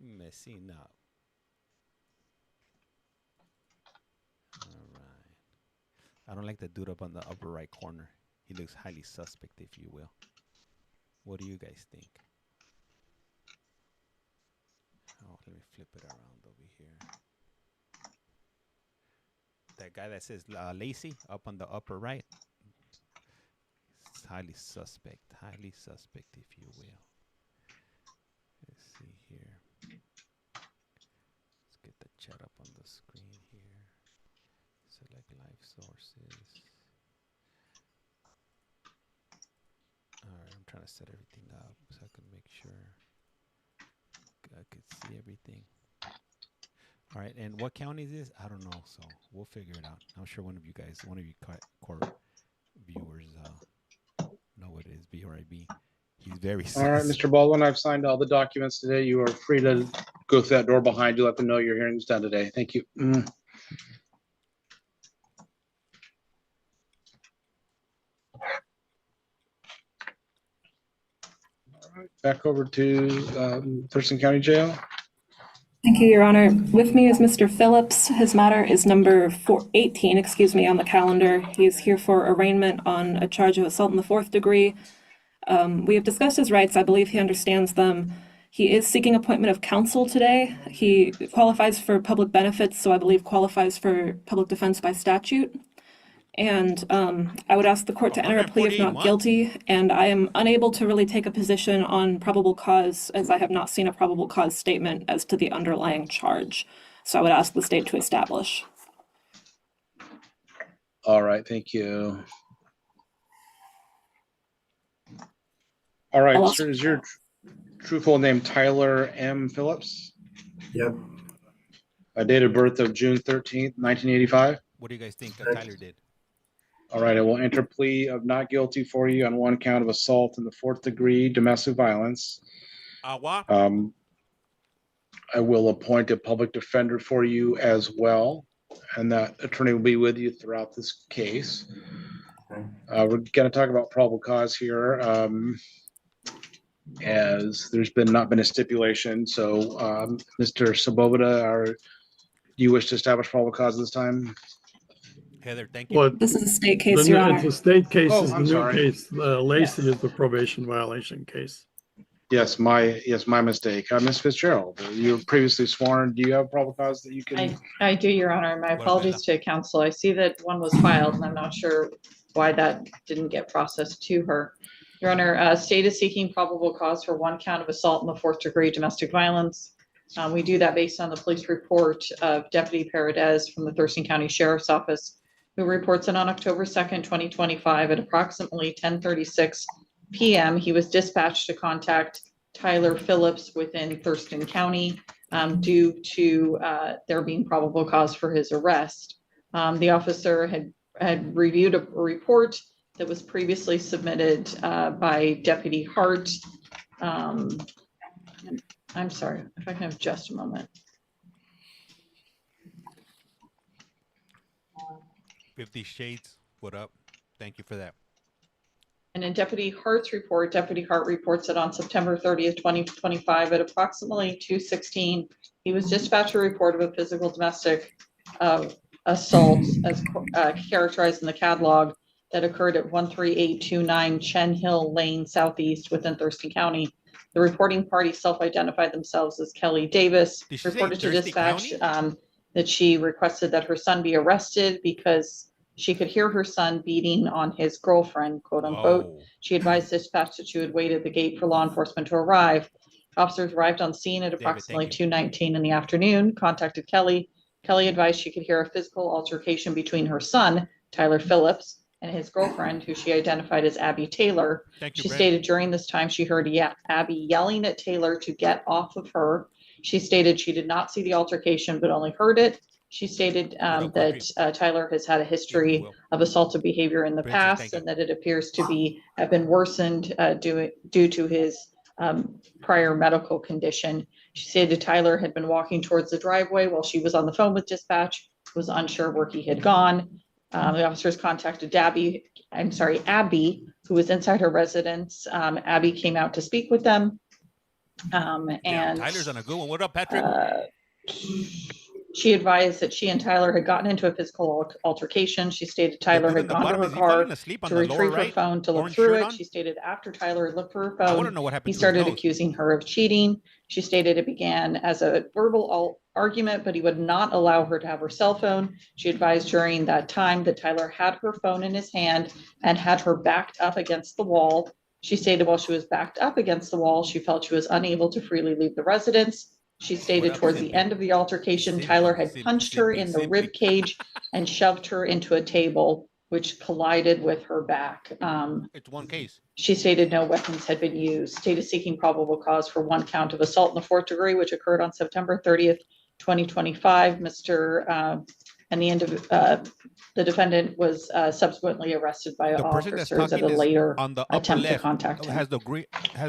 Messing up. All right. I don't like the dude up on the upper right corner. He looks highly suspect, if you will. What do you guys think? Oh, let me flip it around over here. That guy that says Lacey up on the upper right. It's highly suspect, if you will. Let's see here. Let's get the chat up on the screen here. Select live sources. All right, I'm trying to set everything up so I can make sure I could see everything. All right, and what county is this? I don't know, so we'll figure it out. I'm sure one of you court viewers know what it is, BRIB. He's very All right, Mr. Baldwin, I've signed all the documents today. You are free to go through that door behind you. Let them know your hearing's done today. Thank you. All right, back over to Thurston County Jail. Thank you, Your Honor. With me is Mr. Phillips. His matter is number 18, on the calendar. He is here for arraignment on a charge of assault in the 4th degree. We have discussed his rights. I believe he understands them. He is seeking appointment of counsel today. He qualifies for public benefits, so I believe qualifies for public defense by statute. And I would ask the court to enter a plea of not guilty, and I am unable to really take a position on probable cause, as I have not seen a probable cause statement as to the underlying charge. So I would ask the state to establish. All right, thank you. All right, sir, is your true full name Tyler M. Phillips? Yep. A date of birth of June 13th, 1985? What do you guys think Tyler did? All right, I will enter plea of not guilty for you on one count of assault in the 4th degree domestic violence. I will appoint a public defender for you as well, and that attorney will be with you throughout this case. Okay. We're going to talk about probable cause here, as there's not been a stipulation. So, Mr. Sabobada, do you wish to establish probable cause this time? Heather, thank you. Well, This is a state case, Your Honor. the state case Oh, is the I'm new sorry. case. Lacey is the probation violation case. Yes, my mistake. Ms. Fitzgerald, you were previously sworn. Do you have probable cause that you can? I do, Your Honor. My apologies to counsel. I see that one was filed, and I'm not sure why that didn't get processed to her. Your Honor, state is seeking probable cause for one count of assault in the 4th degree domestic violence. We do that based on the police report of Deputy Paredes from the Thurston County Sheriff's Office, who reports that on October 2nd, 2025 at approximately 10:36 p.m. he was dispatched to contact Tyler Phillips within Thurston County due to there being probable cause for his arrest. The officer had reviewed a report that was previously submitted by Deputy Hart. I'm sorry, if I can have just a moment. 50 Shades, what up? Thank you for that. And in Deputy Hart's report, Deputy Hart reports that on September 30th, 2025 at approximately 2:16, he was dispatched a report of a physical domestic assault as characterized in the catalog that occurred at 13829 Chen Hill Lane Southeast within Thurston County. The reporting party self-identified themselves as Kelly Davis, reported to dispatch that she requested that her son be arrested because she could hear her son beating on his girlfriend, quote unquote. Oh. She advised dispatch that she would wait at the gate for law enforcement to arrive. Officers arrived on scene at approximately 2:19 in the afternoon, contacted Kelly. Kelly advised she could hear a physical altercation between her son, Tyler Phillips, and his girlfriend, who she identified as Abby Taylor. She stated during this time she heard Abby yelling at Taylor to get off of her. She stated she did not see the altercation, but only heard it. She stated that Tyler has had a history of assaultive behavior in the past, and that it appears to have been worsened due to his prior medical condition. She stated Tyler had been walking towards the driveway while she was on the phone with dispatch, was unsure where he had gone. The officers contacted Abby, who was inside her residence. Abby came out to speak with them. And Tyler's on a good one. What up, Patrick? she advised that she and Tyler had gotten into a physical altercation. She stated Tyler dude had in the gone to bottom, her is he car falling asleep on to the lower retrieve her right? phone to look Orange through shirt it. on? She stated after Tyler had looked for her I want to phone, know what happened he to his started nose. accusing her of cheating. She stated it began as a verbal argument, but he would not allow her to have her cell phone. She advised during that time that Tyler had her phone in his hand and had her backed up against the wall. She stated while she was backed up against the wall, she felt she was unable to freely leave the residence. She stated up, towards the Simpy? end of the altercation, Simpy, Tyler had Simpy, punched her Simpy, in the Simpy. rib cage and shoved her into a table, which collided with her back. It's one case. She stated no weapons had been used, stated seeking probable cause for one count of assault in the fourth degree, which occurred on September 30th, 2025. The defendant was subsequently arrested by The person that's officers at talking a is later on the upper attempt to left. contact him. Has the green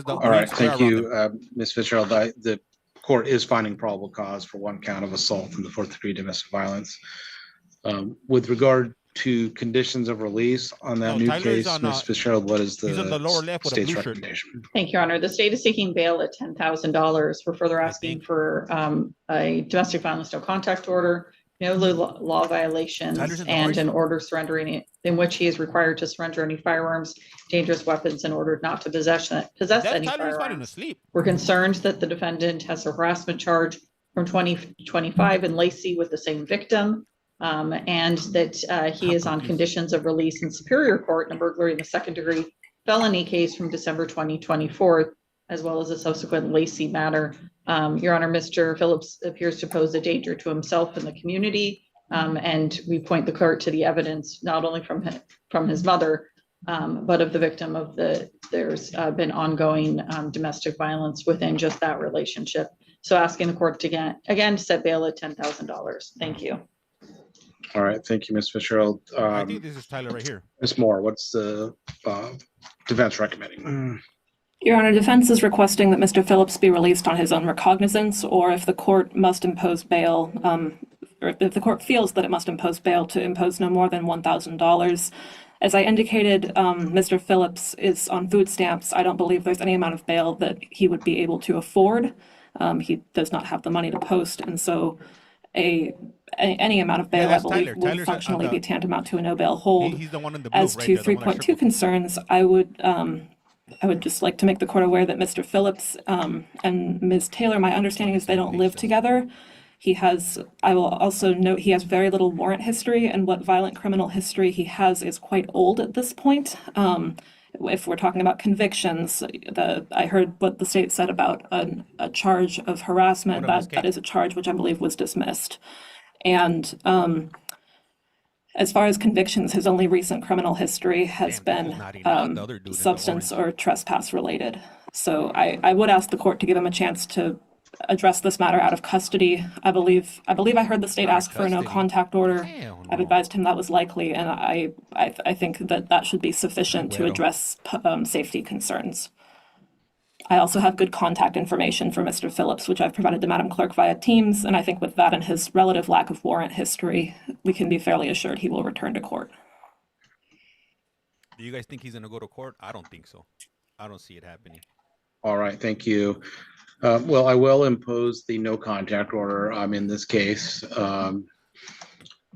All right, square thank around you, them. Ms. Fitzgerald. The court is finding probable cause for one count of assault in the fourth degree domestic violence. With regard to conditions of release on that No, new Tyler's case, on, Ms. Fitzgerald, what is he's on the lower left with a state's blue shirt. recommendation? Thank you, Your Honor. The state is seeking bail at $10,000. We're further I asking think- for a domestic violence no contact order, no law violations, Tyler's in the and orange. an order surrendering it, in which he is required to surrender any firearms, dangerous weapons, in order not to possess That's any Tyler's falling firearms. asleep. We're concerned that the defendant has a harassment charge from 2025 in Lacey with the same victim. And that he is on confused. conditions of release in Superior Court in a burglary in the second degree felony case from December 2024, as well as a subsequent Lacey matter. Your Honor, Mr. Phillips appears to pose a danger to himself and the community. And we point the court to the evidence, not only from his mother, but of the victim of there's been ongoing domestic violence within just that relationship. So asking the court to again to set bail at $10,000. Thank you. All right, thank you, Ms. Fitzgerald. I think this is Tyler right here. Ms. Moore, what's the defense recommending? Your Honor, defense is requesting that Mr. Phillips be released on his own recognizance, or if the court must impose bail, or if the court feels that it must impose bail, to impose no more than $1,000. As I indicated, Mr. Phillips is on food stamps. I don't believe there's any amount of bail that he would be able to afford. He does not have the money to post, and so any amount of bail, I that's believe, Tyler. would Tyler's on 'Functionally the- be tantamount to a no bail hold. He's the one in the blue As right to there, the one I 3.2 circled. concerns, I would just like to make the court aware that Mr. Phillips and Ms. Taylor, my understanding is they don't live together. I will also note he has very little warrant history, and what violent criminal history he has is quite old at this point. If we're talking about convictions, I heard what the state said about a charge of harassment. What of his That case? is a charge which I believe was dismissed. And as far as convictions, his only recent criminal history has Damn, this is not enough. The other dude in the substance orange. or trespass related. So I would ask the court to give him a chance to address this matter out of custody. I believe I heard the state Out of ask for a no custody? contact order. Hell I've no. advised him that was likely, and I think that should be sufficient to Bueno. address safety concerns. I also have good contact information for Mr. Phillips, which I've provided to Madam Clerk via Teams, and I think with that and his relative lack of warrant history, we can be fairly assured he will return to court. Do you guys think he's gonna go to court? I don't think so. I don't see it happening. All right, thank you. Well, I will impose the no contact order in this case.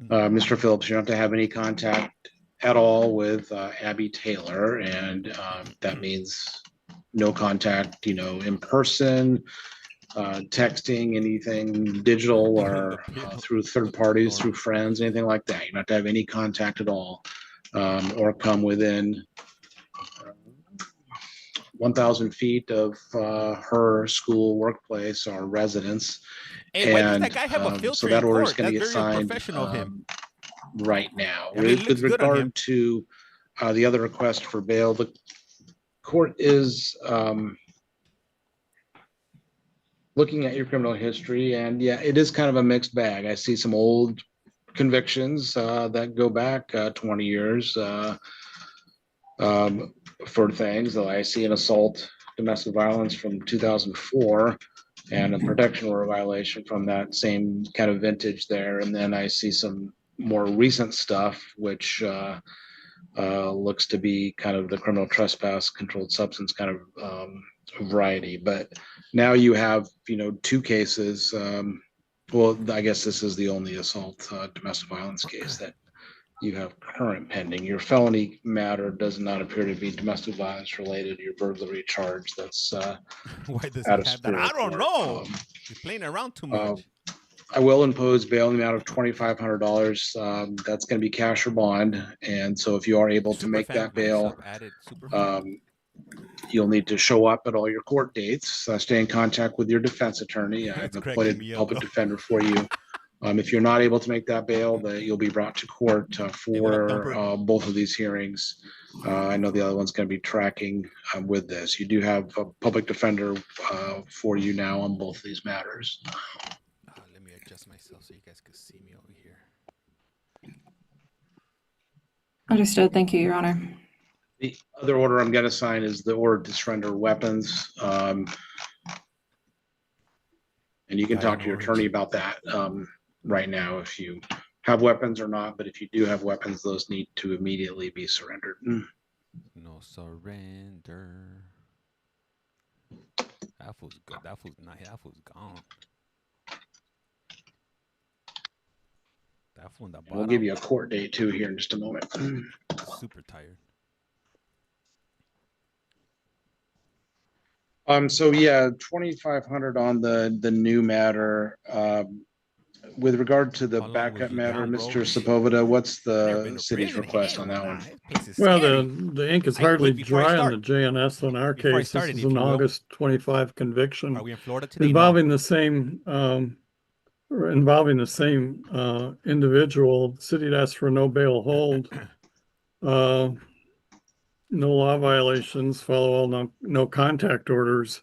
Mr. Phillips, you don't have to have any contact at all with Abby Taylor, and that means no contact, in person, texting, anything digital or through third parties, through friends, anything like that. You don't have to have any contact at all, or come within 1,000 feet of her school, workplace, or residence. Hey, why does And that guy have a filter so that in order is court? going to That's get very signed unprofessional of him. right now. I mean, it looks With good on him. regard to the other request for bail, the court is looking at your criminal history, and yeah, it is kind of a mixed bag. I see some old convictions that go back 20 years for things. I see an assault, domestic violence from 2004, and a protection order violation from that same kind of vintage there. And then I see some more recent stuff, which looks to be kind of the criminal trespass, controlled substance kind of a variety, but now you have, two cases. Well, I guess this is the only assault, domestic violence case that you have current pending. Your felony matter does not appear to be domestic violence related. Your burglary charge, that's Why does out he of have that? I Superior don't Court. know. He's playing around too much. I will impose bail in the amount of $2,500. That's going to be cash or bond. And so if you are able to make that bail, you'll need to show up at all your court dates, stay in contact with your defense attorney. I've It's cracking appointed me up, public though. defender for you. If you're not able to make that bail, you'll be brought to court what up, for Dumper? both of these hearings. I know the other one's going to be tracking with this. You do have a public defender for you now on both of these matters. Let me adjust myself so you guys can see me over here. Understood. Thank you, Your Honor. The other order I'm going to sign is the order to surrender weapons. And you can talk to your attorney about that right now if you have weapons or not. But if you do have weapons, those need to immediately be surrendered. No surrender. That fool's good. That fool's not. That fool's gone. That fool in the bottom. We'll give you a court date too here in just a moment. Super tired. So yeah, 2,500 on the new matter. With regard to the How long backup was you matter, down, bro? Mr. Sepulveda, what's Never been the to city's prison. request Hell on that nah, one? this place is Well, scary. the ink is I hardly quit before I dry on the start. JNS on our Before I case. started, This is if an you will. August 25 conviction Are we in Florida today? involving the same individual. The city had asked for no bail hold. No law violations, follow all no contact orders.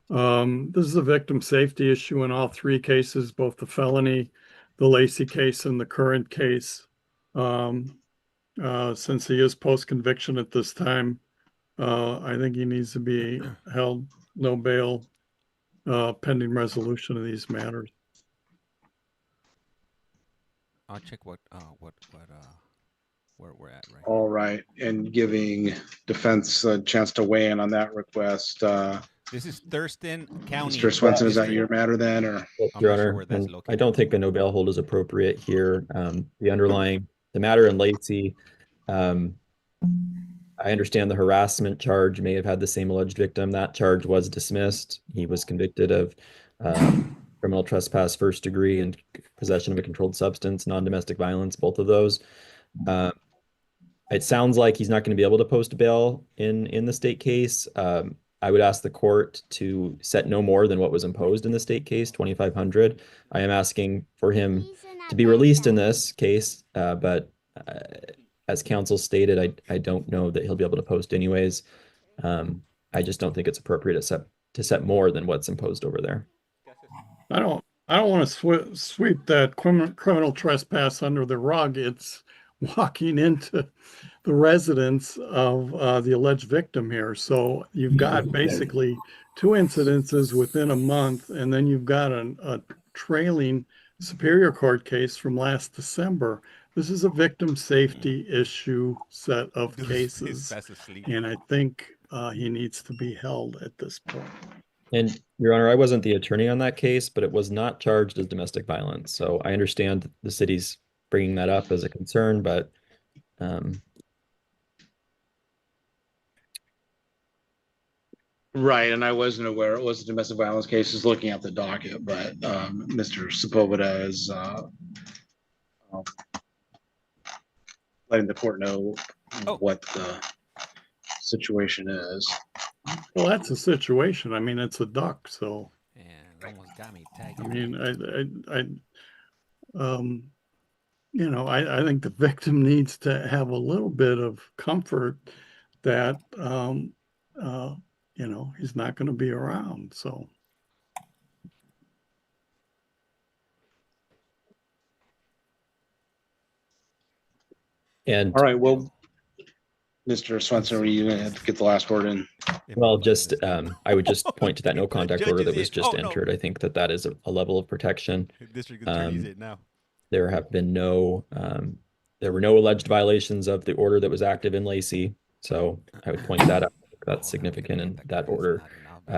This is a victim safety issue in all three cases, both the felony, the Lacey case, and the current case. Since he is post-conviction at this time, I think he needs to be held no bail pending resolution of these matters. I'll check where we're at right All right, and giving defense a chance to weigh in on that request. This is Thurston County. Mr. Swenson, is that District. your matter then, or? Yes, I'm Your not sure Honor, where that's and I located. don't think a no bail hold is appropriate here. The matter in Lacey, I understand the harassment charge may have had the same alleged victim. That charge was dismissed. He was convicted of criminal trespass first degree and possession of a controlled substance, non-domestic violence, both of those. It sounds like he's not going to be able to post bail in the state case. I would ask the court to set no more than what was imposed in the state case, 2,500. I am asking for him to be released in this case, but as counsel stated, I don't know that he'll be able to post anyways. I just don't think it's appropriate to set more than what's imposed over there. I don't want to sweep that criminal trespass under the rug. It's walking into the residence of the alleged victim here. So you've got basically two incidences within a month, and then you've got a trailing Superior Court case from last December. This is a victim safety issue set of cases, and I think he needs to be held at this point. And Your Honor, I wasn't the attorney on that case, but it was not charged as domestic violence. So I understand the city's bringing that up as a concern, but Right, and I wasn't aware it was a domestic violence case, just looking at the docket, but Mr. Sepulveda is letting the court know what the situation is. Well, that's a situation. I mean, it's a duck, so. And almost got me tagged. I mean, I think the victim needs to have a little bit of comfort that, he's not going to be around. So. and All right, well, Mr. Swenson, are you gonna get the last word in? well, just I would just point to that no contact order that was just entered. I think that is a level of protection. District attorney's it now. There have been there were no alleged violations of the order that was active in Lacey. So I would point that out. That's significant, and that order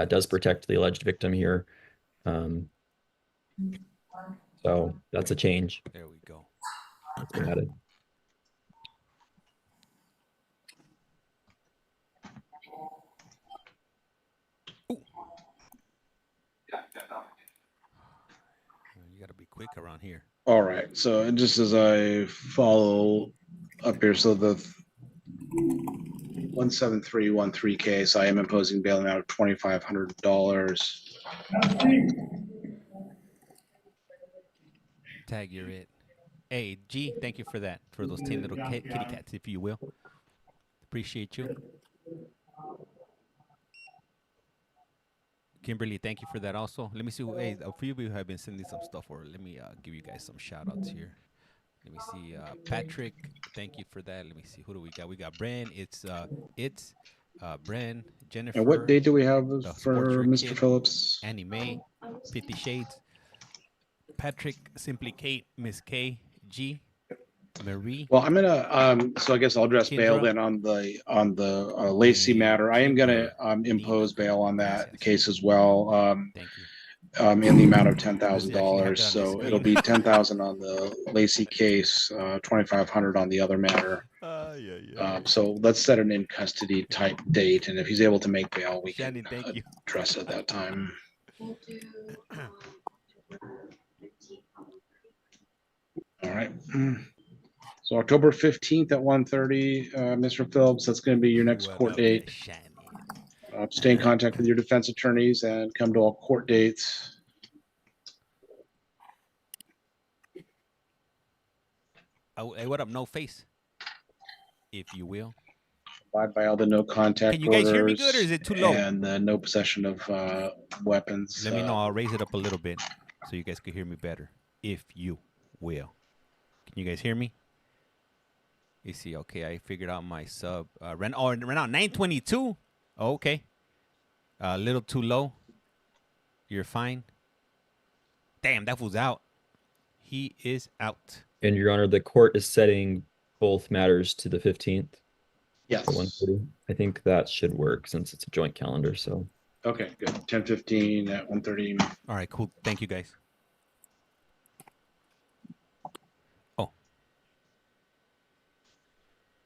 does protect the alleged victim here. So that's a change There we go. that's been added. You got to be quick around here. All right, so just as I follow up here, so the 17313 case, I am imposing bail amount of $2,500. Tag, you're it. Hey, G, thank you for that, for those 10 little kitty cats, if you will. Appreciate you. Kimberly, thank you for that also. Let me see. Hey, a few of you have been sending some stuff, or let me give you guys some shout outs here. Let me see. Patrick, thank you for that. Let me see. Who do we got? We got Bren. It's Bren, Jennifer. And what date do we have the for Sports Mr. Kid, Phillips? Annie Mae, 50 Shades. Patrick, Simply Kate, Miss K, G, Marie. Well, I'm gonna so I guess I'll address bail Kendra. then on the Lacey matter. I am gonna impose Nina. bail on that Yes. case as well. Thank you. In the amount of Let's actually have $10,000. that on the So it'll screen. be 10,000 on the Lacey case, 2,500 on the other matter. Yeah. So let's set an in custody type date, and if he's able to make bail, we Shannon, can thank you. address it at that time. All right. So October 15th at 1:30, Mr. Phillips, that's going to be your next What court up, date. Miss Shannon? Stay in contact with your defense attorneys and come to all court dates. Oh, hey, what up? No face, if you will. Abide by all the no contact Can you guys hear me orders good, or is it too low? and no possession of weapons. Let me know. I'll raise it up a little bit so you guys can hear me better, if you will. Can you guys hear me? You see, okay, I figured out my sub. Ran out 922. Oh, okay. A little too low. You're fine. Damn, that fool's out. He is out. And Your Honor, the court is setting both matters to the 15th Yes. at 1:30. I think that should work since it's a joint calendar. So Okay, good. 10:15 at 1:30. All right, cool. Thank you, guys. Oh.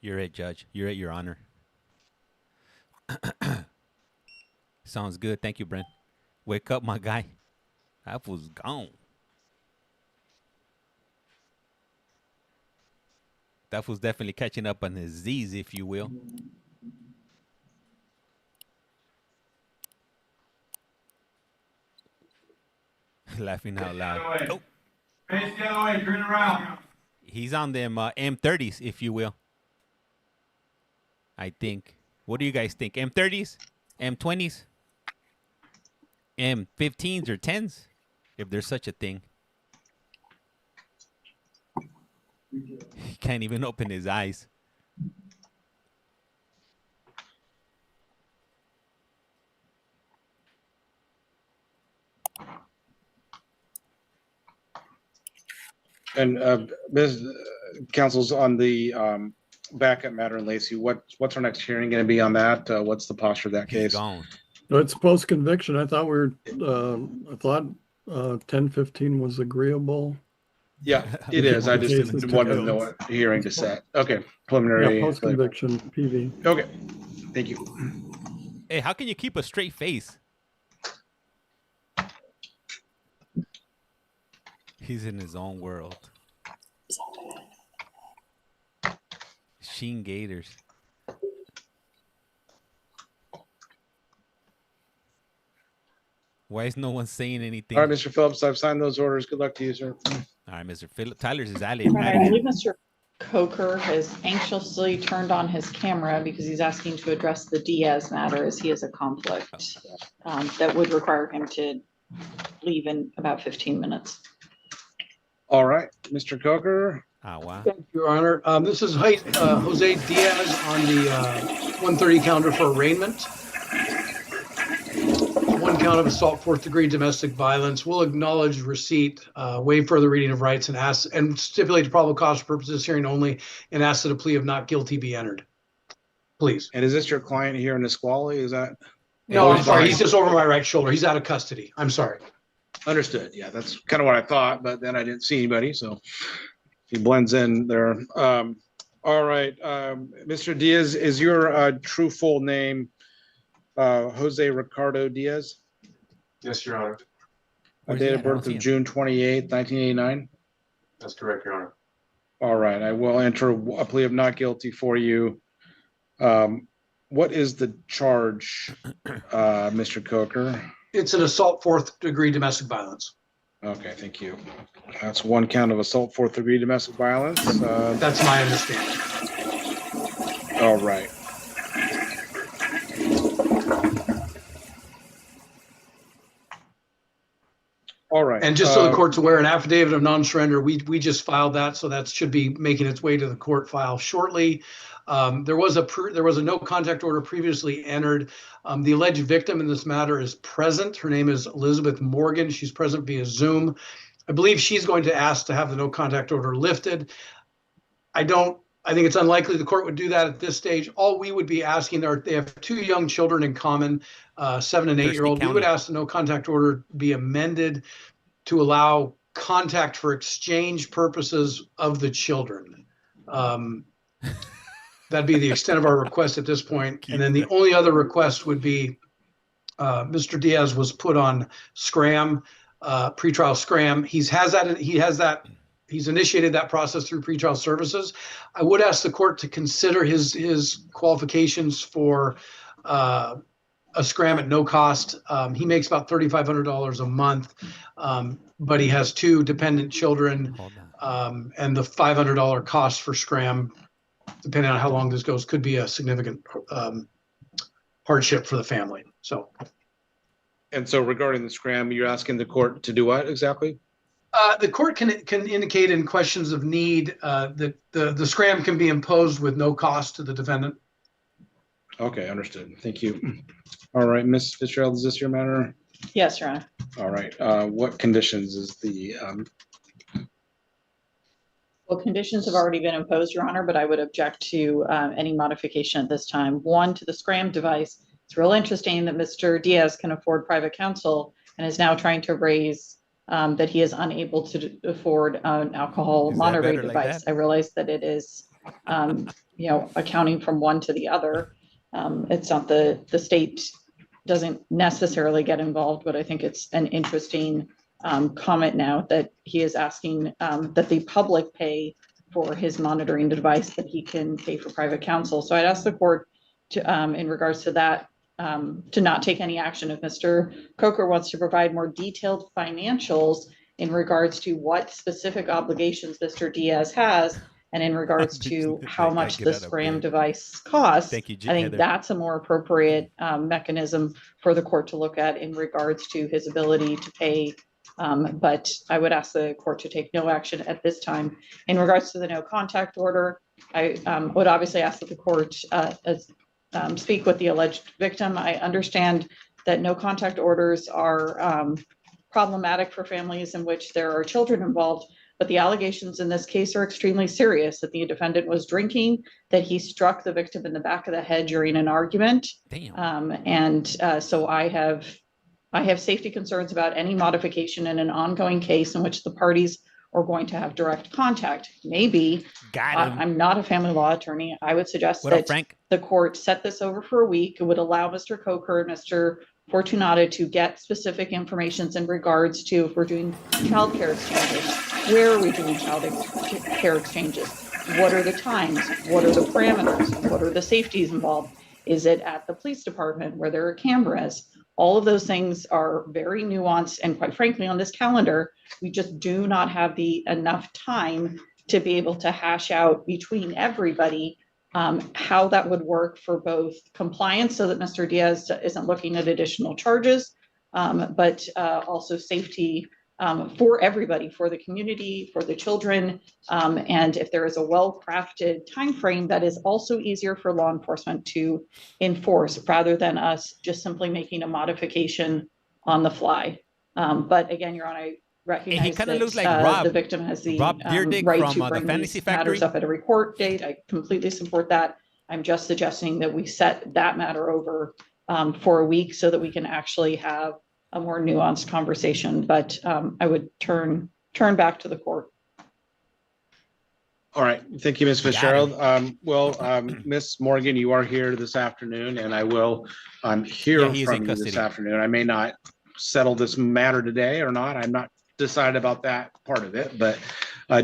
You're it, Judge. You're it, Your Honor. Sounds good. Thank you, Brent. Wake up, my guy. That fool's gone. That fool's definitely catching up on his Z's, if you will. Laughing out loud. Oh. Face the other way, turn around. He's on them M30s, if you will. I think. What do you guys think? M30s? M20s? M15s or 10s? If there's such a thing. He can't even open his eyes. And Ms. Counsel's on the backup matter in Lacey. What's our next hearing going to be on that? What's the posture of that He's case? gone. It's post-conviction. I thought I thought 10:15 was agreeable. Yeah, it is. I just Cases didn't want to to know what hearing to set. Okay, Yeah, preliminary. post-conviction PV. Okay, thank you. Hey, how can you keep a straight face? He's in his own world. Sheen Gators. Why is no one saying anything? All right, Mr. Phillips, I've signed those orders. Good luck to you, sir. All right, Mr. Phillip. Tyler's is alley. I believe Mr. Coker has anxiously turned on his camera because he's asking to address the Diaz matter as he has a conflict that would require him to leave in about 15 minutes. All right, Mr. Coker. Ah, wow. Thank you, Your Honor. This is Jose Diaz on the 1:30 calendar for arraignment. One count of assault, fourth-degree domestic violence. We'll acknowledge receipt, waive further reading of rights, and stipulate to probable cause for purposes hearing only, and ask that a plea of not guilty be entered. Please. And is this your client here in Nisqually? Is that? No, I'm He's sorry. behind- He's just over my right shoulder. He's out of custody. I'm sorry. Understood. Yeah, that's kind of what I thought, but then I didn't see anybody, so he blends in there. All right, Mr. Diaz, is your true full name Jose Ricardo Diaz? Yes, Your Honor. Where's he Date at? of I don't birth see of him. June 28th, 1989. That's correct, Your Honor. All right, I will enter a plea of not guilty for you. What is the charge, Mr. Coker? It's an assault 4th-degree domestic violence. Okay, thank you. That's one count of assault 4th-degree domestic violence. That's my understanding. All right. All right. And just so the court's aware, an affidavit of non-surrender, we just filed that, so that should be making its way to the court file shortly. There was a no contact order previously entered. The alleged victim in this matter is present. Her name is Elizabeth Morgan. She's present via Zoom. I believe she's going to ask to have the no contact order lifted. I think it's unlikely the court would do that at this stage. All we would be asking, they have 2 young children in common, 7 and 8-year-old. We would ask the no contact order be amended to allow contact for exchange purposes of the children. That'd be the extent of our request at this point. And then the only other request would be Mr. Diaz was put on Scram, pretrial Scram. He's initiated that process through pretrial services. I would ask the court to consider his qualifications for a Scram at no cost. He makes about $3,500 a month, but he has 2 dependent children, and the $500 cost for Scram, depending on how long this goes, could be a significant hardship for the family. And so regarding the Scram, you're asking the court to do what exactly? The court can indicate in questions of need that the Scram can be imposed with no cost to the defendant. Okay, understood. Thank you. All right, Ms. Fitzgerald, is this your matter? Yes, Your Honor. All right. What conditions is the Well, conditions have already been imposed, Your Honor, but I would object to any modification at this time. One, to the Scram device. It's real interesting that Mr. Diaz can afford private counsel and is now trying to raise that he is unable to afford an alcohol Is that monitoring better like device. that? I realize that it is, accounting from one to the other. It's not the state doesn't necessarily get involved, but I think it's an interesting comment now that he is asking that the public pay for his monitoring device, that he can pay for private counsel. So I'd ask the court to, in regards to that, to not take any action. If Mr. Coker wants to provide more detailed financials in regards to what specific obligations Mr. Diaz has, and in regards to how much the Scram device costs, Thank you, I think Heather. that's a more appropriate mechanism for the court to look at in regards to his ability to pay. But I would ask the court to take no action at this time. In regards to the no contact order, I would obviously ask that the court speak with the alleged victim. I understand that no contact orders are problematic for families in which there are children involved, but the allegations in this case are extremely serious, that the defendant was drinking, that he struck the victim in the back of the head during an argument. Damn. So I have safety concerns about any modification in an ongoing case in which the parties are going to have direct contact. Maybe, Got him. I'm not a family law attorney. I would suggest What up, that Frank? the court set this over for a week. It would allow Mr. Coker and Mr. Fortunato to get specific information in regards to if we're doing childcare exchanges, where are we doing care exchanges? What are the times? What are the parameters? What are the safeties involved? Is it at the police department where there are cameras? All of those things are very nuanced, and quite frankly, on this calendar, we just do not have enough time to be able to hash out between everybody how that would work for both compliance, so that Mr. Diaz isn't looking at additional charges, but also safety for everybody, for the community, for the children, and if there is a well-crafted timeframe that is also easier for law enforcement to enforce, rather than us just simply making a modification on the fly. But again, Your Honor, I recognize kinda that looks like Rob- the victim has the Rob Dyrdek right from, to the bring Fantasy these matters Factory. up at a report date. I completely support that. I'm just suggesting that we set that matter over for a week so that we can actually have a more nuanced conversation. But I would turn back to the court. All right, thank you, Ms. Got him. Fitzgerald. Ms. Morgan, you are here this afternoon, and I will hear he is from in you this custody. afternoon. I may not settle this matter today or not. I'm not decided about that part of it, but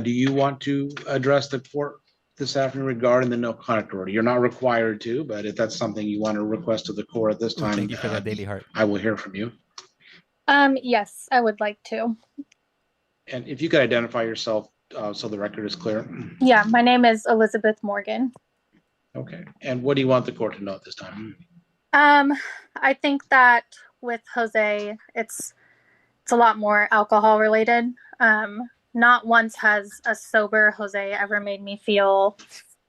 do you want to address the court this afternoon regarding the no conduct order? You're not required to, but if that's something you want to request of the court at this Ooh, time, thank you for that, Daily Heart. I will hear from you. Yes, I would like to. And if you could identify yourself so the record is clear. Yeah, my name is Elizabeth Morgan. Okay, and what do you want the court to know at this time? I think that with Jose, it's a lot more alcohol related. Not once has a sober Jose ever made me feel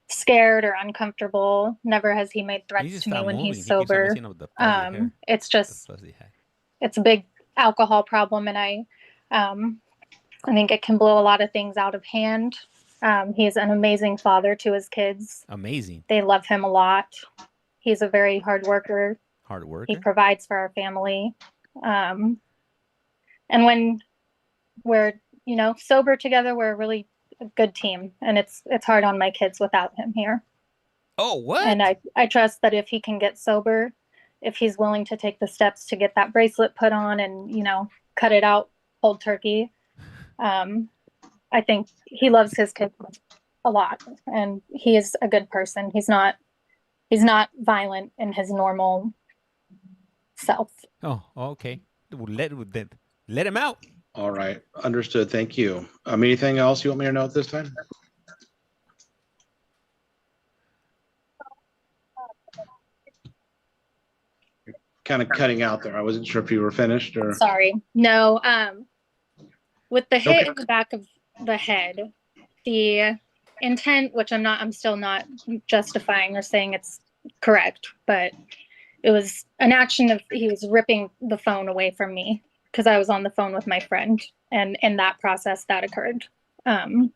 scared or uncomfortable. Never has he made He threats just to me stopped when moving. he's He keeps on sober. messing up the fuzzy hair. It's The just, fuzzy hair. it's a big alcohol problem, and I think it can blow a lot of things out of hand. He's an amazing father to his kids. Amazing. They love him a lot. He's a very hard worker. Hard worker. He provides for our family. And when we're, sober together, we're a really good team. And it's hard on my kids without him here. Oh, what? And I trust that if he can get sober, if he's willing to take the steps to get that bracelet put on and, cut it out cold turkey, I think he loves his kids a lot, and he is a good person. He's not violent in his normal self. Oh, okay. Let him out. All right, understood. Thank you. Anything else you want me to know at this time? You're kind of cutting out there. I wasn't sure if you were finished or. Sorry. No, with the hit Okay. in the back of the head, the intent, which I'm still not justifying or saying it's correct, but it was an action of, he was ripping the phone away from me because I was on the phone with my friend, and in that process that occurred. All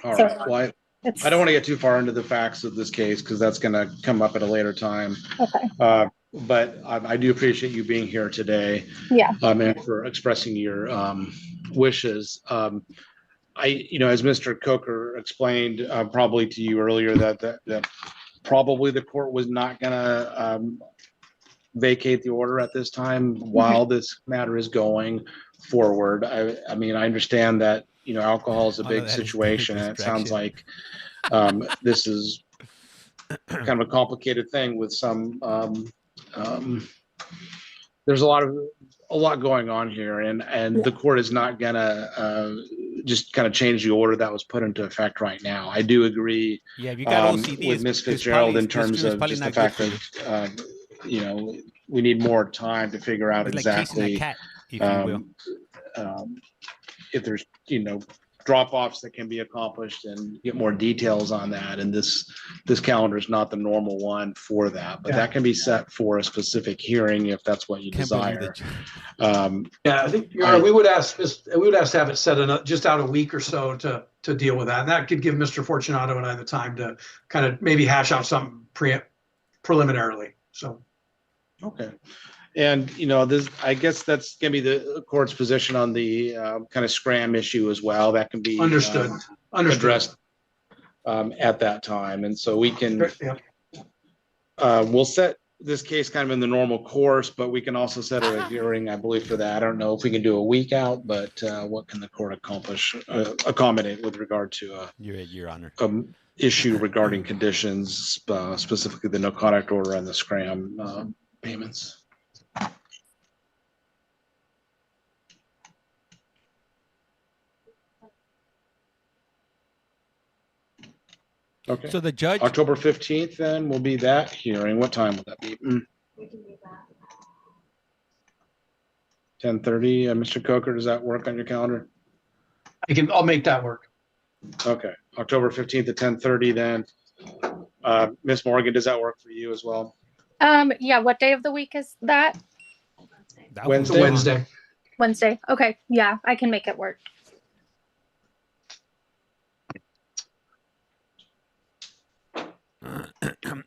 So- right. Well, It's I don't want to get too far into the facts of this case because that's going to come up at a later time. okay. But I do appreciate you being here today. Yeah. And for expressing your wishes. As Mr. Coker explained probably to you earlier, that probably the court was not going to vacate the order at this time while this matter is going forward. I understand that alcohol is a All of big that is situation, and it sounds distraction. like this is kind of a complicated thing with some. There's a lot going on here, and the court is not gonna just kind of change the order that was put into effect right now. I do agree Yeah, if you got OCD, with Ms. it's Fitzgerald probably- in this terms stream is of probably just the not good fact for that we need more time to figure out It's like chasing a exactly cat, if you will. if there's drop-offs that can be accomplished and get more details on that. And this calendar is not the normal one for that, but Yeah. that can be set for a specific hearing if that's what you Can't believe desire. that. Yeah, I think we would ask to have it set just out a week or so to deal with that. And that could give Mr. Fortunato and I the time to kind of maybe hash out something preliminarily. So. Okay. And, I guess that's gonna be the court's position on the kind of Scram issue as well. That can be Understood. addressed at that time. And so we can, Yeah. we'll set this case kind of in the normal course, but we can also set a hearing, I believe, for that. I don't know if we can do a week out, but what can the court accommodate with regard to Your Honor. issue regarding conditions, specifically the no conduct order and the Scram payments? Okay. So the judge, October 15th then will be that hearing. What time will that be? 10:30. Mr. Coker, does that work on your calendar? I'll make that work. Okay, October 15th at 10:30 then. Ms. Morgan, does that work for you as well? Yeah, what day of the week is that? that was Wednesday. Wednesday. Wednesday. Okay. Yeah, I can make it work.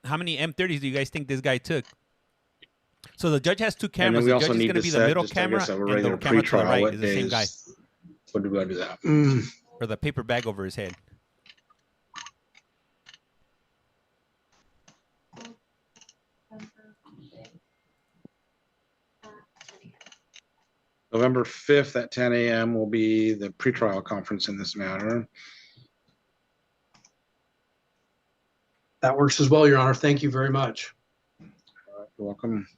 How many M30s do you guys think this guy took? So the judge has two And cameras. then we The also judge is need going to to be the set middle just, I camera, guess, a and the regular camera to the pretrial. right What is the same guy, days? When do we want to do that? or the paper bag over his head. November 5th at 10 a.m. will be the pretrial conference in this matter. That works as well, Your Honor. Thank you very much. You're welcome.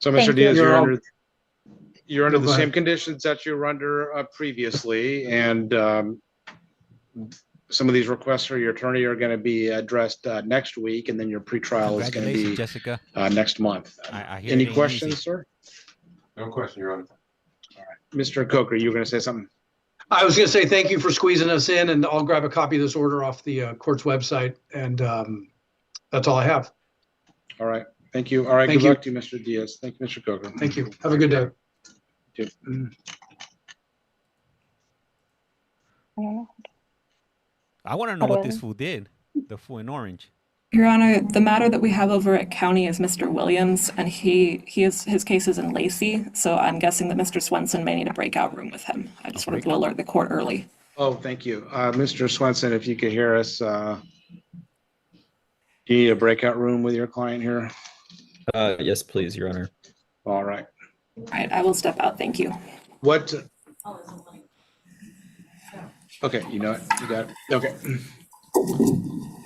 So, Thank Mr. you. Diaz, you're under No, the go same ahead. conditions that you were under previously, and some of these requests for your attorney are going to be addressed next week, and then your pretrial is going to Congratulations, be Jessica. next month. I hear Any it ain't questions, easy. sir? No question, Your Honor. Mr. Coker, you were going to say something? I was going to say thank you for squeezing us in, and I'll grab a copy of this order off the court's website, and that's all I have. All right. Thank you. All right. Thank Good you. luck to you, Mr. Diaz. Thank you, Mr. Coker. Thank you. Have a good day. You too. I want to know what this fool did. The fool in orange. Your Honor, the matter that we have over at county is Mr. Williams, and his case is in Lacey, so I'm guessing that Mr. Swenson may need a breakout room with him. I just wanted to alert the court early. Oh, thank you. Mr. Swenson, if you could hear us, do you need a breakout room with your client here? Yes, please, Your Honor. All right. All right, I will step out. Thank you. What? Okay, you know it. You got it. Okay.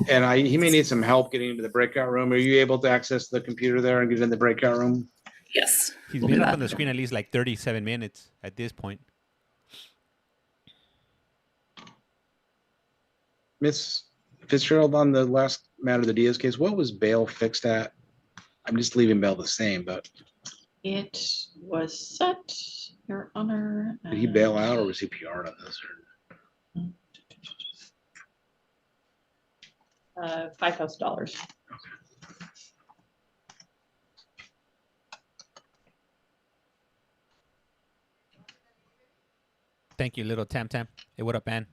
And he may need some help getting into the breakout room. Are you able to access the computer there and get in the breakout room? Yes. He's been up on the screen at least like 37 minutes at this point. Miss Fitzgerald, on the last matter, the Diaz case, what was bail fixed at? I'm just leaving bail the same, but It was set, Your Honor. did he bail out or was he PR'd on this? $5,000. Thank you, little Tam Tam. Hey, what up, man?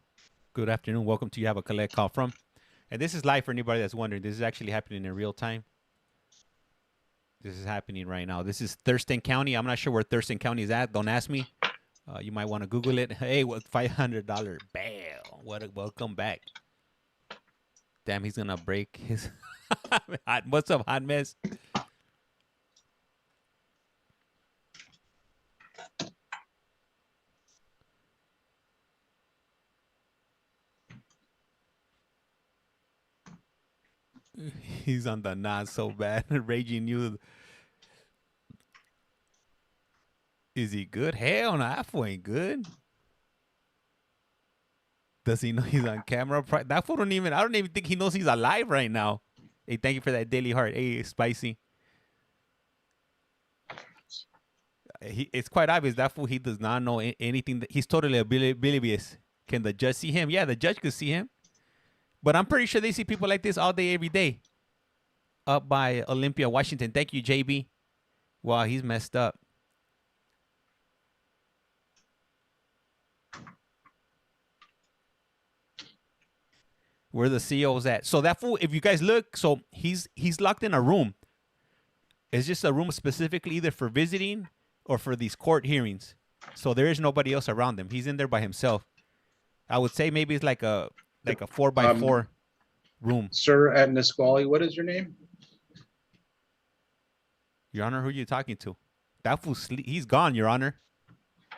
Good afternoon. Welcome to You Have a Collect Call From. And this is live for anybody that's wondering. This is actually happening in real time. This is happening right now. This is Thurston County. I'm not sure where Thurston County is at. Don't ask me. You might want to Google it. Hey, what $500 bail? Welcome back. Damn, he's gonna break his. What's up, hot mess? He's on the not so bad. Raging you. Is he good? Hell no, that fool ain't good. Does he know he's on camera? That fool don't even, I don't even think he knows he's alive right now. Hey, thank you for that daily heart. Hey, Spicy. It's quite obvious that fool, he does not know anything. He's totally oblivious. Can the judge see him? Yeah, the judge could see him. But I'm pretty sure they see people like this all day, every day. Up by Olympia, Washington. Thank you, JB. Wow, he's messed up. Where the CEO's at. So that fool, if you guys look, so he's locked in a room. It's just a room specifically either for visiting or for these court hearings. So there is nobody else around him. He's in there by himself. I would say maybe it's like a 4x4 room. Sir at Nisqually, what is your name? Your Honor, who are you talking to? That fool, he's gone, Your Honor.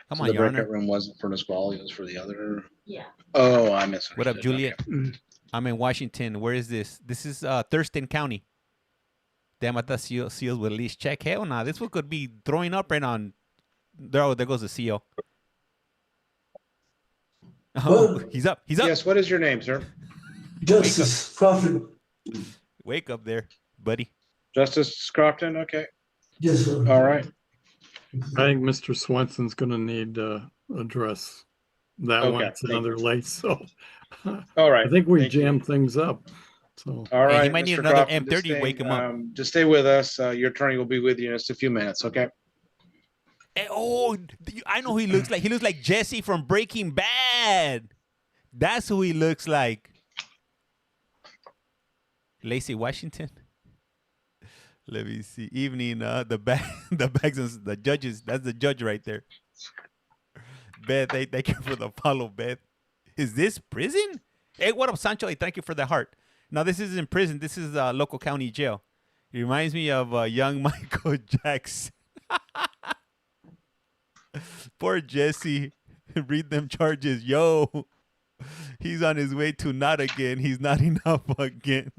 Come So on, the Your breakout Honor. room wasn't for Nisqually, it was for the other. Yeah. Oh, I misunderstood. What up, Juliet? Okay. I'm in Washington. Where is this? This is Thurston County. Damn, I thought seals would at least check. Hell nah, this one could be throwing up right on. There goes the seal. Oh, he's up. He's up. Yes, what is your name, sir? Justice Crawford. Wake up there, buddy. Justice Crofton, okay. Yes, sir. All right. I think Mr. Swenson's gonna need to address that one. Okay, It's thank another late, so All right. I think we thank you. jammed things up. So All Hey, right. he might need Mr. another Crofton, M30 to wake him up. Just stay with us. Your attorney will be with you in just a few minutes, okay? Hey, oh, I know who he looks like. He looks like Jesse from Breaking Bad. That's who he looks like. Lacey, Washington. Let me see. Evening, the back, the judges. That's the judge right there. Beth, thank you for the follow, Beth. Is this prison? Hey, what up, Sancho? Hey, thank you for the heart. Now, this isn't prison. This is local county jail. It reminds me of young Michael Jackson. Poor Jesse. Read them charges. Yo, he's on his way to not again. He's not enough again.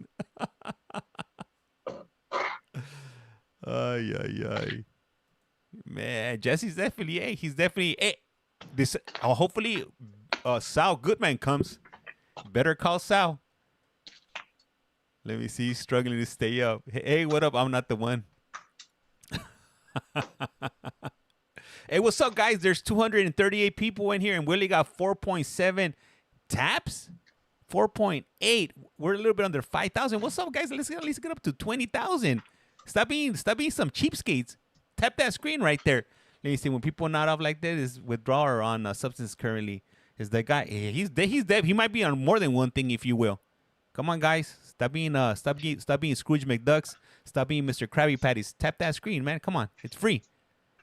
Ay, ay, ay. Man, Jesse's definitely, he's definitely, this, hopefully, Sal Goodman comes. Better call Sal. Let me see, he's struggling to stay up. Hey, what up? I'm not the one. Hey, what's up, guys? There's 238 people in here, and Willie got 4.7 taps. 4.8. We're a little bit under 5,000. What's up, guys? Let's at least get up to 20,000. Stop being some cheapskates. Tap that screen right there. Let me see. When people not off like that, is withdrawal or on substance currently. Is that guy? He's dead. He might be on more than one thing, if you will. Come on, guys. Stop being Scrooge McDucks. Stop being Mr. Krabby Patties. Tap that screen, man. Come on. It's free.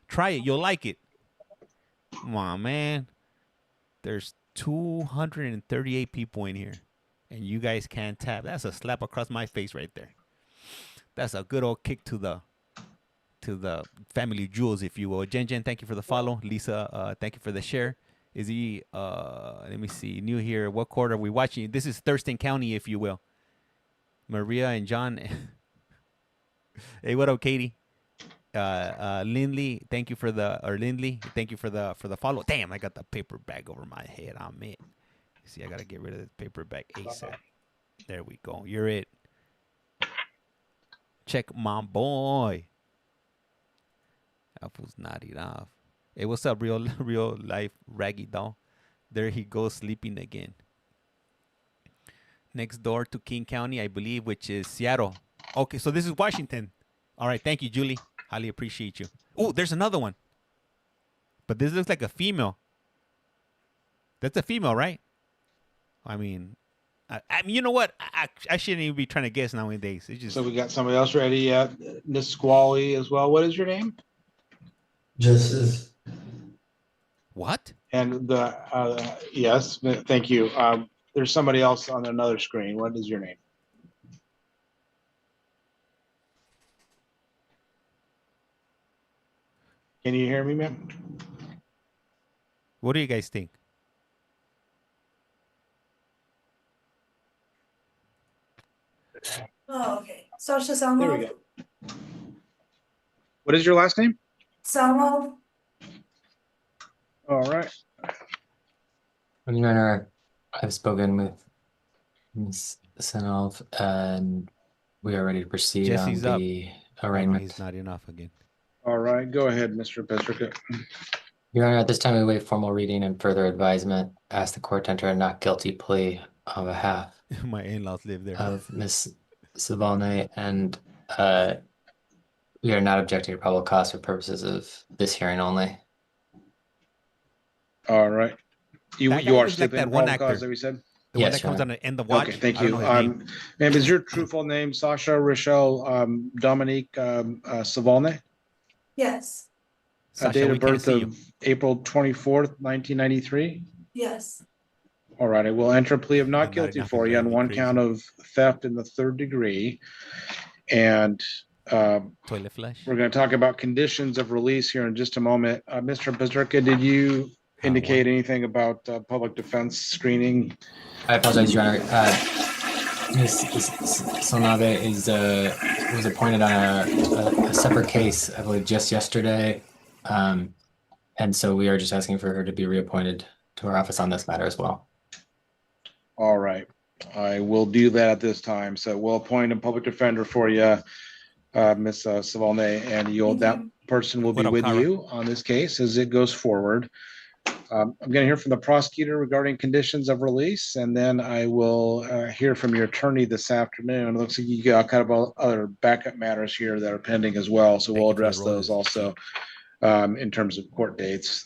Try it. You'll like it. Come on, man. There's 238 people in here, and you guys can't tap. That's a slap across my face right there. That's a good old kick to the family jewels, if you will. Jen, thank you for the follow. Lisa, thank you for the share. Is he, let me see, new here. What quarter are we watching? This is Thurston County, if you will. Maria and John. Hey, what up, Katie? Lindley, thank you for the follow. Damn, I got the paper bag over my head. I'm it. See, I gotta get rid of the paper bag ASAP. There we go. You're it. Check my boy. That fool's not enough. Hey, what's up, real life raggy doll? There he goes sleeping again. Next door to King County, I believe, which is Seattle. Okay, so this is Washington. All right, thank you, Julie. Highly appreciate you. Oh, there's another one. But this looks like a female. That's a female, right? I mean, you know what? I shouldn't even be trying to guess nowadays. It's just... So we got somebody else ready. Nisqually as well. What is your name? Justice. What? And yes, thank you. There's somebody else on another screen. What is your name? Can you hear me, ma'am? What do you guys think? Oh, okay. Sasha There we Salmov. go. What is your last name? Salmov. All right. Your Honor, I've spoken with Ms. Sanov, and we are ready to proceed Jesse's on up. the Oh, arraignment. he's not enough again. All right. Go ahead, Mr. Pestrica. Your Honor, at this time we waive formal reading and further advisement. Ask the court to enter a not guilty plea on behalf My in-laws live there. of Ms. Savalny, and we are not objecting to probable cause for purposes of this hearing only. All right. You That guy are is like stipulating that one probable cause actor. that we said? The one Yes, that comes Your on the end of watch. Okay, thank I don't you. know his name. Ma'am, is your true full name Sasha Rochelle Dominique Savalny? Yes. Sasha, Date we of can't birth see you. of April 24th, 1993? Yes. All right, I will enter a plea of I'm not not guilty enough for is you on driving me one crazy. count of theft in the 3rd degree. And Toilet flush. we're going to talk about conditions of release here in just a moment. Mr. Pazurka, did you indicate anything about public defense screening? I apologize, Your Honor. Ms. Sonave was appointed on a separate case, I believe, just yesterday. And so we are just asking for her to be reappointed to our office on this matter as well. All right, I will do that at this time. So we'll appoint a public defender for you, Ms. Savalny, and that person will be What up, with Kara? you on this case as it goes forward. I'm going to hear from the prosecutor regarding conditions of release, and then I will hear from your attorney this afternoon. It looks like you got kind of other backup matters here that are pending as well, so Thank we'll you for the address those roses. also in terms of court dates.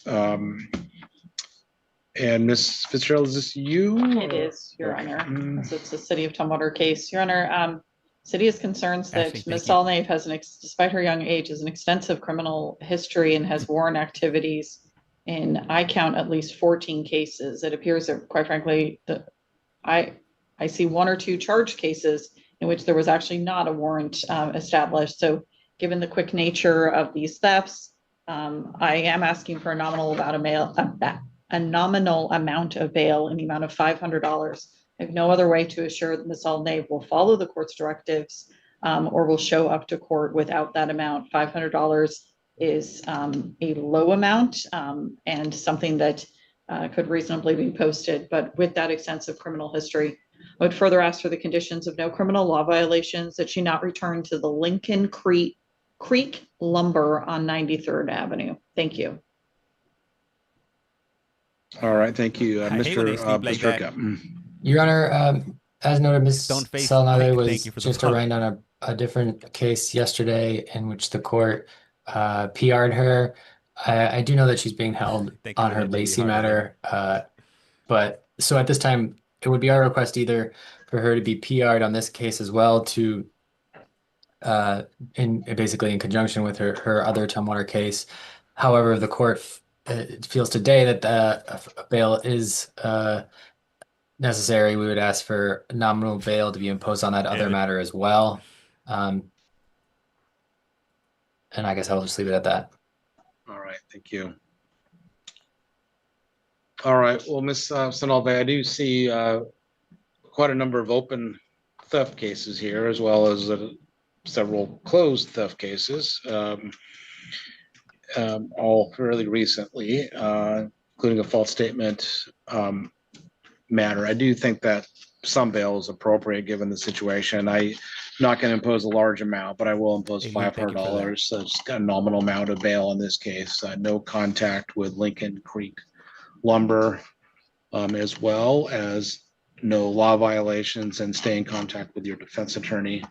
And Ms. Fitzgerald, is this you? It is, Your Honor. Mm. So it's a City of Tumwater case. Your Honor, City is concerned that Ashley, Ms. thank you. Salnave has despite her young age, has an extensive criminal history and has warrant activities in, I count at least 14 cases. It appears that, quite frankly, I see one or two charged cases in which there was actually not a warrant established. So given the quick nature of these thefts, I am asking for a nominal amount of bail in the amount of $500. I have no other way to assure that Ms. Salnave will follow the court's directives or will show up to court without that amount. $500 is a low amount and something that could reasonably be posted. But with that extensive criminal history, I would further ask for the conditions of no criminal law violations, that she not return to the Lincoln Creek Lumber on 93rd Avenue. Thank you. All right, thank you, I hate when they Mr. sleep like that. Pasterka. Your Honor, as noted, Ms. Don't face Salnave Mike. was Thank you for the just follow. arraigned on a different case yesterday in which the court PR'd her. I do know that she's being held Thank you on for her that, Judy Lacey Harder. matter. But so at this time, it would be our request either for her to be PR'd on this case as well to basically in conjunction with her other Tumwater case. However, if the court feels today that a bail is necessary, we would ask for nominal bail to be imposed on that other matter as well. And I guess I'll just leave it at that. All right, thank you. All right, well, Ms. Salnave, I do see quite a number of open theft cases here, as well as several closed theft cases, all fairly recently, including a false statement matter. I do think that some bail is appropriate given the situation. I'm not going to impose a large amount, but I will impose Hey, Lee, thank you for that. $500. So it's got a nominal amount of bail in this case. No contact with Lincoln Creek Lumber, as well as no law violations, and stay in contact with your defense attorney.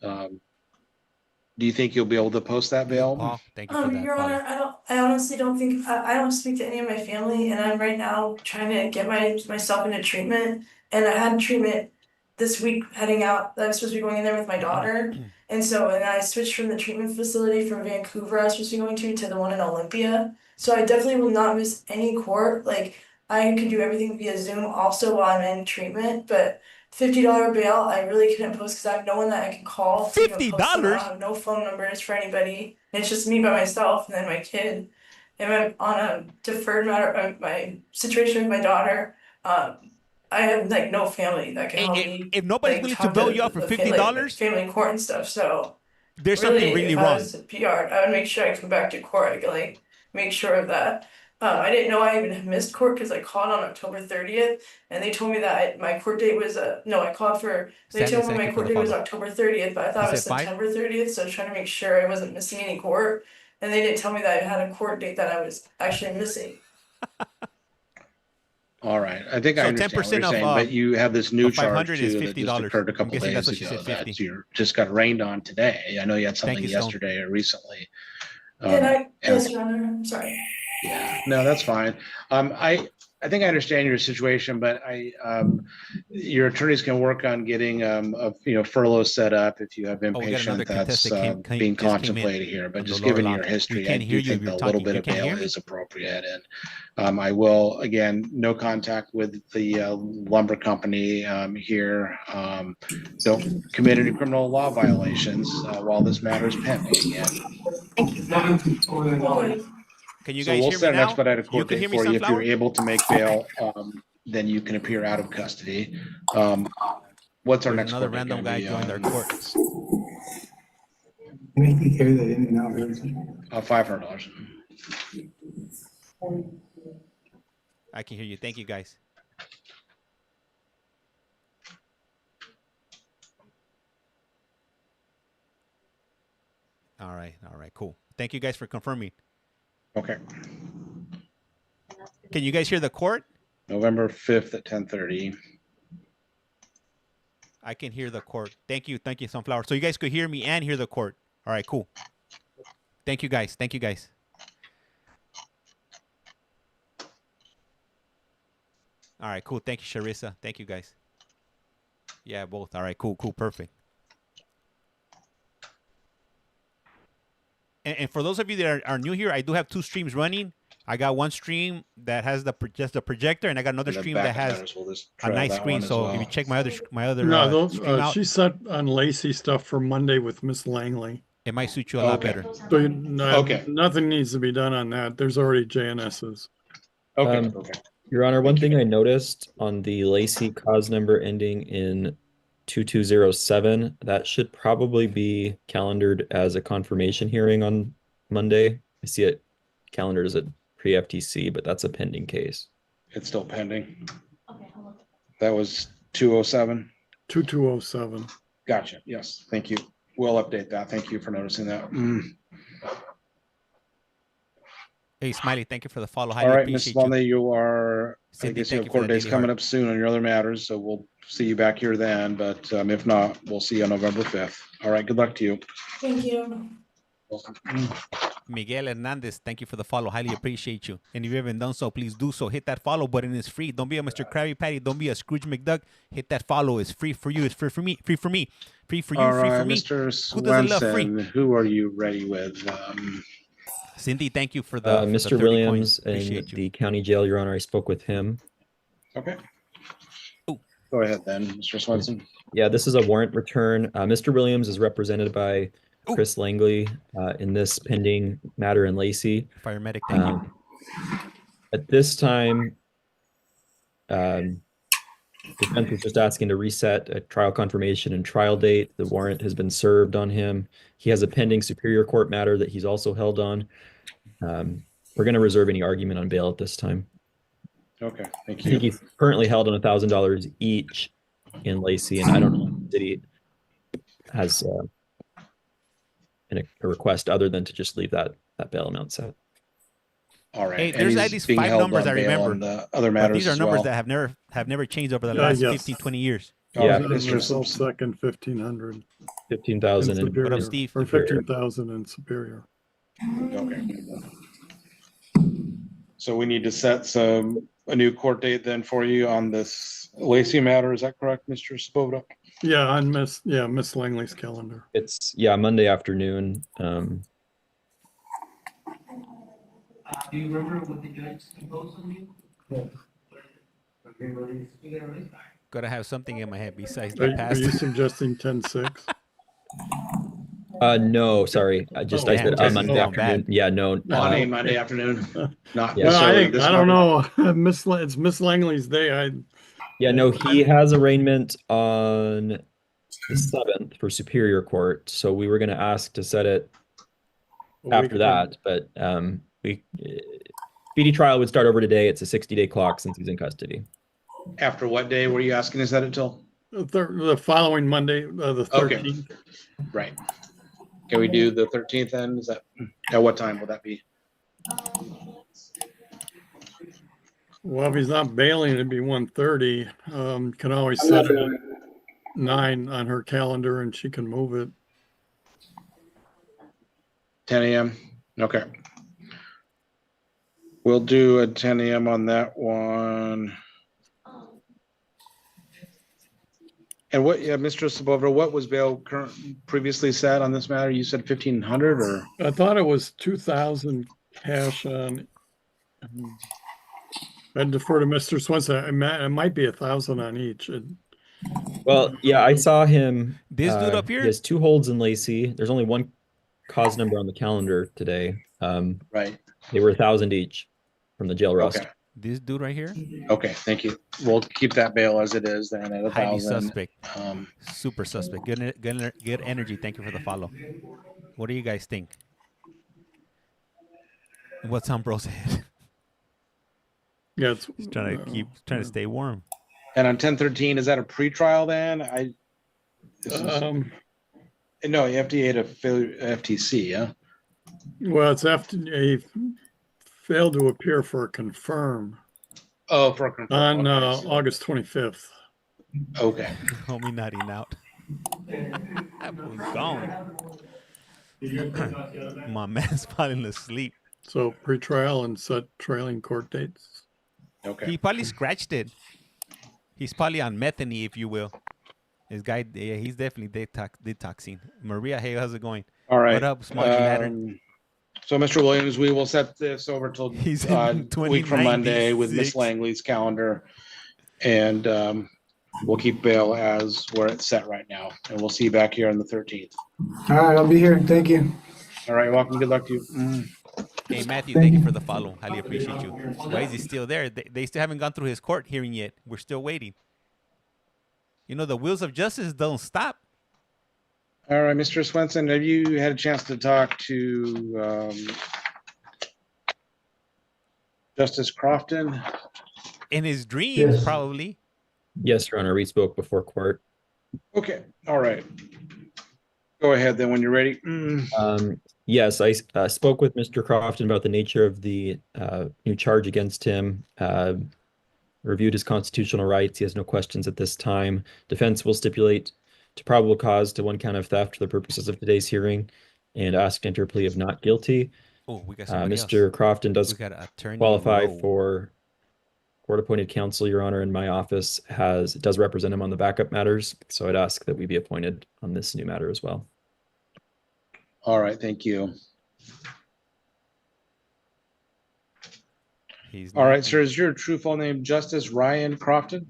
Do you think you'll be able to post that bail? Paul, thank you for that. Your Paula. Honor, I honestly don't think, I don't speak to any of my family, and I'm right now trying to get myself into treatment. And I had treatment this week heading out, I was supposed to be going in there with my daughter. And I switched from the treatment facility from Vancouver I was supposed to be going to the one in Olympia. So I definitely will not miss any court. Like, I could do everything via Zoom also while I'm in treatment, but $50 bail, I really couldn't post because I have no one that I can call. $50? I have no phone numbers for anybody. It's just me by myself and then my kid. And I'm on a deferred matter of my situation with my daughter. I have like no family that can help me. If nobody's willing to come bail you out for $50, family court and stuff. So there's something really if I wrong. was PR'd, I would make sure I come back to court. I could like make sure of that. I didn't know I even missed court because I called on October 30th, and they told me that my court date was no. I called for. They Sandra, told me thank my you for court the date was follow. October 30th, but I thought You it was said 5? September 30th. So I was trying to make sure I wasn't missing any court, and they didn't tell me that I had a court date that I was actually missing. All right, I think So I understand what 10% you're of, saying, but you have this new of charge 500 is too that just $50. occurred a I'm couple guessing that's days what she ago said, 50. that you just got rained on today. I know you had something you, Stone. yesterday or recently. Yes, Your Honor. I'm sorry. Yeah, no, that's fine. I think I understand your situation, but your attorneys can work on getting a furlough set up if you have Oh, we got another inpatient that's contestant being just came in contemplated here. But on the just lower given lock. your We history, I can't hear do you if think you're a little talking. bit You of can't hear bail me? is appropriate. And I will, again, no contact with the lumber company here. Don't commit any criminal law violations while this matter is pending. Okay. Can you So guys we'll hear me set an now? expedited You court can hear date me, for you. If you're Sunflower? able to make bail, then you can appear out of custody. What's our There's next another court date random gonna guy be? joined our court. $500. I can hear you. Thank you, guys. All right, cool. Thank you guys for confirming. Okay. Can you guys hear the court? November 5th at 10:30. I can hear the court. Thank you, Sunflower. So you guys could hear me and hear the court. All right, cool. Thank you, guys. All right, cool. Thank you, Sharissa. Thank you, guys. Yeah, both. All right, cool, perfect. And for those of you that are new here, I do have 2 streams running. I got one stream that has just the projector, and I got another And the stream that backup has matters, we'll just a trail nice that screen. one as So if you well. check my other No, those, stream out, she set on Lacey stuff for Monday with Miss Langley. it might suit you a lot Okay. better. So Okay. nothing needs to be done on that. There's already JNSs. Okay, Um, okay. Your Honor, one thing I noticed on the Lacey cause number ending in 2207, that should probably be calendared as a confirmation hearing on Monday. I see it calendared as a pre-FTC, but that's a pending case. It's still pending. That was 207. 2207. Gotcha. Yes, thank you. We'll update that. Thank you for noticing that. Hey, Smiley, thank you for the follow. All Highly right, Ms. appreciate you. Valne, you are, I Cindy, guess you thank have you for court the dates daily coming heart. up soon on your other matters, so we'll see you back here then, but if not, we'll see you on November 5th. All right, good luck to you. Thank you. Miguel Hernandez, thank you for the follow. Highly appreciate you. And if you haven't done so, please do so. Hit that follow button. It's free. Don't be a Mr. Krabby Patty. Don't be a Scrooge McDuck. Hit that follow. It's free for you. It's free for me. Free for me. Free for you. All Free for right, me. Mr. Who doesn't love free? Swenson, who are you ready with? Cindy, thank you for the Mr. 30 Williams coins. Appreciate in you. the county jail, Your Honor, I spoke with him. Okay. Ooh. Go ahead then, Mr. Swenson. Yeah, this is a warrant return. Mr. Williams is represented by Chris Langley in this pending matter in Lacey. Fire medic, thank you. At this time, defense is just asking to reset a trial confirmation and trial date. The warrant has been served on him. He has a pending Superior Court matter that he's also held on. We're going to reserve any argument on bail at this time. Okay, thank I think you. he's currently held on $1,000 each in Lacey, and I don't know if the city has a request other than to just leave that bail amount set. All right. Hey, and there's he's at least being 5 held numbers on I bail remember. on the other But matters these are as numbers well. that have never changed over the Yeah, last yes. 15, 20 years. Yeah, Mr. Full Simpson. second 1500. 15,000 and Superior. What up, Steve? Or 15,000 in Superior. Okay. So we need to set a new court date then for you on this Lacey matter. Is that correct, Mr. Svoboda? Yeah, on Miss Langley's calendar. it's Monday afternoon. Do you remember what the judge imposed on you? Gotta have something in my head besides Are, the are past. you suggesting 10-6? No, sorry. I Oh, said Texas Monday is down afternoon. bad. Yeah, no. Monday, Monday afternoon, not Yeah. Well, necessarily I this don't Monday. know. It's Miss Langley's day. Yeah, no, he has arraignment on the 7th for Superior Court. So we were going to ask to set it after that, but speedy trial would start over today. It's a 60-day clock since he's in custody. After what day were you asking to set it till? The following Monday, the 13th. Okay. Right. Can we do the 13th then? Is that, at what time will that be? Well, if he's not bailing, it'd be 1:30. Can always set it at 9 on her calendar and she can move it. 10 a.m. Okay. We'll do a 10 a.m. on that one. And what, yeah, Mr. Svoboda, what was bail previously set on this matter? You said 1,500 or? I thought it was 2,000 cash on. I'd defer to Mr. Swenson. It might be 1,000 on each. Well, yeah, I saw him. This dude up here? He has 2 holds in Lacey. There's only one cause number on the calendar today. Right. They were 1,000 each from the jail roster. Okay. This dude right here? Okay, thank you. We'll keep that bail as it is then at Highly 1,000. suspect. Super suspect. Good energy. Thank you for the follow. What do you guys think? What's on bro's head? Yeah, He's trying to stay warm. And on 1013, is that a pretrial then? No, you have to get a FTC, yeah? Well, it's after he failed to appear for a confirm Oh, for a confirm. on Okay, so- August 25th. Okay. Homie nodding out. That was gone. My man's falling asleep. So pretrial and set trailing court dates. Okay. He probably scratched it. He's probably on methane, if you will. This guy, yeah, he's definitely detoxing. Maria, hey, how's it going? All right. What up, Smoggy Ladder? So, Mr. Williams, we will set this over till He's in week from Monday with Miss 2096. Langley's calendar. And we'll keep bail as where it's set right now. And we'll see you back here on the 13th. All right, I'll be here. Thank you. All right, welcome. Good luck to you. Hey, Matthew, thank you for the follow. Highly appreciate you. Why is he still there? They still haven't gone through his court hearing yet. We're still waiting. You know, the wheels of justice don't stop. All right, Mr. Swenson, have you had a chance to talk to Justice Crofton? In his dreams, Yes. probably. Yes, Your Honor, we spoke before court. Okay, all right. Go ahead then when you're ready. Yes, I spoke with Mr. Crofton about the nature of the new charge against him, reviewed his constitutional rights. He has no questions at this time. Defense will stipulate to probable cause to one count of theft for the purposes of today's hearing and ask to enter a plea of not guilty. Oh, we got somebody Mr. else. Crofton does We got Attorney qualify Rowe. for court-appointed counsel, Your Honor, and my office does represent him on the backup matters. So I'd ask that we be appointed on this new matter as well. All right, thank you. He's All not- right, sir, is your true full name Justice Ryan Crofton?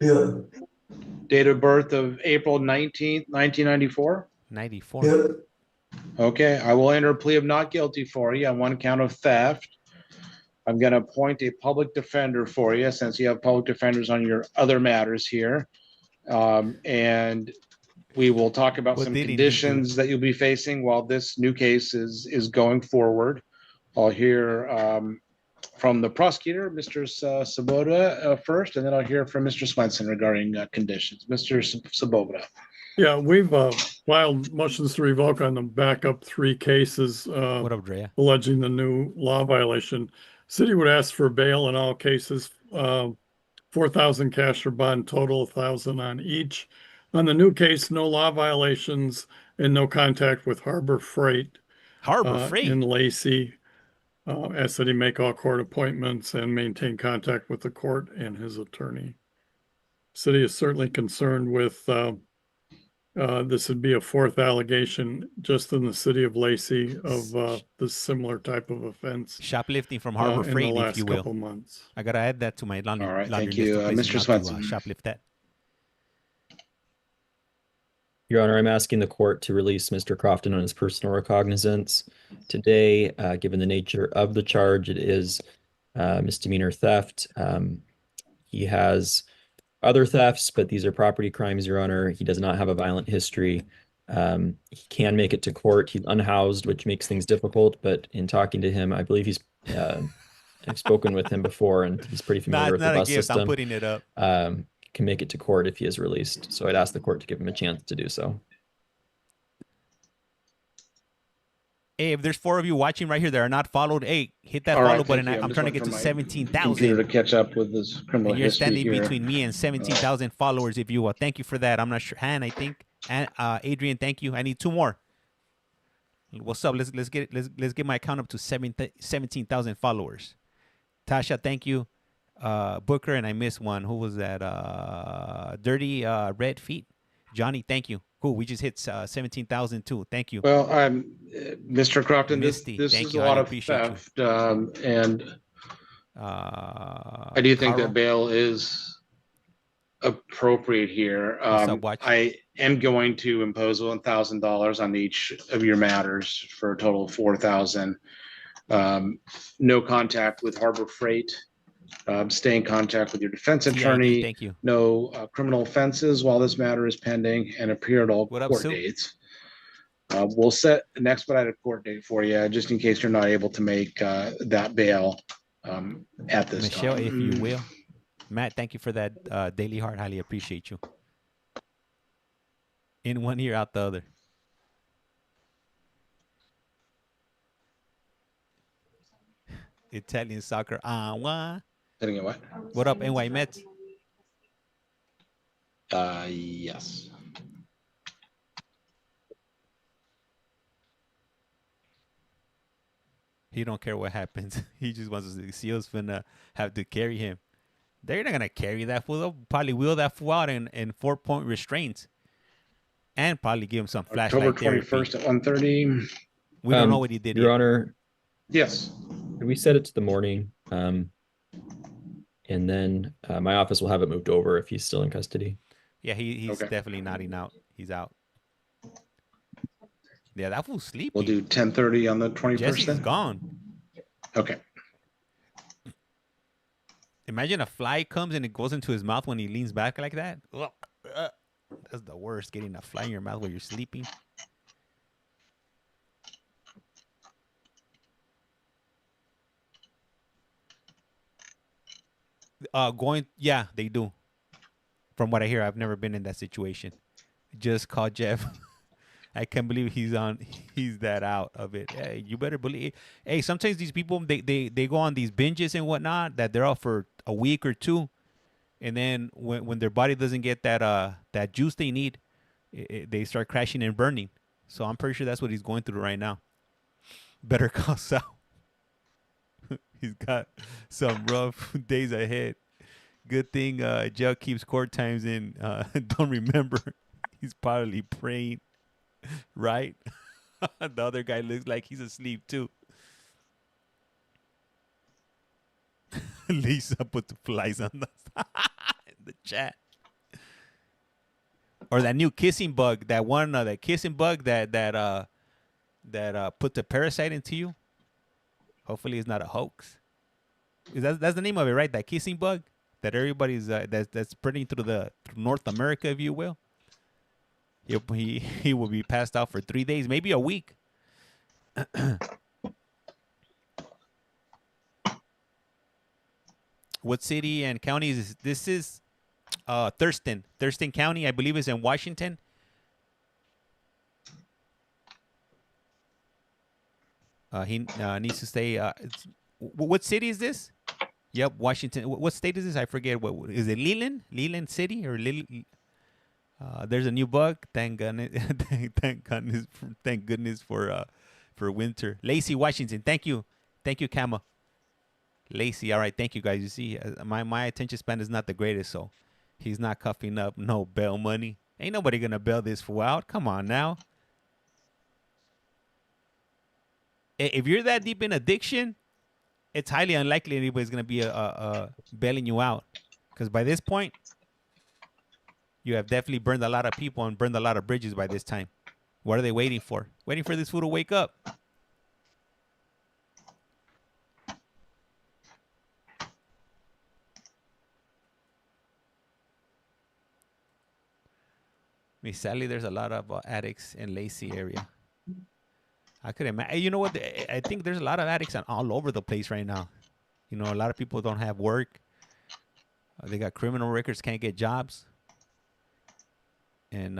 Yeah. Date of birth of April 19th, 1994? 94. Yeah. Okay, I will enter a plea of not guilty for you on one count of theft. I'm going to appoint a public defender for you since you have public defenders on your other matters here. And we will talk about What some did he do? conditions that you'll be facing while this new case is going forward. I'll hear from the prosecutor, Mr. Saboda, first, and then I'll hear from Mr. Swenson regarding conditions. Mr. Saboda. Yeah, we've filed motions to revoke on the backup 3 cases What up, Drea? alleging the new law violation. City would ask for bail in all cases, 4,000 cash or bond, total 1,000 on each. On the new case, no law violations and no contact with Harbor Freight. Harbor Freight. In Lacey. Ask that he make all court appointments and maintain contact with the court and his attorney. City is certainly concerned with this would be a 4th allegation just in the city of Lacey of this similar type of offense Shoplifting from Harbor in the Freight, if last you will. couple months. I gotta add that to my laundry. All right, laundry thank list you. of places Mr. not to, Swenson. shoplift that. Your Honor, I'm asking the court to release Mr. Crofton on his personal recognizance. Today, given the nature of the charge, it is misdemeanor theft. He has other thefts, but these are property crimes, Your Honor. He does not have a violent history. He can make it to court. He's unhoused, which makes things difficult, but in talking to him, I believe he's I've spoken with him before, and he's pretty familiar with the Not a bus gift. I'm system. putting it up. Can make it to court if he is released. So I'd ask the court to give him a chance to do so. Hey, if there's 4 of you watching right here that are not followed, hey, hit that All right, follow thank button. you. I'm just trying to waiting get to for my computer 17,000. to catch up with this criminal And you're history standing here. between me and 17,000 followers, if you will. Thank you for that. I'm not sure. Han, I think. And Adrian, thank you. I need 2 more. What's up? Let's get my account up to 17,000 followers. Tasha, thank you. Booker, and I missed one. Who was that? Dirty Red Feet. Johnny, thank you. Cool. We just hit 17,000 too. Thank you. Well, Mr. Crofton, Misty, this thank is you. a I lot of appreciate you. theft, and I do think Carl, that bail is appropriate here. What's up, Watch? I am going to impose $1,000 on each of your matters for a total of 4,000. No contact with Harbor Freight. Stay in contact with your defense TID, attorney. thank you. No criminal offenses while this matter is pending, and appear at all What up, court Sue? dates. We'll set an expedited court date for you, just in case you're not able to make that bail at this Michelle, time. if you will. Matt, thank you for that daily heart. Highly appreciate you. In one ear, out the other. Italian soccer. Hitting it what? What up, NY Mets? Yes. He don't care what happens. He just wants to see us finna have to carry him. They're not gonna carry that fool. They'll probably wheel that fool out in 4-point restraints, and probably give him some October flashlight therapy. 21st at 1:30. We don't know what he did Your yet. Honor, Yes. we set it to the morning. And then my office will have it moved over if he's still in custody. Yeah, he's Okay. definitely nodding out. He's out. Yeah, that fool's sleeping. We'll do 10:30 on the 21st Jesse's then? gone. Okay. Imagine a fly comes and it goes into his mouth when he leans back like that. Ugh, that's the worst, getting a fly in your mouth while you're sleeping. Yeah, they do. From what I hear, I've never been in that situation. Just call Jeff. I can't believe he's that out of it. Hey, you better believe. Hey, sometimes these people they go on these binges and whatnot that they're out for a week or two, and then when their body doesn't get that juice they need, they start crashing and burning. So I'm pretty sure that's what he's going through right now. Better call Sal. He's got some rough days ahead. Good thing Joe keeps court times in. Don't remember. He's probably praying. Right? The other guy looks like he's asleep too. Lisa put the flies on the chat. Or that new kissing bug, that one, that kissing bug that put the parasite into you. Hopefully, it's not a hoax. That's the name of it, right? That kissing bug that everybody's that's spreading through North America, if you will. He will be passed out for 3 days, maybe a week. What city and county is this? This is Thurston County, I believe, is in Washington. He needs to stay. What city is this? Yep, Washington. What state is this? I forget. What is it? Leland City or Leland? There's a new bug. Thank goodness. Thank goodness for winter. Lacey, Washington. Thank you, Kama. Lacey. All right. Thank you, guys. You see, my attention span is not the greatest, so he's not cuffing up no bail money. Ain't nobody gonna bail this fool out. Come on now. If you're that deep in addiction, it's highly unlikely anybody's gonna be bailing you out, because by this point, you have definitely burned a lot of people and burned a lot of bridges by this time. What are they waiting for? Waiting for this fool to wake up. I mean, sadly, there's a lot of addicts in Lacey area. I could imagine. You know what? I think there's a lot of addicts all over the place right now. You know, a lot of people don't have work. They got criminal records, can't get jobs. And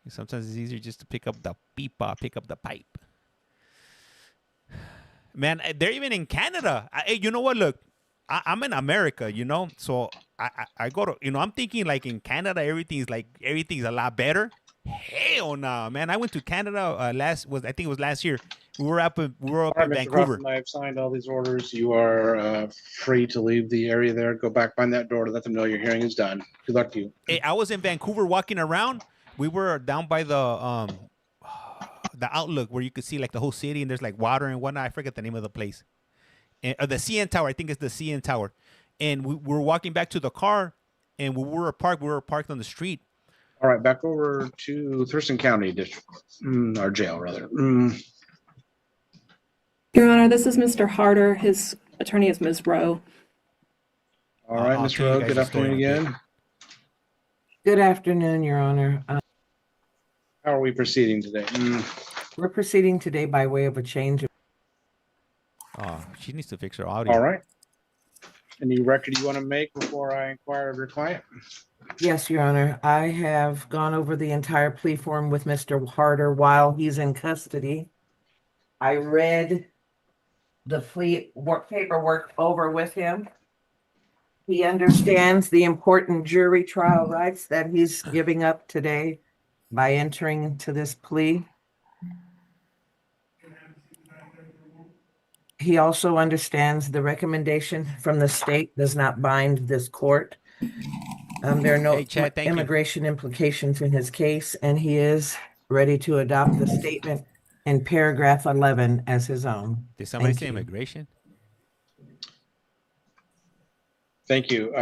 sometimes it's easier just to pick up the pipe. Man, they're even in Canada. You know what? Look, I'm in America, you know, so I go to, you know, I'm thinking like in Canada, everything's a lot better. Hell no, man. I went to Canada I think it was last year. We were up in Vancouver. I've signed all these orders. You are free to leave the area there. Go back behind that door to let them know your hearing is done. Good luck to you. Hey, I was in Vancouver walking around. We were down by the Outlook where you could see like the whole city and there's like water and whatnot. I forget the name of the place. And the CN Tower. I think it's the CN Tower. And we were walking back to the car, and we were parked on the street. All right, back over to Thurston County District, or jail rather. Your Honor, this is Mr. Harder. His attorney is Ms. Rowe. All right, Ms. Rowe, good afternoon again. Good afternoon, Your Honor. How are we proceeding today? We're proceeding today by way of a change of. Oh, she needs to fix her audio. All right. Any record you want to make before I inquire of your client? Yes, Your Honor. I have gone over the entire plea form with Mr. Harder while he's in custody. I read the plea paperwork over with him. He understands the important jury trial rights that he's giving up today by entering into this plea. He also understands the recommendation from the state does not bind this court. There are no Hey, Chad, thank you. immigration implications in his case, and he is ready to adopt the statement in paragraph 11 as his own. Did somebody Thank say you. immigration? Thank you.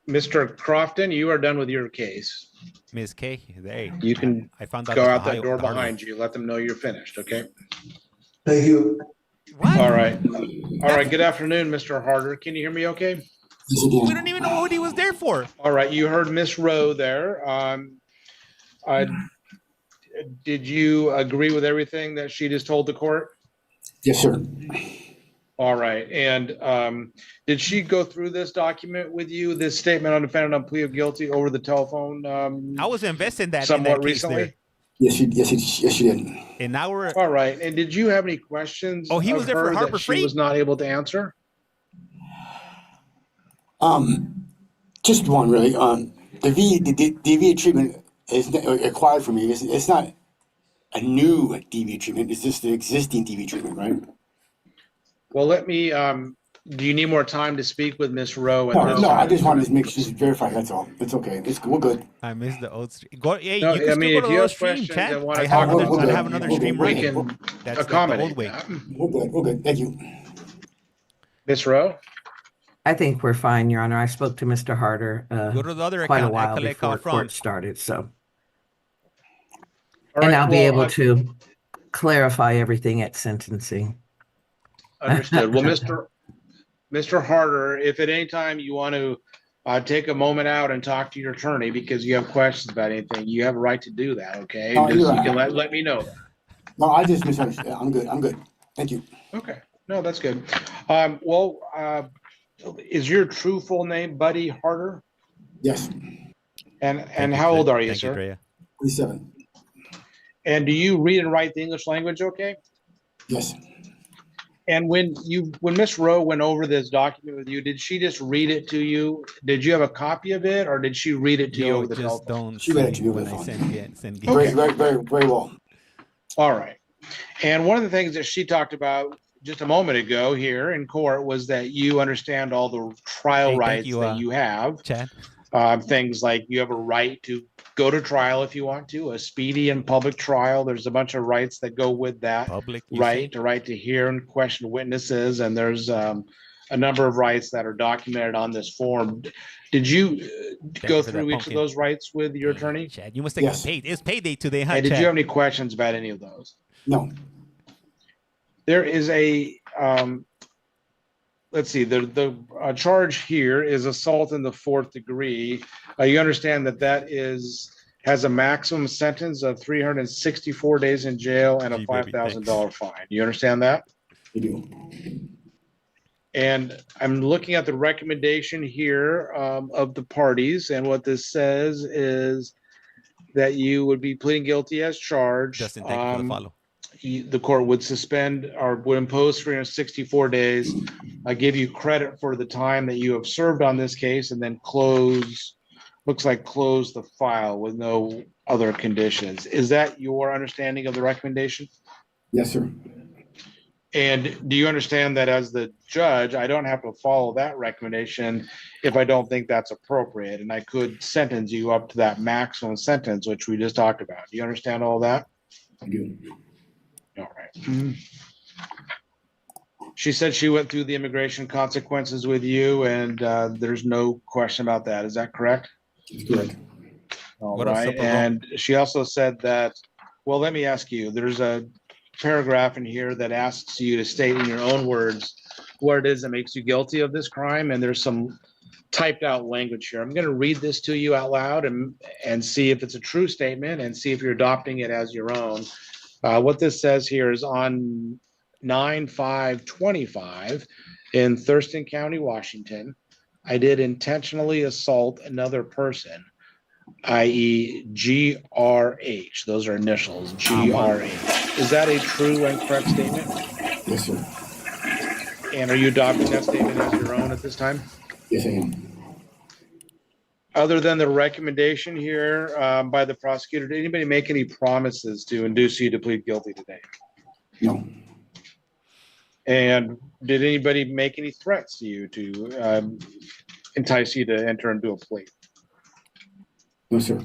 Mr. Crofton, you are done with your case. Ms. K, hey, You can I found out go that's out the that door the hard way. behind you. Let them know you're finished, okay? Thank you. What? All right. All right. Good afternoon, Mr. Harder. Can you hear me okay? We don't even know what he was there for. All right. You heard Miss Rowe there. Did you agree with everything that she just told the court? Yes, sir. All right. And did she go through this document with you, this statement on defendant on plea of guilty over the telephone? I was invested in that somewhat case recently. there. Yes, she did. And now we're All right. And did you have any questions? Oh, he was of there for her Harbor that she Freight? was not able to answer? Just one really. The DVA treatment is acquired for me. It's not a new DVA treatment. It's just the existing DVA treatment, right? Well, let me. Do you need more time to speak with Miss Rowe? At this No. I time? just wanted to make sure, just verify. That's all. It's okay. We're good. I missed the old stream. Go, hey, No, you can I still mean, go if to you the have stream, questions chat. and want I to have talk another, about I it, have another we stream we running. can That's the accommodate old way. that. We're good. We're good. Thank you. Miss Rowe? I think we're fine, Your Honor. I spoke to Mr. Harder Go to the other quite a account. I while collect before call from. court started, so. All And right, I'll be well, able to clarify everything at sentencing. Understood. Well, Mr. Harder, if at any time you want to take a moment out and talk to your attorney because you have questions about anything, you have a right to do that, okay? Oh, Just, you're you can right. let me know that. No, I just misunderstood. I'm good. I'm good. Thank you. Okay. No, that's good. Is your true full name Buddy Harder? Yes. And how old are you, Thank sir? Drea. 37. And do you read and write the English language okay? Yes. And when Miss Rowe went over this document with you, did she just read it to you? Did you have a copy of it, or did she read it to you Yo, over the just telephone? don't She read it send to you when over I the send Okay. Very well. All right. And one of the things that she talked about just a moment ago here in court was that you understand all the trial Hey, thank rights you, that you have. Chad. Things like you have a right to go to trial if you want to, a speedy and public trial. There's a bunch of rights that go with that. Public, you Right, say? the right to hear and question witnesses, and there's a number of rights that are documented on this form. Did you go you for that through each of pumpkin. those rights with your attorney? Chad, you must take Yes. paid. It's payday today, huh, And did Chad? you have any questions about any of those? No. There is a let's see, the charge here is assault in the 4th degree. You understand that has a maximum sentence of 364 days in jail and a Gee, baby, $5,000 fine. You understand that? I do. And I'm looking at the recommendation here of the parties, and what this says is that you would be pleading guilty as charged. Justin, thank you for the follow. The court would suspend or would impose 364 days. I give you credit for the time that you have served on this case, and then close the file with no other conditions. Is that your understanding of the recommendation? Yes, sir. And do you understand that as the judge, I don't have to follow that recommendation if I don't think that's appropriate, and I could sentence you up to that maximum sentence, which we just talked about. Do you understand all that? I do. All right. She said she went through the immigration consequences with you, and there's no question about that. Is that correct? That's correct. All What else, right. Supper Roll? And she also said that, well, let me ask you, there's a paragraph in here that asks you to state in your own words what it is that makes you guilty of this crime. And there's some typed out language here. I'm going to read this to you out loud and see if it's a true statement and see if you're adopting it as your own. What this says here is on 9/5/25 in Thurston County, Washington, I did intentionally assault another person, i.e. GRH. Those are initials, GRH. Is that a true and correct statement? Yes, sir. And are you adopting that statement as your own at this time? Yes, I am. Other than the recommendation here by the prosecutor, did anybody make any promises to induce you to plead guilty today? No. And did anybody make any threats to you to entice you to enter into a plea? No, sir.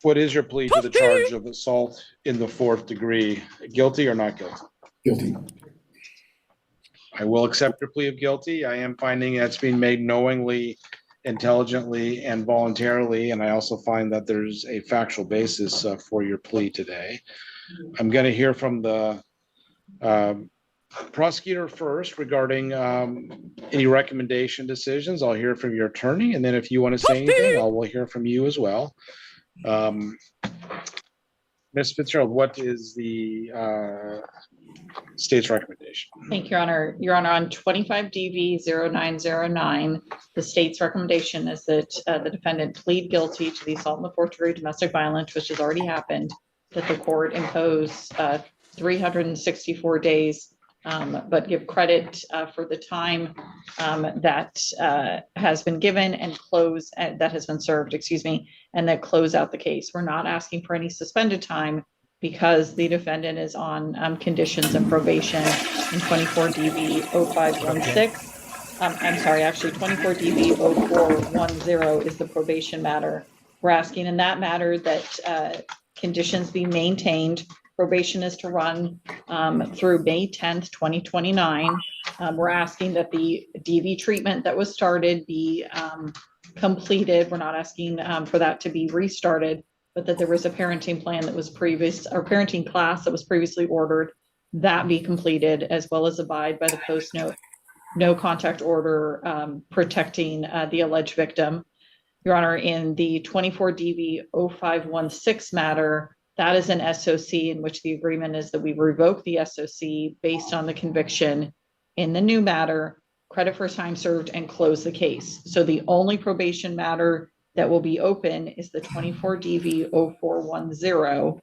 What is your plea to the charge of assault in the 4th degree? Guilty or not guilty? Guilty. I will accept your plea of guilty. I am finding that's being made knowingly, intelligently, and voluntarily, and I also find that there's a factual basis for your plea today. I'm going to hear from the prosecutor first regarding any recommendation decisions. I'll hear from your attorney, and then if you want to say anything, I will hear from you as well. Ms. Fitzgerald, what is the state's recommendation? Thank you, Your Honor. Your Honor, on 25 DV 0909, the state's recommendation is that the defendant plead guilty to the assault in the 4th degree domestic violence, which has already happened, that the court impose 364 days, but give credit for the time that has been given and that has been served, excuse me, and that close out the case. We're not asking for any suspended time because the defendant is on conditions of probation in 24 DV 0516. I'm sorry, actually 24 DV 0410 is the probation matter. We're asking in that matter that conditions be maintained. Probation is to run through May 10th, 2029. We're asking that the DV treatment that was started be completed. We're not asking for that to be restarted, but that there was a parenting plan that was parenting class that was previously ordered, that be completed, as well as abide by the post no contact order protecting the alleged victim. Your Honor, in the 24 DV 0516 matter, that is an SOC in which the agreement is that we revoke the SOC based on the conviction. In the new matter, credit for time served and close the case. So the only probation matter that will be open is the 24 DV 0410.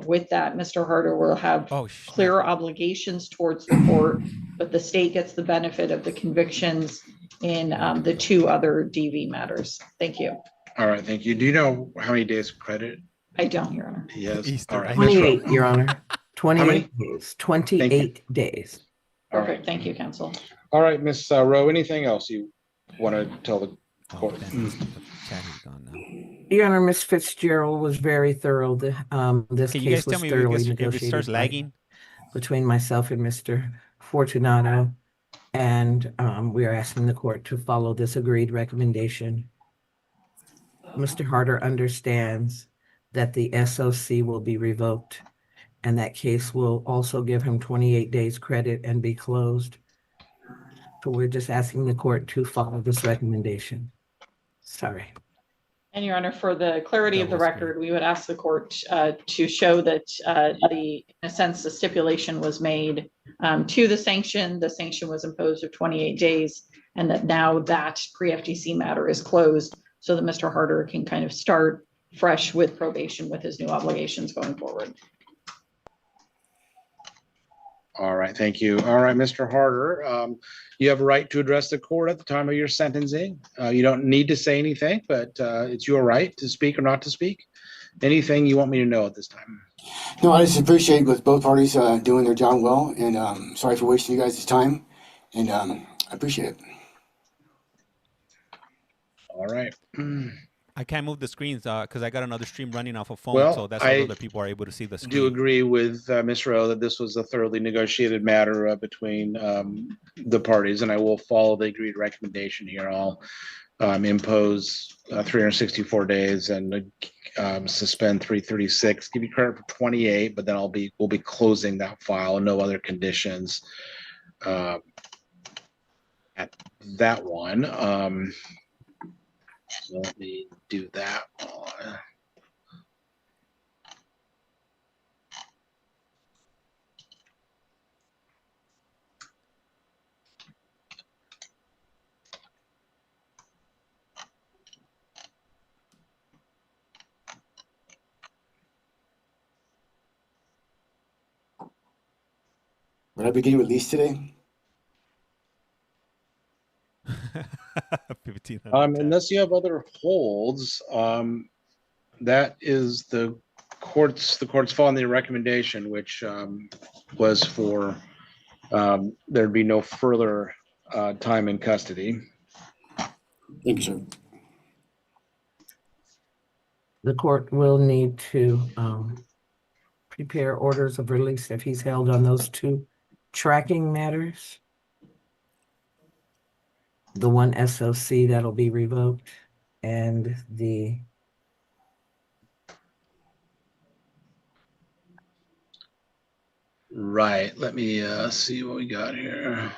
With that, Mr. Harder will have clear obligations towards the court, but the state gets the benefit of the convictions in the 2 other DV matters. Thank you. All right, thank you. Do you know how many days credit? I don't, Your Honor. Yes. All right. 28, Your Honor. 28 days. 28 days. Perfect. Thank you, counsel. All right, Ms. Rowe, anything else you want to tell the court? Your Honor, Ms. Fitzgerald was very thorough. This Can you guys case tell was me thoroughly if it negotiated starts lagging? between myself and Mr. Fortunato. And we are asking the court to follow this agreed recommendation. Mr. Harder understands that the SOC will be revoked, and that case will also give him 28 days credit and be closed. So we're just asking the court to follow this recommendation. Sorry. And Your Honor, for the clarity of the record, we would ask the court to show that in a sense, the stipulation was made to the sanction. The sanction was imposed of 28 days, and that now that pre-FTC matter is closed so that Mr. Harder can kind of start fresh with probation with his new obligations going forward. All right, thank you. All right, Mr. Harder, you have a right to address the court at the time of your sentencing. You don't need to say anything, but it's your right to speak or not to speak. Anything you want me to know at this time? No, I just appreciate with both parties doing their job well, and sorry for wasting you guys' time, and I appreciate it. All right. I can't move the screens because I got another stream running off a phone, Well, so that's how other people are able to see the screen. Do agree with Ms. Rowe that this was a thoroughly negotiated matter between the parties, and I will follow the agreed recommendation here. I'll impose 364 days and suspend 336. Give you credit for 28, but then we'll be closing that file. No other conditions at that one. Let me do that one. Would I be getting released today? 1500. Unless you have other holds, that is the court's following the recommendation, which was for there'd be no further time in custody. Thank you, sir. the court will need to prepare orders of release if he's held on those two tracking matters. The one SOC that'll be revoked and the Right. Let me see what we got here.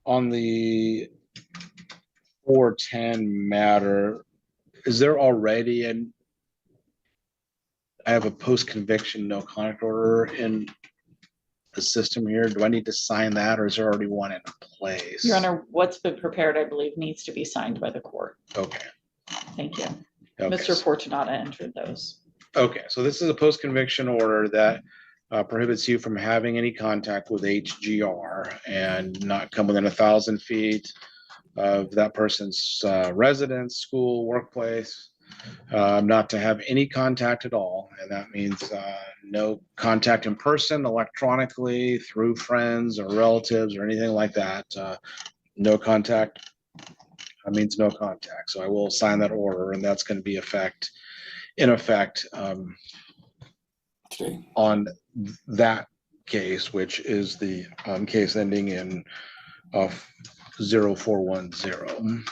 On the 410 matter, is there already I have a post-conviction no contact order in the system here. Do I need to sign that, or is there already one in place? Your Honor, what's been prepared, I believe, needs to be signed by the court. Okay. Thank you. Okay. Mr. Fortunata entered those. Okay, so this is a post-conviction order that prohibits you from having any contact with HGR and not come within 1,000 feet of that person's residence, school, workplace, not to have any contact at all. And that means no contact in person, electronically, through friends or relatives or anything like that. No contact, that means no contact. So I will sign that order, and that's going to be in effect on that case, which is the case ending in 0410.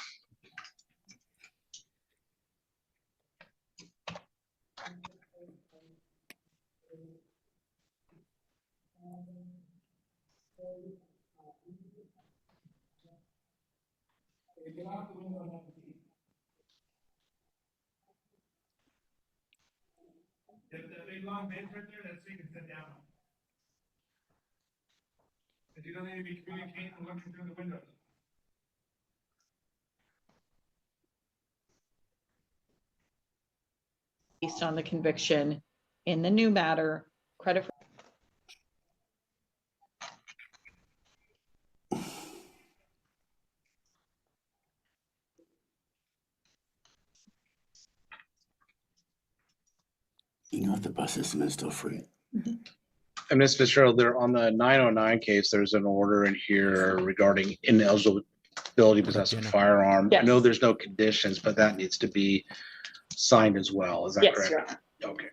If the big long bench right there, that's so you can sit down on. If you don't need to be communicating and looking through the windows. Based on the conviction in the new matter, credit for You know, if the bus system is still free. And Ms. Fitzgerald, there on the 909 case, there's an order in here regarding ineligibility to possess a firearm. I know there's no conditions, but that needs to be signed as well. Is that yes, correct? Your Honor. Okay.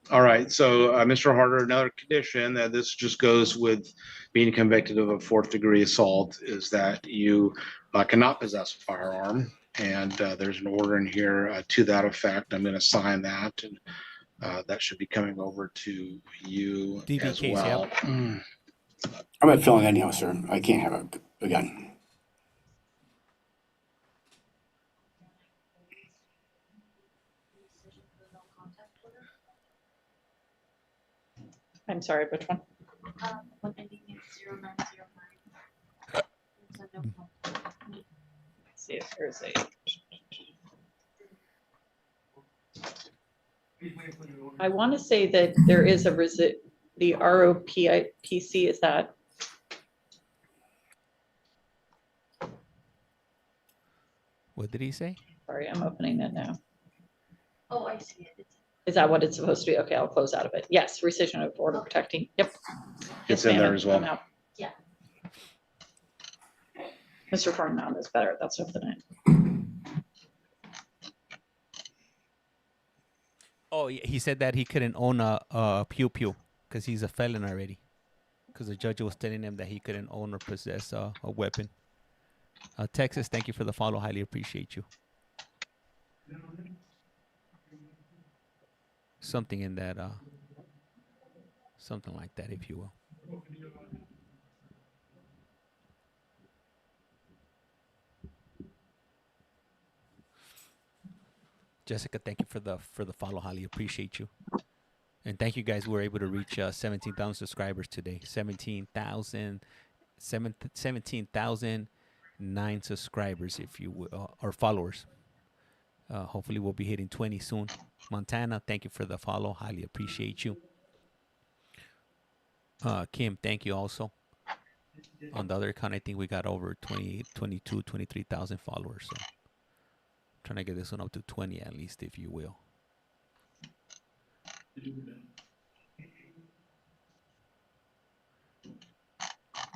All right. So, Mr. Harder, another condition that this just goes with being convicted of a 4th degree assault is that you cannot possess a firearm. And there's an order in here to that effect. I'm going to sign that, and that should be coming over to you DV as case, well. I'm at felon anyhow, sir. I can't have a gun. I'm sorry, which one? One ending in 0909. Let's see if there's a. I want to say that there is a the ROPC, is that? What did he say? Sorry, I'm opening it now. Oh, I see it. Is that what it's supposed to be? Okay, I'll close out of it. Yes, rescission of order protecting. Yep. It's in there as well. Yeah. Mr. Farnham is better. That's what the name. Oh, he said that he couldn't own a pew pew because he's a felon already. Because the judge was telling him that he couldn't own or possess a weapon. Texas, thank you for the follow. Highly appreciate you. Something in that, something like that, if you will. Jessica, thank you for the follow. Highly appreciate you. And thank you guys. We were able to reach 17,000 subscribers today. 17,009 subscribers, if you will, or followers. Hopefully we'll be hitting 20 soon. Montana, thank you for the follow. Highly appreciate you. Kim, thank you also. On the other account, I think we got over 23,000 followers. So trying to get this one up to 20 at least, if you will.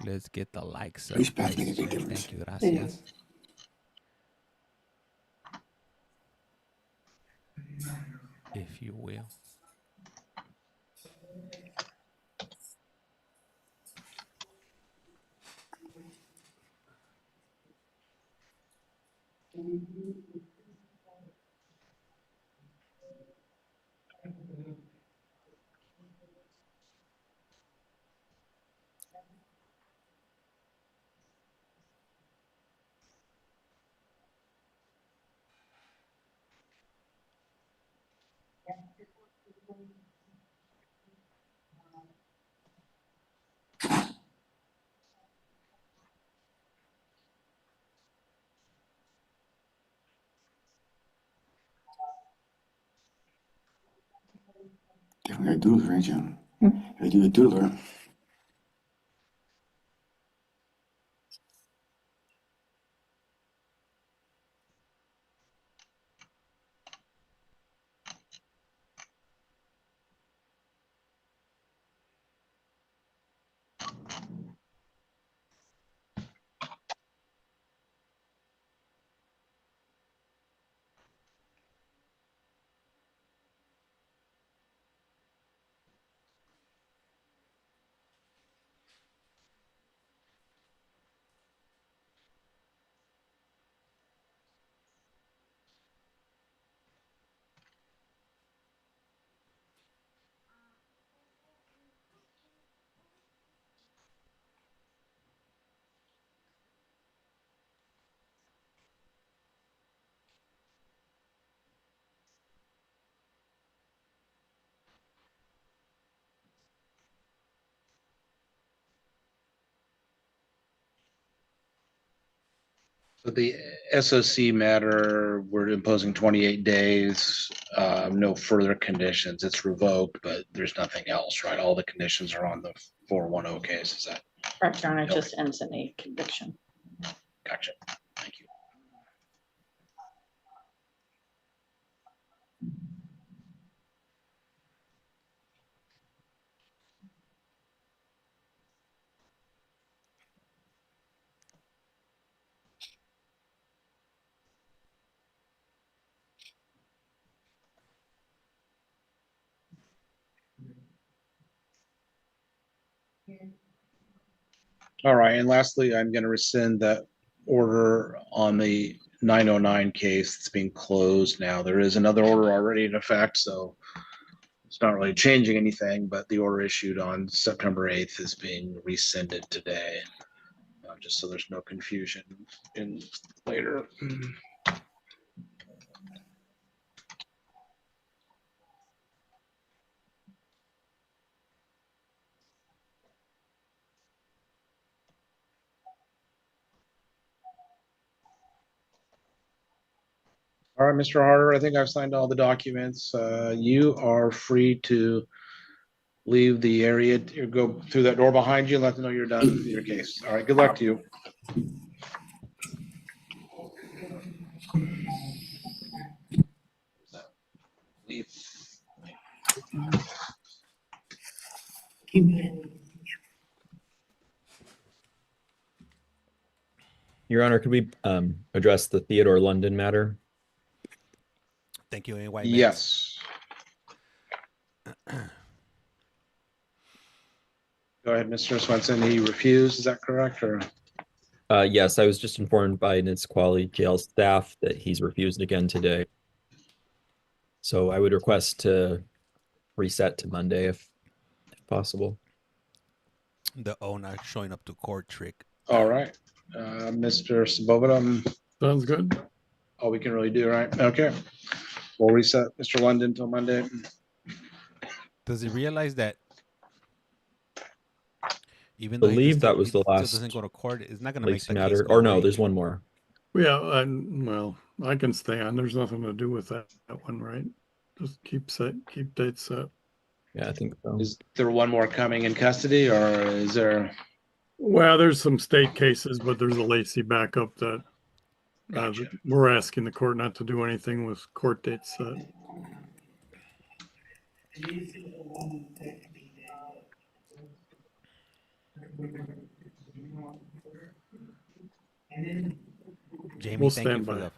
Let's get the likes up. Police badge make a big difference. Thank you, gracias. If you will. Definitely a doodler, right, John? I do a doodler. So the SOC matter, we're imposing 28 days, no further conditions. It's revoked, but there's nothing else, right? All the conditions are on the 410 case. Is that Correct, Your Honor, it just ends in a conviction. gotcha? Thank you. All right, and lastly, I'm going to rescind that order on the 909 case. It's being closed now. There is another order already in effect, so it's not really changing anything, but the order issued on September 8th is being rescinded today, just so there's no confusion in later. All right, Mr. Harder, I think I've signed all the documents. You are free to leave the area, or go through that door behind you and let them know you're done with your case. All right, good luck to you. Leave. Your Honor, could we address the Theodore London matter? Thank you, AY. Yes. Go ahead, Mr. Swenson. He refused, is that correct, or? Yes, I was just informed by Nisqually jail staff that he's refused again today. So I would request to reset to Monday if possible. The owner showing up to court trick. All right, Mr. Svoboda. Sounds good. All we can really do, right? Okay. We'll reset Mr. London till Monday. Does he realize that even I though believe that was the still last doesn't go to court, it's not going to make Lacey the case matter. go Or no, away? there's one more. Yeah, well, I can stay on. There's nothing to do with that one, right? Just keep dates set. Yeah, I think so. Is there one more coming in custody, or is there? Well, there's some state cases, but there's a Lacey backup that Gotcha. we're asking the court not to do anything with court dates set. Jamie, We'll thank you stand for by. the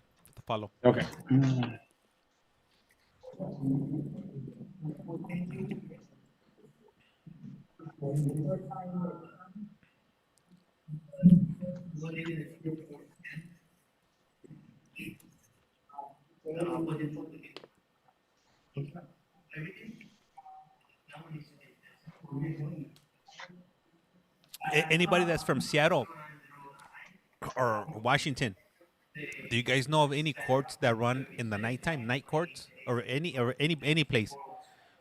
follow. Okay. Anybody that's from Seattle or Washington, do you guys know of any courts that run in the nighttime, night courts, or any place?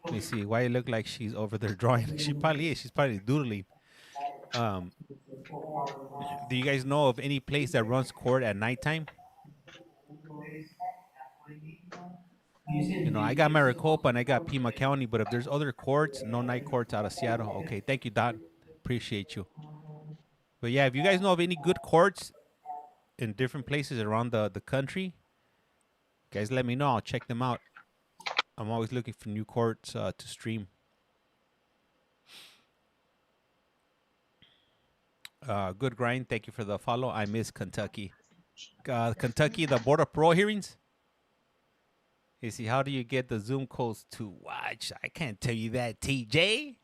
Let me see. Why it look like she's over there drawing? She probably is. She's probably doodling. Do you guys know of any place that runs court at nighttime? You know, I got Maricopa and I got Pima County, but if there's other courts, no night courts out of Seattle. Okay, thank you, Don. Appreciate you. But yeah, if you guys know of any good courts in different places around the country, guys, let me know. I'll check them out. I'm always looking for new courts to stream. Good grind. Thank you for the follow. I miss Kentucky. Kentucky, the Board of Parole hearings. You see, how do you get the Zoom calls to watch? I can't tell you that, TJ.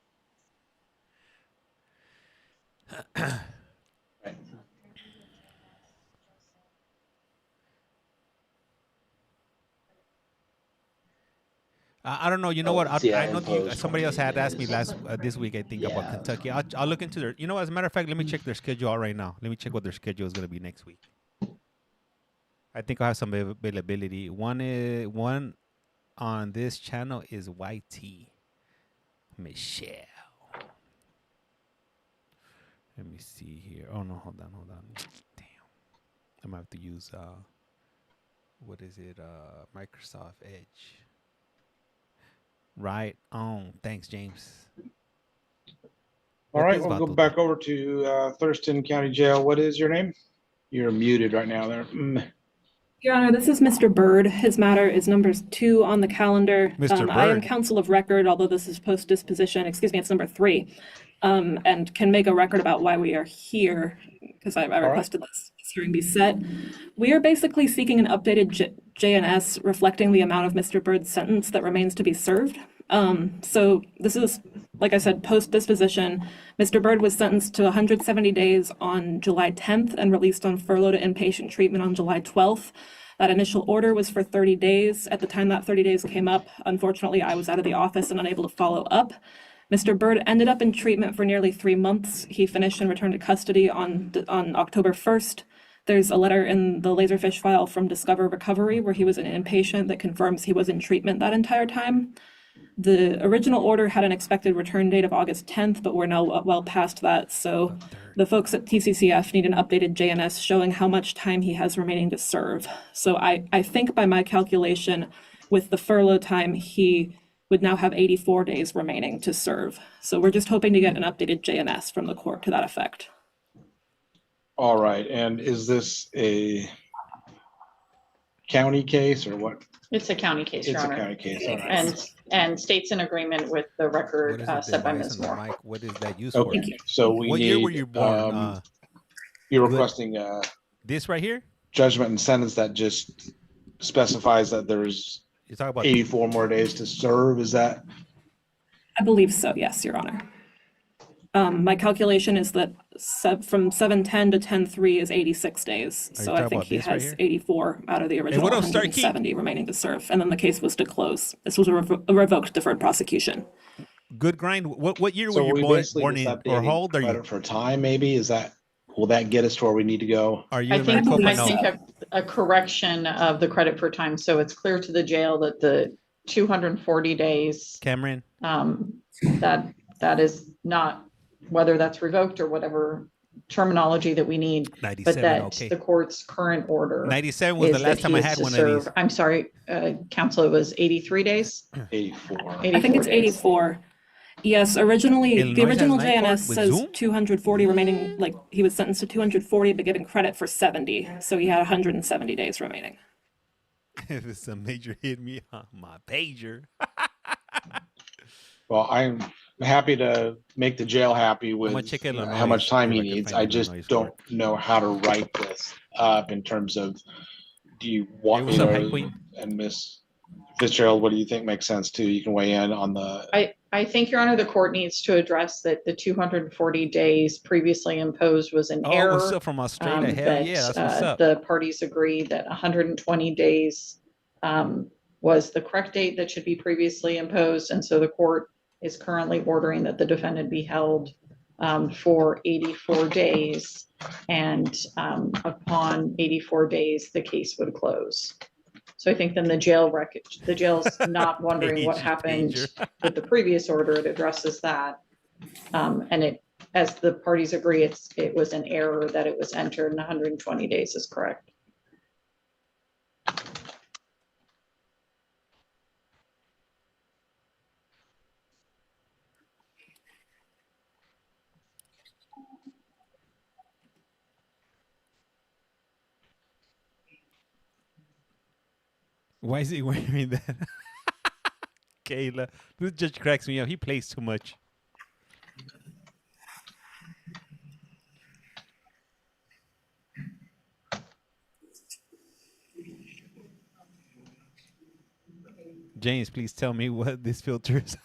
I don't know. You know what? I know somebody else had asked me this week, I think, about Kentucky. I'll look into their. You know, as a matter of fact, let me check their schedule out right now. Let me check what their schedule is going to be next week. I think I'll have some availability. One on this channel is YT Michelle. Let me see here. Oh no, hold on. Damn, I'm gonna have to use what is it? Microsoft Edge. Right on. Thanks, James. All right, we'll go back over to Thurston County Jail. What is your name? You're muted right now there. Your Honor, this is Mr. Bird. His matter is number 2 on the calendar. Mr. I am Bird. counsel of record, although this is post-disposition. Excuse me, it's number 3. And can make a record about why we are here, because I requested this hearing be set. We are basically seeking an updated JNS reflecting the amount of Mr. Bird's sentence that remains to be served. So this is, like I said, post-disposition. Mr. Bird was sentenced to 170 days on July 10th and released on furlough to inpatient treatment on July 12th. That initial order was for 30 days. At the time that 30 days came up, unfortunately, I was out of the office and unable to follow up. Mr. Bird ended up in treatment for nearly 3 months. He finished and returned to custody on October 1st. There's a letter in the Laserfish file from Discover Recovery where he was an inpatient that confirms he was in treatment that entire time. The original order had an expected return date of August 10th, but we're now well past that. So the folks at TCCF need an updated JNS showing how much time he has remaining to serve. So I think by my calculation, with the furlough time, he would now have 84 days remaining to serve. So we're just hoping to get an updated JNS from the court to that effect. All right, and is this a county case or what? It's a county case, Your It's a Honor. county case, all right. And states in agreement with the record set by Ms. Moore. Mike, what is that used Okay, for? so we What need. year were you born? You're requesting This right here? judgment and sentence that just specifies that there's You talk about 84 more days to serve, is that? I believe so, yes, Your Honor. My calculation is that from 7/10 to 10/3 is 86 days. Are you So I talking think about he this right has here? 84 out of the original what up, Starkey? 170 remaining to serve. And then the case was to close. This was a revoked deferred prosecution. Good grind. What year So were we you basically born just in? Or updating how old are you? credit for time, maybe? Is that, will that get us to where we need to go? Are you I in think Maricopa? No. a correction of the credit for time, so it's clear to the jail that the 240 days, Cameron? that is not, whether that's revoked or whatever terminology that we need, but 97, that okay. the court's current order 97 was is the last that time he I is had to one of serve- these. I'm sorry, counsel, it was 83 days? 84. I think it's 84. Yes, originally, the Illinois has original night court JNS with says Zoom? 240 remaining, like he was sentenced to 240 but given credit for 70. So he had 170 days remaining. If it's a major hit me on my pager. Well, I'm happy to make the jail happy with check Illinois how much time he if I can needs. find I just Illinois don't know how to write this in terms of, do you want Hey, me what's up, High to, Queen? and Miss Fitzgerald, what do you think makes sense too? You can weigh in on the, I think, Your Honor, the court needs to address that the 240 days previously imposed was an Oh, error. what's up from Australia? Hell That yeah, that's what's up. the parties agree that 120 days was the correct date that should be previously imposed. And so the court is currently ordering that the defendant be held for 84 days. And upon 84 days, the case would close. So I think then the jail's not wondering what happened with the previous order. It addresses that. And it, as the parties agree, it was an error that it was entered and 120 days is correct. Why is he wearing that? Kayla, this judge cracks me up. He plays too much. James, please tell me what this filter is.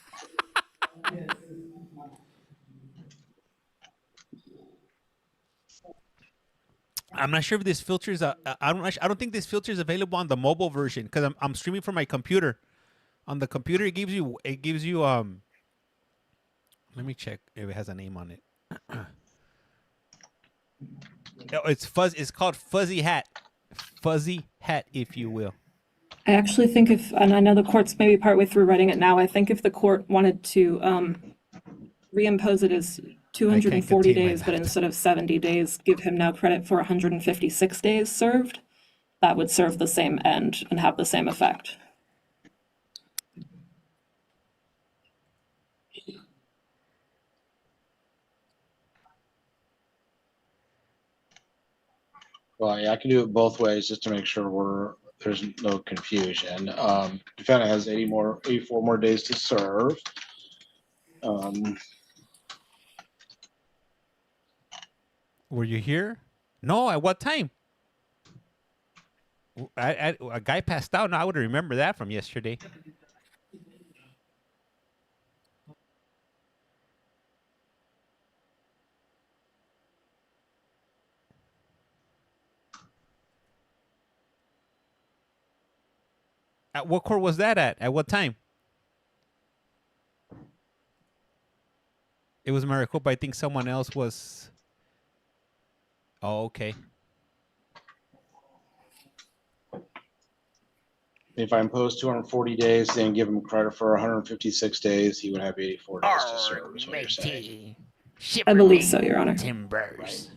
I'm not sure if this filter is. I don't think this filter is available on the mobile version because I'm streaming from my computer. On the computer, it gives you. Let me check if it has a name on it. It's fuzz. It's called Fuzzy Hat. Fuzzy Hat, if you will. I actually think if, and I know the court's maybe partway through writing it now, I think if the court wanted to reimpose it as 240 days, but instead of 70 days, give him now credit for 156 days served, that would serve the same end and have the same effect. well, yeah, I can do it both ways just to make sure there's no confusion. Defendant has 84 more days to serve. Were you here? No, at what time? A guy passed out. No, I would remember that from yesterday. At what court was that at? At what time? It was Maricopa. I think someone else was. Oh, okay. If I impose 240 days, then give him credit for 156 days, he would have 84 days to serve, is what you're saying. I believe so, Your Honor. Timbers.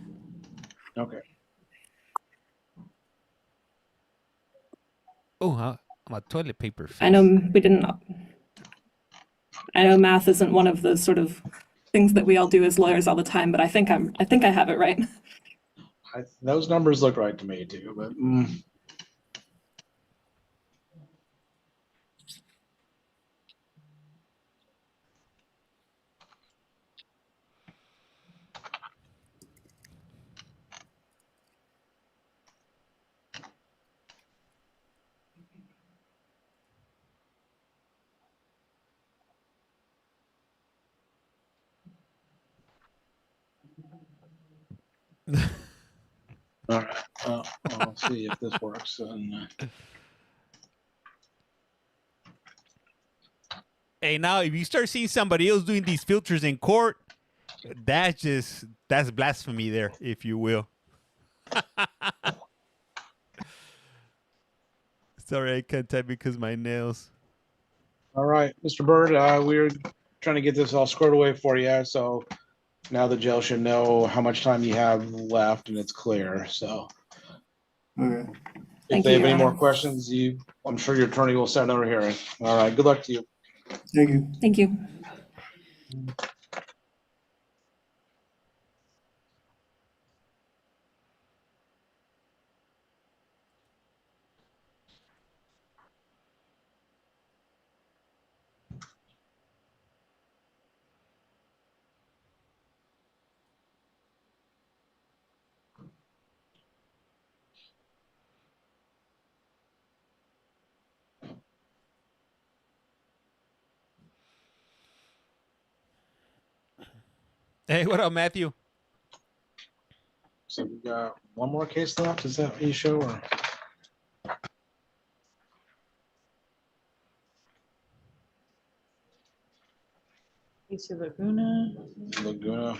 Okay. Oh, I'm a toilet paper face. I know we didn't. I know math isn't one of the sort of things that we all do as lawyers all the time, but I think I have it right. Those numbers look right to me too, but. All right. I'll see if this works. Hey, now if you start seeing somebody else doing these filters in court, that's blasphemy there, if you will. Sorry, I can't type because my nails. All right, Mr. Bird, we're trying to get this all squared away for you. So now the jail should know how much time you have left and it's clear. So if they have any more questions, I'm sure your attorney will set another hearing. All right, good luck to you. Thank you. Thank you. Hey, what up, Matthew? So we got one more case left. Is that what you show? Or? Lacey Laguna. Laguna.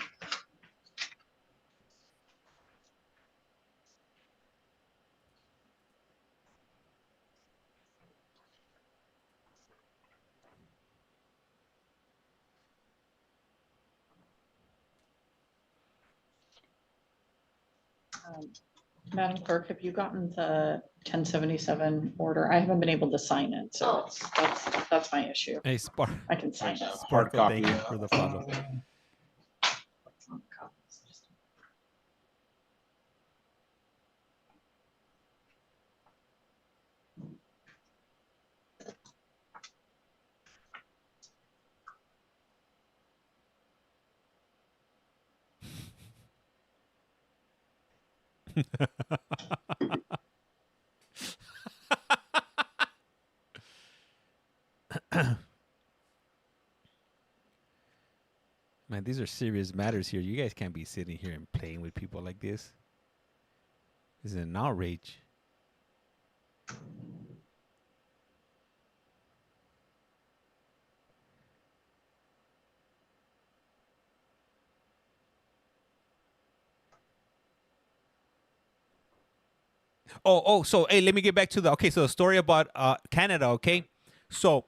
Madam Clerk, have you gotten the 1077 order? I haven't been able to sign it, so that's my issue. Hey, Spark. I can sign it. Hard Sparkle, copy. thank you for the follow. Man, these are serious matters here. You guys can't be sitting here and playing with people like this. This is an outrage. So hey, let me get back to so the story about Canada, okay? So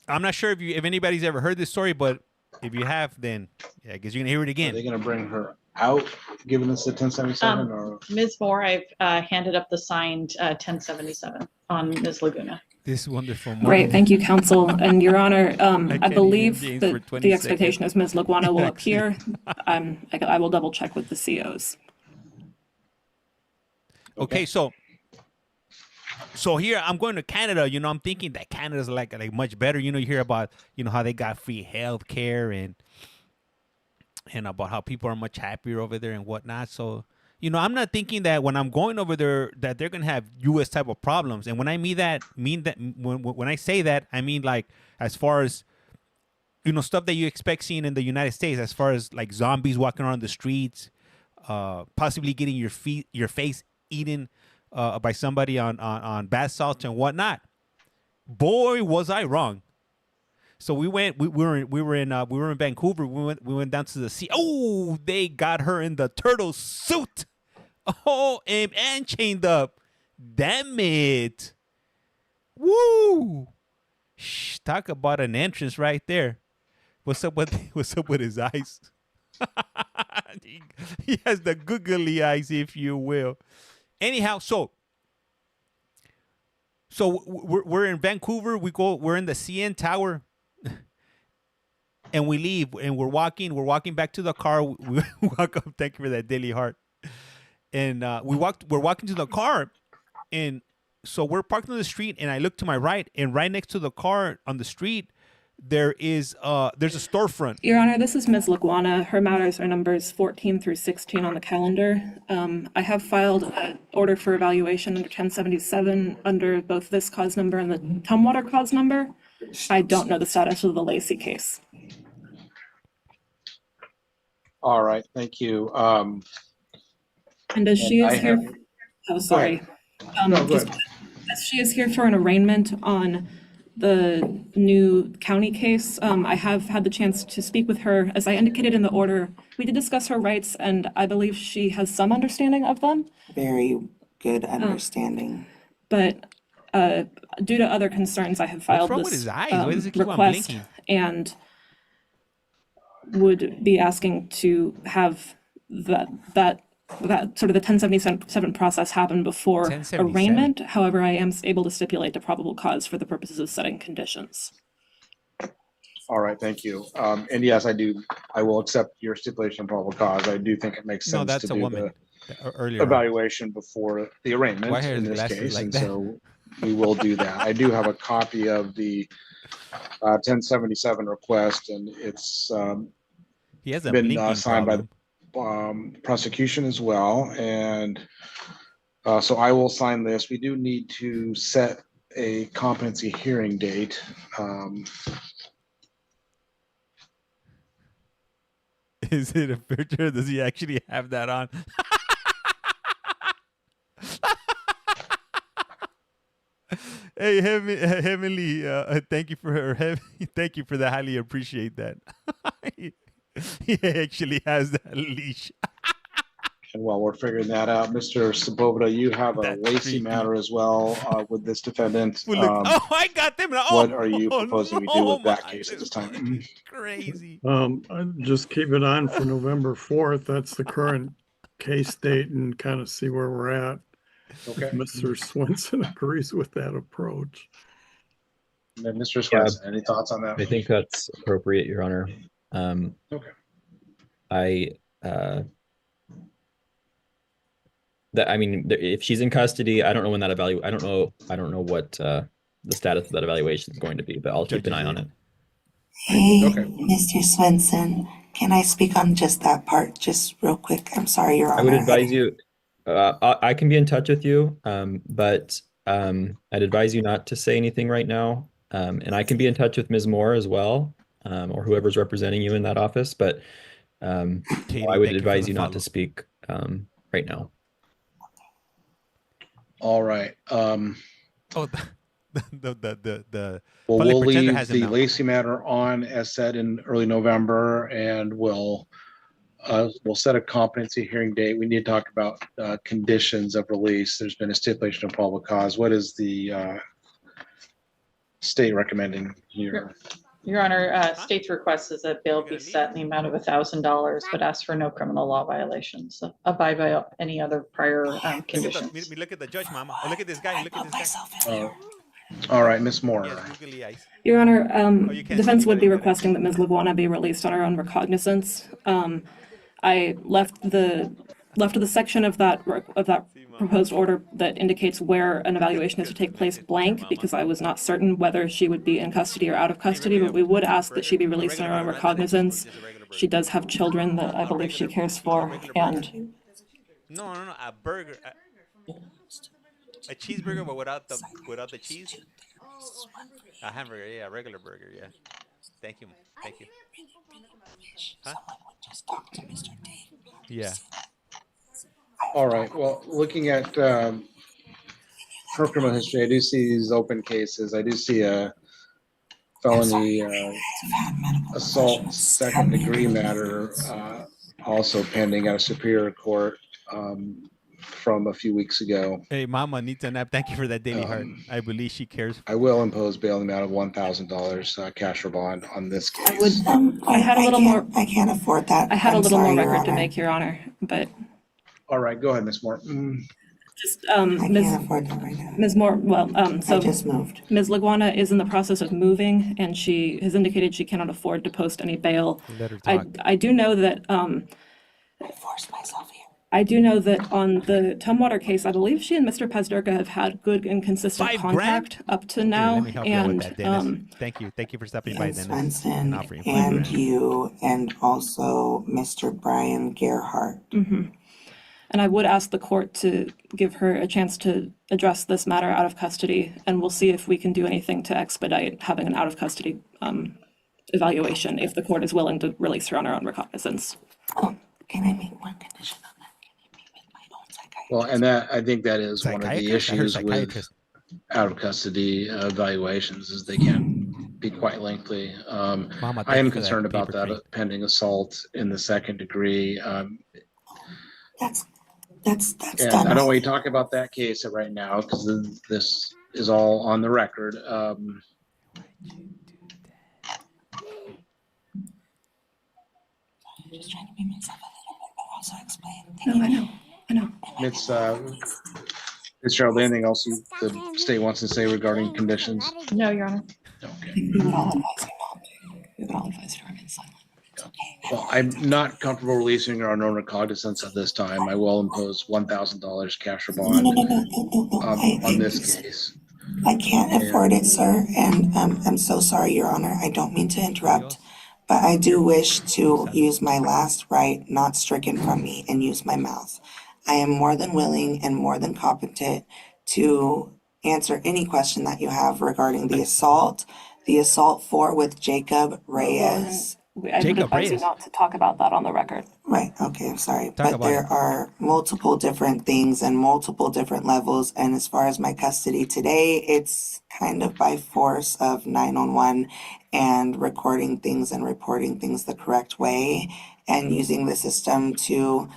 I'm not sure if anybody's ever heard this story, but if you have, then yeah, I guess you're gonna hear it again. Are they gonna bring her out, giving us the 1077 or? Ms. Moore, I've handed up the signed 1077 on Ms. Laguna. This wonderful. Great, thank you, counsel. And Your Honor, I can't believe hear James that for 20 the expectation is Ms. Laguana will Actually. appear. I will double check with the COs. Okay, so here I'm going to Canada. You know, I'm thinking that Canada's like much better. You know, you hear about how they got free health care and about how people are much happier over there and whatnot. So I'm not thinking that when I'm going over there that they're gonna have U.S. type of problems. And when I mean that when I say that, I mean like as far as stuff that you expect seeing in the United States, as far as like zombies walking around the streets, possibly getting your face eaten by somebody on bath salts and whatnot. Boy, was I wrong. So we were in Vancouver. We went down to the sea. Oh, they got her in the turtle suit. Oh, and chained up. Damn it. Woo. Shh, talk about an entrance right there. What's up with his eyes? He has the googly eyes, if you will. Anyhow, so we're in Vancouver. We're in the CN Tower, and we leave, and we're walking back to the car. We walk up. Thank you for that daily heart. And we're walking to the car, and so we're parked on the street. And I look to my right, and right next to the car on the street, there's a storefront. Your Honor, this is Ms. Laguana. Her matters are numbers 14 through 16 on the calendar. I have filed an order for evaluation under 1077 under both this cause number and the Tumwater cause number. I don't know the status of the Lacey case. All right, thank you. And as she is here, oh, sorry. No, go ahead. As she is here for an arraignment on the new county case, I have had the chance to speak with her. As I indicated in the order, we did discuss her rights, and I believe she has some understanding of them. Very good understanding. But due to other concerns, I have filed wrong this with his eyes? Why does it keep on request blinking? and would be asking to have that sort of the 1077 process happen before 1077. arraignment. However, I am able to stipulate the probable cause for the purposes of setting conditions. All right, thank you. And yes, I will accept your stipulation of probable cause. I do think it makes sense No, that's to a do woman. the Earlier. evaluation before the arraignment Why has in the this glasses case, like and that? so we will do that. I do have a copy of the 1077 request, and it's He has a been blinking signed by problem. the prosecution as well, and so I will sign this. We do need to set a competency hearing date. Is it a picture? Does he actually have that on? Hey, Heavenly, thank you for thank you for that. Highly appreciate that. He actually has that leash. And while we're figuring that out, Mr. Sepulveda, you have a That's Lacey creepy. matter as well with this defendant. Well, look, oh, I got them. Oh, What are you proposing we do no, with that my case at this time? Crazy. I just keep it on for November 4th. That's the current case date, and kind of see where we're at. Okay. If Mr. Swenson agrees with that approach. And then Mr. Swenson, any thoughts on that? I think that's appropriate, Your Honor. Okay. I mean, if she's in custody, I don't know when that I don't know what the status of that evaluation is going to be, but I'll keep an eye on it. Hey, Okay. Mr. Swenson, can I speak on just that part, just real quick? I'm sorry, Your Honor. I would advise you, I can be in touch with you, but I'd advise you not to say anything right now. And I can be in touch with Ms. Moore as well, or whoever's representing you in that office, but Katie, I would thank you for advise the you not to follow. speak right now. All right. Oh, the Well, public we'll pretender leave has it the now. Lacey matter on as said in early November, and we'll set a competency hearing date. We need to talk about conditions of release. There's been a stipulation of probable cause. What is the state recommending here? Your Honor, state's request is that bail be set in the amount of $1,000, but ask for no criminal law violations. Abide by any other prior conditions. Look at the judge, Mama. Oh, look at this guy. Look at this guy. All right, Ms. Moore. He has googly eyes. Your Honor, you can't defense see would be anybody. requesting that Ms. Liguana be released on her own recognizance. I left the section of that proposed order that indicates where an evaluation is to take place blank because I was not certain whether she would be in custody or out of custody, but we would ask that she be released on her own recognizance. She does have children that I believe she cares for, and No, a burger. A cheeseburger, but without the cheese. A hamburger, yeah, a regular burger, yeah. Thank you. Huh? Yeah. All right. Well, looking at her criminal history, I do see these open cases. I do see a felony assault second degree matter also pending at a superior court from a few weeks ago. Hey, Mama needs a nap. Thank you for that daily heart. I believe she cares. I will impose bail in the amount of $1,000 cash or bond on this case. I had a little more. I can't afford that. I had a I'm little sorry, more Your record to Honor. make, Your Honor, but All right, go ahead, Ms. Moore. just I can't afford that right now. Ms. Moore. Well, so I just moved. Ms. Liguana is in the process of moving, and she has indicated she cannot afford to post any bail. Let her talk. I do know that I forced myself here. I do know that on the Tumwater case, I believe she and Mr. Pazderka have had good and consistent $5 contact up to Here, now, let me help you out with and that, Dennis. Thank you for stopping by, And Dennis. Swenson offering and $5 you and also Mr. Brian Gerhardt. and I would ask the court to give her a chance to address this matter out of custody, and we'll see if we can do anything to expedite having an out of custody evaluation if the court is willing to release her on her own recognizance. Oh, can I make one condition on that? Can you meet with my own psychiatrist? Well, and that I think that is one of the Psychiatrist? I heard issues with psychiatrist. out of custody evaluations is they can be quite lengthy. Mama, I am thank you for that concerned about paper that crate. pending assault in the second degree. That's And done. I don't want you to talk about that case right now because this is all on the record. I'm just trying to be myself a little bit, but also explain. No, I know. Ms. Gerald, anything else the state wants to say regarding conditions? No, Your Honor. Okay. We would all advise you not to. We would all advise to remain silent. Well, I'm not comfortable releasing our own recognizance at this time. I will impose $1,000 cash or bond No. on this case. I can't afford it, sir, and I'm so sorry, Your Honor. I don't mean to interrupt, but I do wish to use my last right, not stricken from me, and use my mouth. I am more than willing and more than competent to answer any question that you have regarding the assault 4 with Jacob Reyes, I would Jacob advise you Reyes. not to talk about that on the record. Right, okay, I'm sorry, Talk but about there it. are multiple different things and multiple different levels, and as far as my custody today, it's kind of by force of 911 and recording things and reporting things the correct way, and using the system to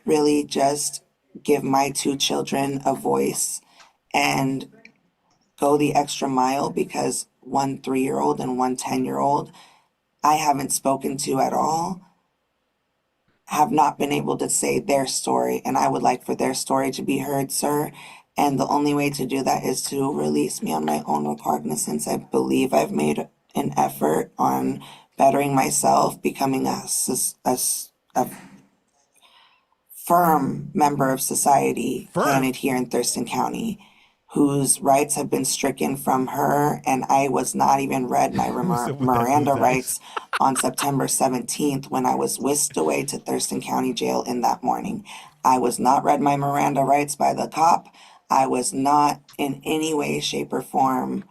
really just give my two children a voice and go the extra mile, because one 3-year-old and one 10-year-old I haven't spoken to at all, have not been able to say their story, and I would like for their story to be heard, sir. And the only way to do that is to release me on my own recognizance. I believe I've made an effort on bettering myself, becoming a firm member of society planted here in Thurston County, whose rights have been stricken from her, and I was not even read my Miranda rights on September 17th when I was whisked away to Thurston County Jail in that morning. I was not read my Miranda rights by the cop. I was not in any way, shape, or form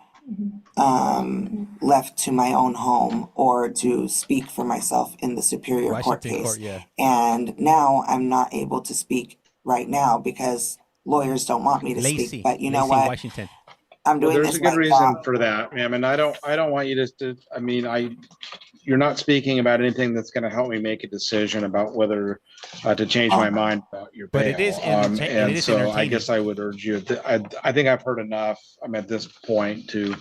left to my own home or to speak for myself in the Superior Court Washington case. Court, yeah. And now I'm not able to speak right now because lawyers don't want me to Lacey. speak. But you know Lacey, what? Washington. I'm doing There's this a good right reason now. for that, ma'am, and I don't want you to, I mean, you're not speaking about anything that's gonna help me make a decision about whether to change my mind about your bail. But it is And it is so I entertaining. guess I would urge you, I think I've heard enough, I'm at this point to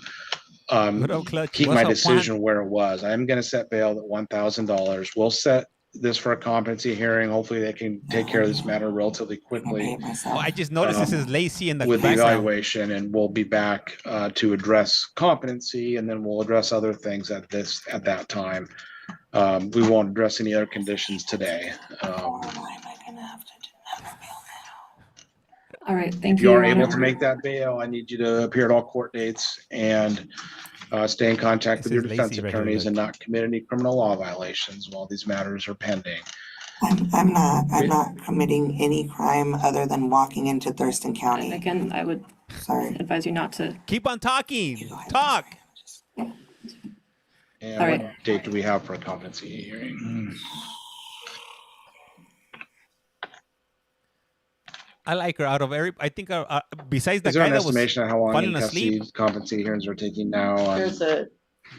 What up, Clutch? keep What's my up, Juan? decision where it was. I'm gonna set bail at $1,000. We'll set this for a competency hearing. Hopefully they can take care of this matter relatively quickly. Oh, I just noticed this is Lacey in the With the background. evaluation, and we'll be back to address competency, and then we'll address other things at that time. We won't address any other conditions today. All right, thank If you, you are Your able Honor. to make that bail, I need you to appear at all court dates and stay in contact with your This is defense Lacey right here, attorneys and look. not commit any criminal law violations while these matters are pending. I'm not committing any crime other than walking into Thurston County. Again, I would advise you not to. Keep on talking. Talk. And All what right. date do we have for a competency hearing? I like her. Out of every, I think besides the Is there guy an that was estimation of how long falling in asleep, custody competency hearings are taking now? There's a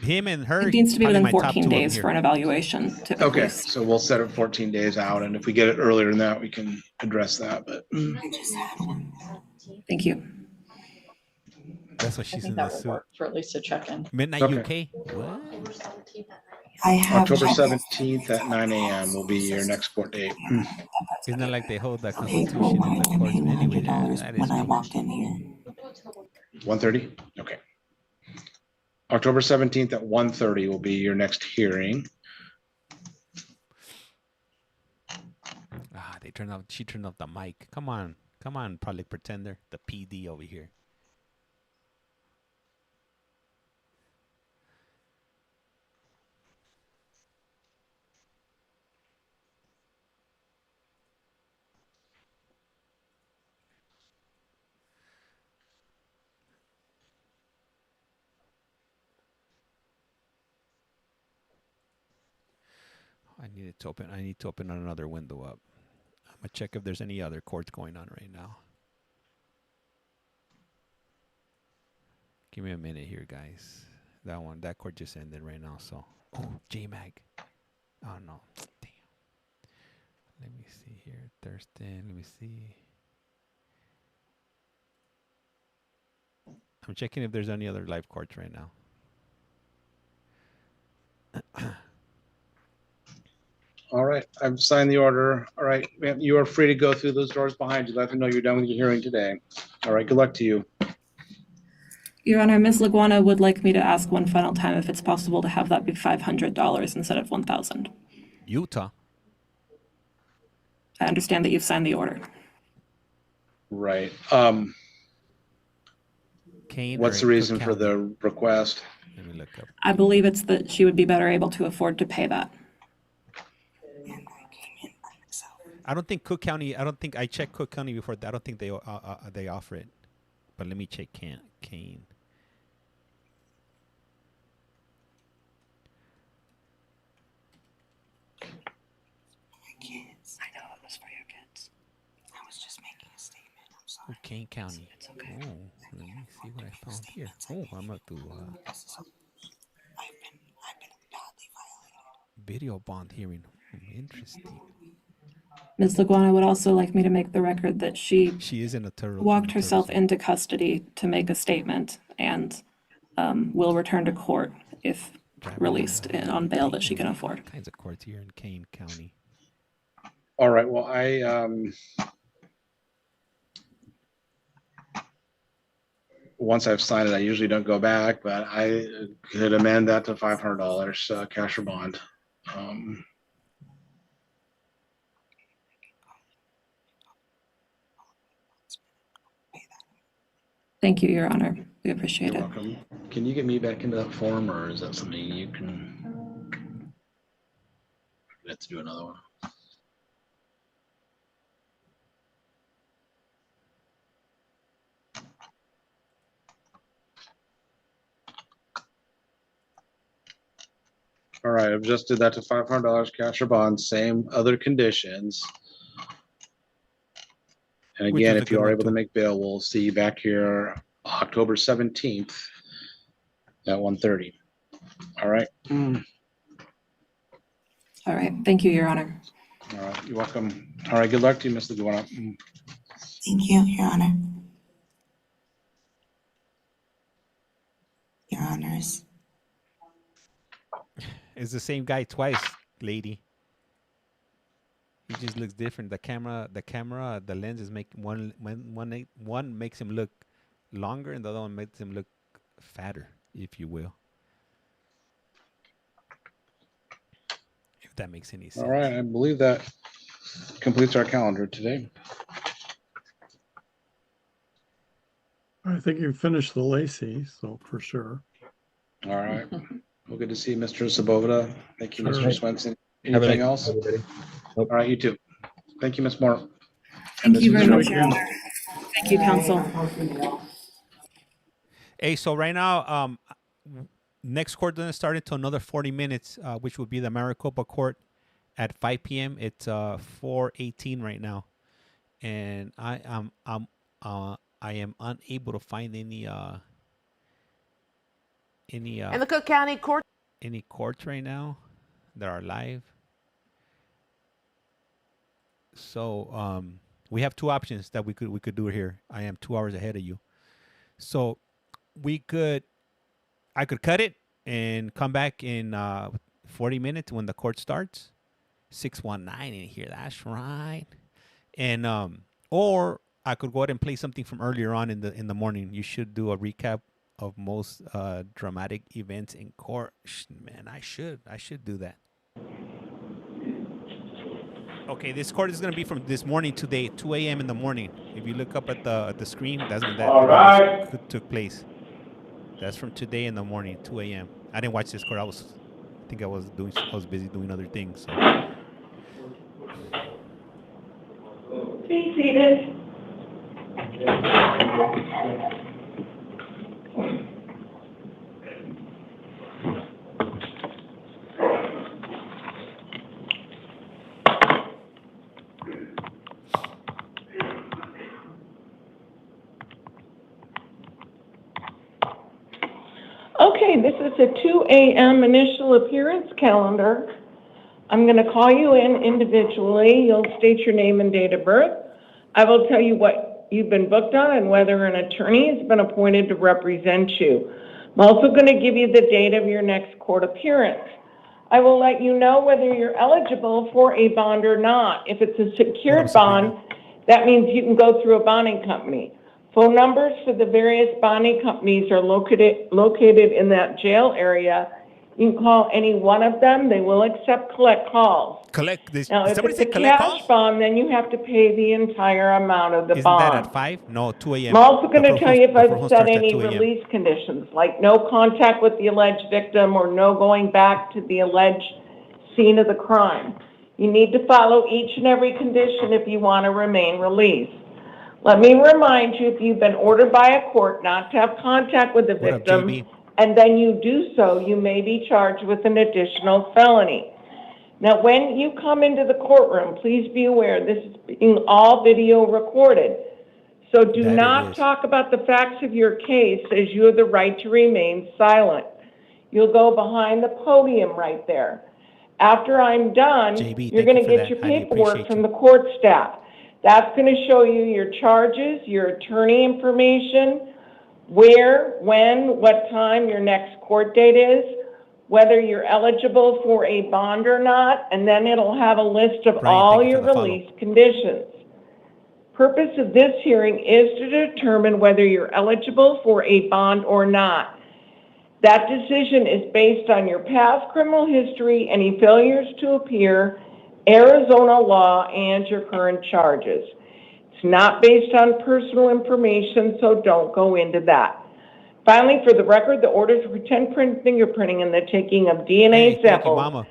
him and her. It needs to be probably within my top 14 two up days here. for an evaluation, typically. Okay, so we'll set it 14 days out, and if we get it earlier than that, we can address that, but. Thank you. That's why I she's think in the that will suit. work for at least a check-in. Midnight Okay. UK. What? I have October checked- 17th at 9 a.m. will be your next court date. Isn't that like they hold the Okay, Constitution why in the am I courts? paying Anyway, $100 that is when I me. walked in here? 1:30? Okay. October 17th at 1:30 will be your next hearing. Ah, she turned off the mic. Come on, public pretender, the PD over here. I need to open another window up. I'm gonna check if there's any other courts going on right now. Give me a minute here, guys. That court just ended right now. So, JMAG. Oh no, damn. Let me see here, Thurston. Let me see. I'm checking if there's any other live courts right now. All right, I've signed the order. All right, ma'am, you are free to go through those doors behind you. Let them know you're done with your hearing today. All right, good luck to you. Your Honor, Ms. Laguana would like me to ask one final time if it's possible to have that be $500 instead of $1,000. Utah. I understand that you've signed the order. Right. Kane. What's the reason for the request? Let me look up. I believe it's that she would be better able to afford to pay that. I don't think Cook County. I don't think I checked Cook County before. I don't think they offer it. But let me check Kane. Oh, Kane County. Oh, let me see what I found here. Oh, I'm going to video bond hearing. Interesting. Ms. Laguana would also like me to make the record that she is in a turtle. walked herself into custody to make a statement and will return to court if released on bail that she can afford. All kinds of courts here in Kane County. All right, well, once I've signed it, I usually don't go back, but I could amend that to $500 cash or bond. Thank you, Your Honor. We appreciate You're it. welcome. Can you get me back into that form, or is that something you can? Let's do another one. All right, I've just did that to $500 cash or bond, same other conditions. And Which again, is a if you good are one, able to too. make bail, we'll see you back here October 17th at 1:30. All right. All right. Thank you, Your Honor. All right, you're welcome. All right, good luck to you, Ms. Laguana. Thank you, Your Honor. Your Honors. It's the same guy twice, lady. He just looks different. The lens is making one makes him look longer, and the other one makes him look fatter, if you will. If that makes any sense. All right, I believe that completes our calendar today. I think you finished the Lacey, so for sure. All right. Well, good to see you, Mr. Sabota. Thank you, Sure. Mr. Swenson. Have a Anything nice else? day, everybody. All right, you too. Thank you, Ms. Moore. Thank you very Good much, Your weekend. Honor. Thank you, counsel. Hey, so right now, next court doesn't start until another 40 minutes, which would be the Maricopa court at 5 p.m. It's 4:18 right now, and I am unable to find any In the Cook County Court. any courts right now that are live. So we have two options that we could do here. I am 2 hours ahead of you, so I could cut it and come back in 40 minutes when the court starts. 619 in here. That's right. And or I could go ahead and play something from earlier on in the morning. You should do a recap of most dramatic events in court. Man, I should do that. Okay, this court is going to be from this morning today, 2 a.m. in the morning. If you look up at the screen, that's when that took place. That's from today in the morning, 2 a.m. I didn't watch this court. I was busy doing other things. So. Be seated. Okay, this is a 2 a.m. initial appearance calendar. I'm going to call you in individually. You'll state your name and date of birth. I will tell you what you've been booked on and whether an attorney has been appointed to represent you. I'm also going to give you the date of your next court appearance. I will let you know whether you're eligible for a bond or not. If it's a secured bond, that means you can go through a bonding company. Phone numbers for the various bonding companies are located in that jail area. You can call any one of them. They will accept collect calls. Collect this. Now, Did if somebody it's say a collect cash calls? bond, then you have to pay the entire amount of the Isn't bond. that at 5? No, 2 a.m. I'm also going The to first tell one- you if the I've first one set starts at any 2 a.m. release conditions, like no contact with the alleged victim or no going back to the alleged scene of the crime. You need to follow each and every condition if you want to remain released. Let me remind you, if you've been ordered by a court not to have contact with the What up, victim, JB? and then you do so, you may be charged with an additional felony. Now, when you come into the courtroom, please be aware this is being all video recorded. So do That it not is. talk about the facts of your case, as you have the right to remain silent. You'll go behind the podium right there. After I'm done, JB, you're thank gonna you for get that. your Highly paperwork appreciate from you. the court staff. That's gonna show you your charges, your attorney information, where, when, what time your next court date is, whether you're eligible for a bond or not, and then it'll have a list of Brian, all thank you your for the follow. release conditions. Purpose of this hearing is to determine whether you're eligible for a bond or not. That decision is based on your past criminal history, any failures to appear, Arizona law, and your current charges. It's not based on personal information, so don't go into that. Finally, for the record, the orders for pretend fingerprinting and the taking of DNA Hey, thank you, samples Mama.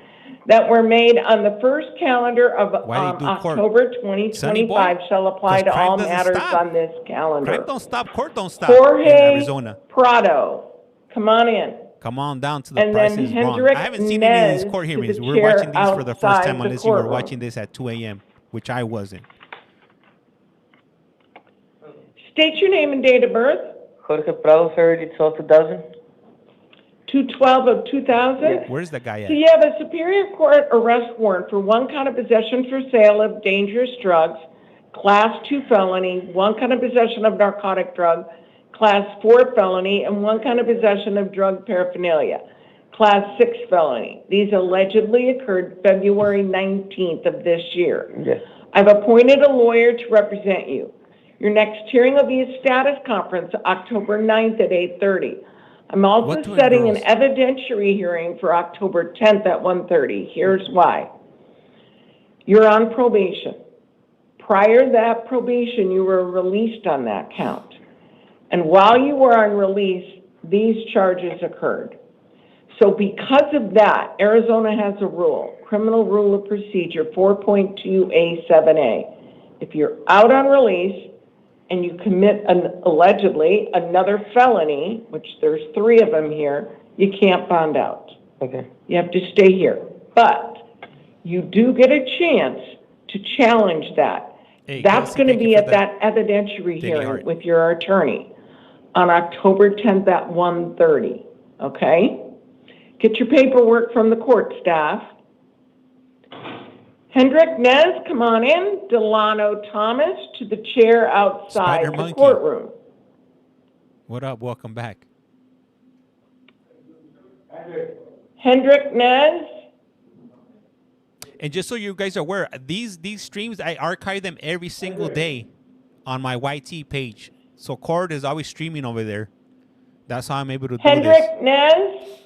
that were made on the first calendar of Why do you do court? October Sonny boy? 2025 shall apply 'Cause to crime all doesn't matters stop. on this calendar. Crime don't stop, court don't stop in Jorge Arizona. Prado, come on in. Come on down to the And then price is wrong. Hendrik I haven't seen any of Nez these court to hearings. the We're chair watching these for the first outside time the unless you were courtroom. watching this at 2 a.m., which I wasn't. State your name and date of birth. Jorge Prado, February 12, 2000. 2/12 of 2000. Where's the guy So at? you have a Superior Court arrest warrant for one count of possession for sale of dangerous drugs, Class 2 felony, one count of possession of narcotic drug, Class 4 felony, and one count of possession of drug paraphernalia, Class 6 felony. These allegedly occurred February 19th of this year. Yes. I've appointed a lawyer to represent you. Your next hearing will be a status conference, October 9th at 8:30. I'm also What do setting an girls? evidentiary hearing for October 10th at 1:30. Here's why. You're on probation. Prior to that probation, you were released on that count. And while you were on release, these charges occurred. So because of that, Arizona has a rule, Criminal Rule of Procedure 4.2A7A. If you're out on release and you commit allegedly another felony, which there's 3 of them here, you can't bond out. Okay. You have to stay here. But you do get a chance to challenge that. Hey, That's Kelsey, going to thank you be for at that. that evidentiary Daily hearing Art. with your attorney on October 10th at 1:30, okay? Get your paperwork from the court staff. Hendrik Nez, come on in. Delano Thomas to the chair outside Spider the Monkey. courtroom. What up? Welcome back. Hendrik Nez, And just so you guys are aware, these streams, I archive them every single day on my YT page. So Cord is always streaming over there. That's how I'm able to do this. Hendrik Nez.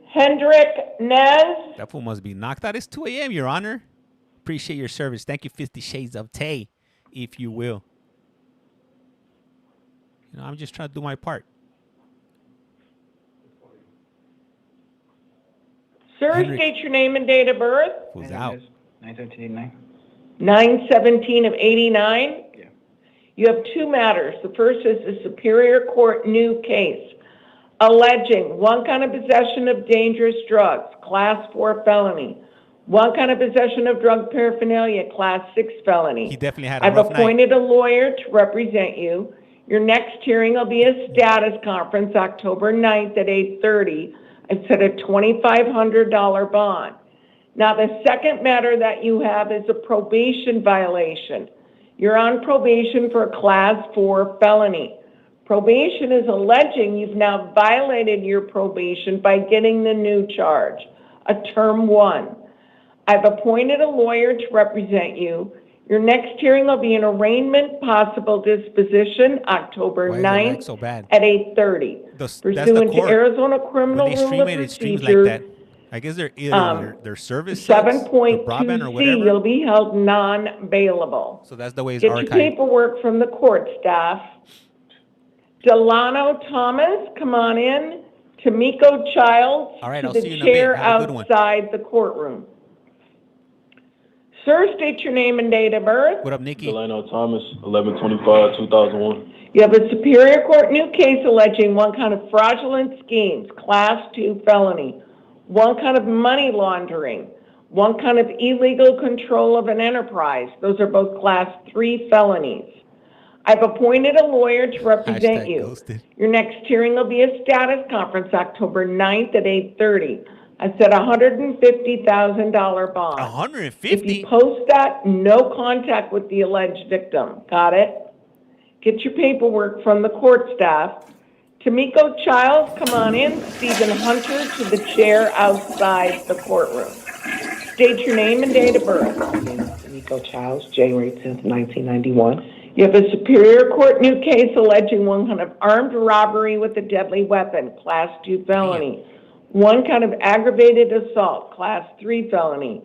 Hendrik Nez. That fool must be knocked out. It's 2 a.m., Your Honor. Appreciate your service. Thank you, 50 Shades of Tay, if you will. You know, I'm just trying to do my part. Sir, Hendrik. state your name and date of birth. Who's out? 91789. 9/17 of 89. Yeah. You have 2 matters. The first is the Superior Court new case alleging one count of possession of dangerous drugs, Class 4 felony, one count of possession of drug paraphernalia, Class 6 felony. He definitely had a I've rough night. appointed a lawyer to represent you. Your next hearing will be a status conference, October 9th at 8:30. I've set a $2,500 bond. Now, the second matter that you have is a probation violation. You're on probation for a Class 4 felony. Probation is alleging you've now violated your probation by getting the new charge, a term 1. I've appointed a lawyer to represent you. Your next hearing will be an arraignment, possible disposition, October Why is the lag 9th so bad? at 8:30. That's Pursuant to court. Arizona Criminal When they Rule stream of it, it streams like Procedure, that. I guess they're either their service sucks, the 7.2C, broadband or whatever. you'll be held non-bailable. So that's the way it's Get your archived. paperwork from the court staff. Delano Thomas, come on in. Tamiko Childs All right, to I'll the see you in a bit. chair Have a good one. outside the courtroom. Sir, state your name and date of birth. What up, Nikki? Delano Thomas, 11/25/2001. You have a Superior Court new case alleging one count of fraudulent schemes, Class 2 felony, one count of money laundering, one count of illegal control of an enterprise. Those are both Class 3 felonies. I've appointed a lawyer to represent you. Ghosted. Your next hearing will be a status conference October 9th at 8:30. I said $150,000 bond. 150. If you post that, no contact with the alleged victim. Got it? Get your paperwork from the court staff. Tamiko Childs, come on in. Stephen Hunter to the chair outside the courtroom. State your name and date of birth. Tamiko Childs, January 10th, 1991. You have a Superior Court new case alleging one count of armed robbery with a deadly weapon, Class 2 felony. One count of aggravated assault, Class 3 felony.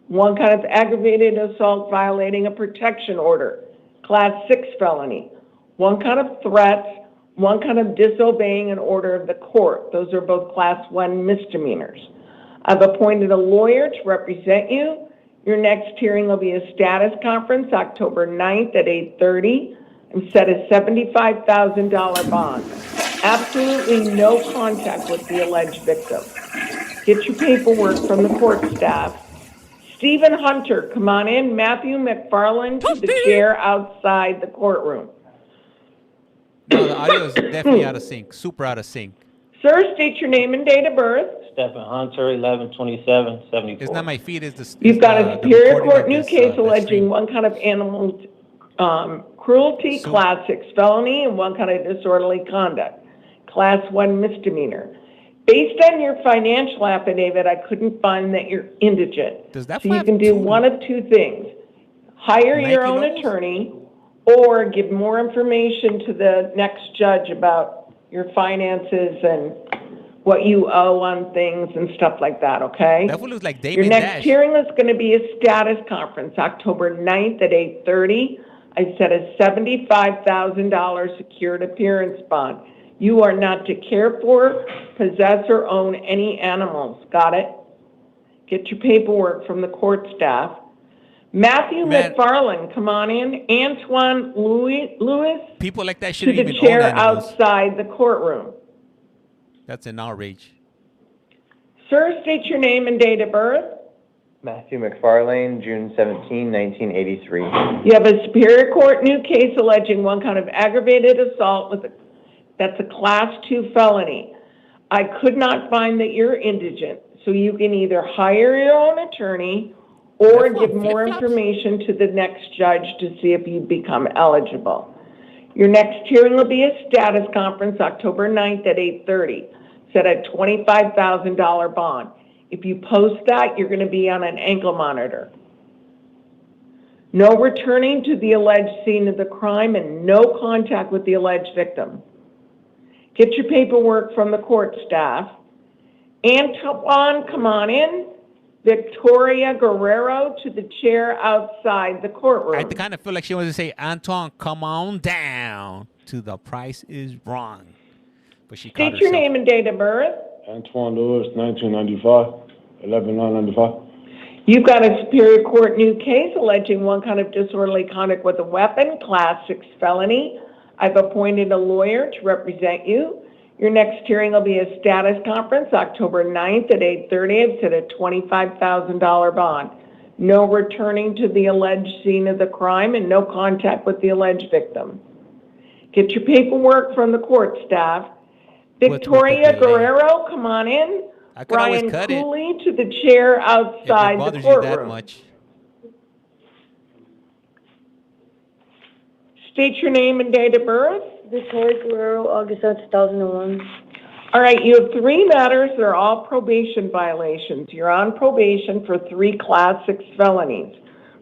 One count of aggravated assault violating a protection order, Class 6 felony. One count of threats, one count of disobeying an order of the court. Those are both Class 1 misdemeanors. I've appointed a lawyer to represent you. Your next hearing will be a status conference October 9th at 8:30 and set a $75,000 bond. Absolutely no contact with the alleged victim. Get your paperwork from the court staff. Stephen Hunter, come on in. Matthew McFarland to the chair outside the courtroom. No, the audio is definitely out of sync. Super out of sync. Sir, state your name and date of birth. Stephen Hunter, 11/27/74. It's not my feed. It's the. You've got a Superior Court new case that alleging stream. one count of animal cruelty, Class 6 felony, and one count of disorderly conduct, Class 1 misdemeanor. Based on your financial affidavit, I couldn't find that you're indigent. Does that So you can do one of two things. Hire your own attorney or give more information to the next judge about your finances and what you owe on things and stuff like that, okay? That one looks like Your Damon next Dash. hearing is going to be a status conference, October 9th at 8:30. I set a $75,000 secured appearance bond. You are not to care for, possess, or own any animals. Got it? Get your paperwork from the court staff. Matthew McFarland, come on in. Antoine Lewis People like that to shouldn't the even own chair animals. outside the courtroom. That's an outrage. Sir, state your name and date of birth. Matthew McFarlane, June 17, 1983. You have a Superior Court new case alleging one count of aggravated assault that's a Class 2 felony. I could not find that you're indigent, so you can either hire your own attorney or give more information to the next judge to see if you become eligible. Your next hearing will be a status conference October 9th at 8:30. Set a $25,000 bond. If you post that, you're going to be on an ankle monitor. No returning to the alleged scene of the crime and no contact with the alleged victim. Get your paperwork from the court staff. Antoine, come on in. Victoria Guerrero to the chair outside the courtroom. I kind of feel like she wants to say, Antoine, come on down to The Price is Wrong. But she caught State your herself. name and date of birth. Antoine Lewis, 1995, 11/9/95. You've got a Superior Court new case alleging one count of disorderly conduct with a weapon, Class 6 felony. I've appointed a lawyer to represent you. Your next hearing will be a status conference October 9th at 8:30. I've set a $25,000 bond. No returning to the alleged scene of the crime and no contact with the alleged victim. Get your paperwork from the court staff. Victoria Guerrero, come on in. I could always Brian cut it Cooley to the chair if it outside the bothers you that courtroom. much. State your name and date of birth. Victoria Guerrero, August 2001. All right, you have 3 matters. They're all probation violations. You're on probation for 3 Class 6 felonies.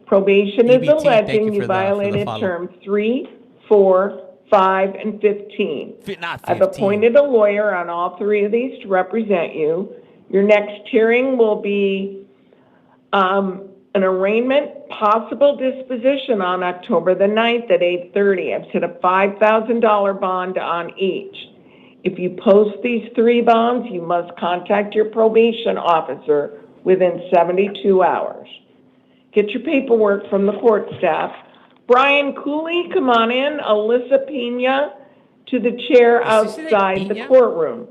Probation is EBT, thank alleging you you for the violated follow. terms 3, 4, 5, and 15. Not I've 15. appointed a lawyer on all 3 of these to represent you. Your next hearing will be an arraignment, possible disposition on October the 9th at 8:30. I've set a $5,000 bond on each. If you post these 3 bonds, you must contact your probation officer within 72 hours. Get your paperwork from the court staff. Brian Cooley, come on in. Alyssa Pena to the chair outside the courtroom.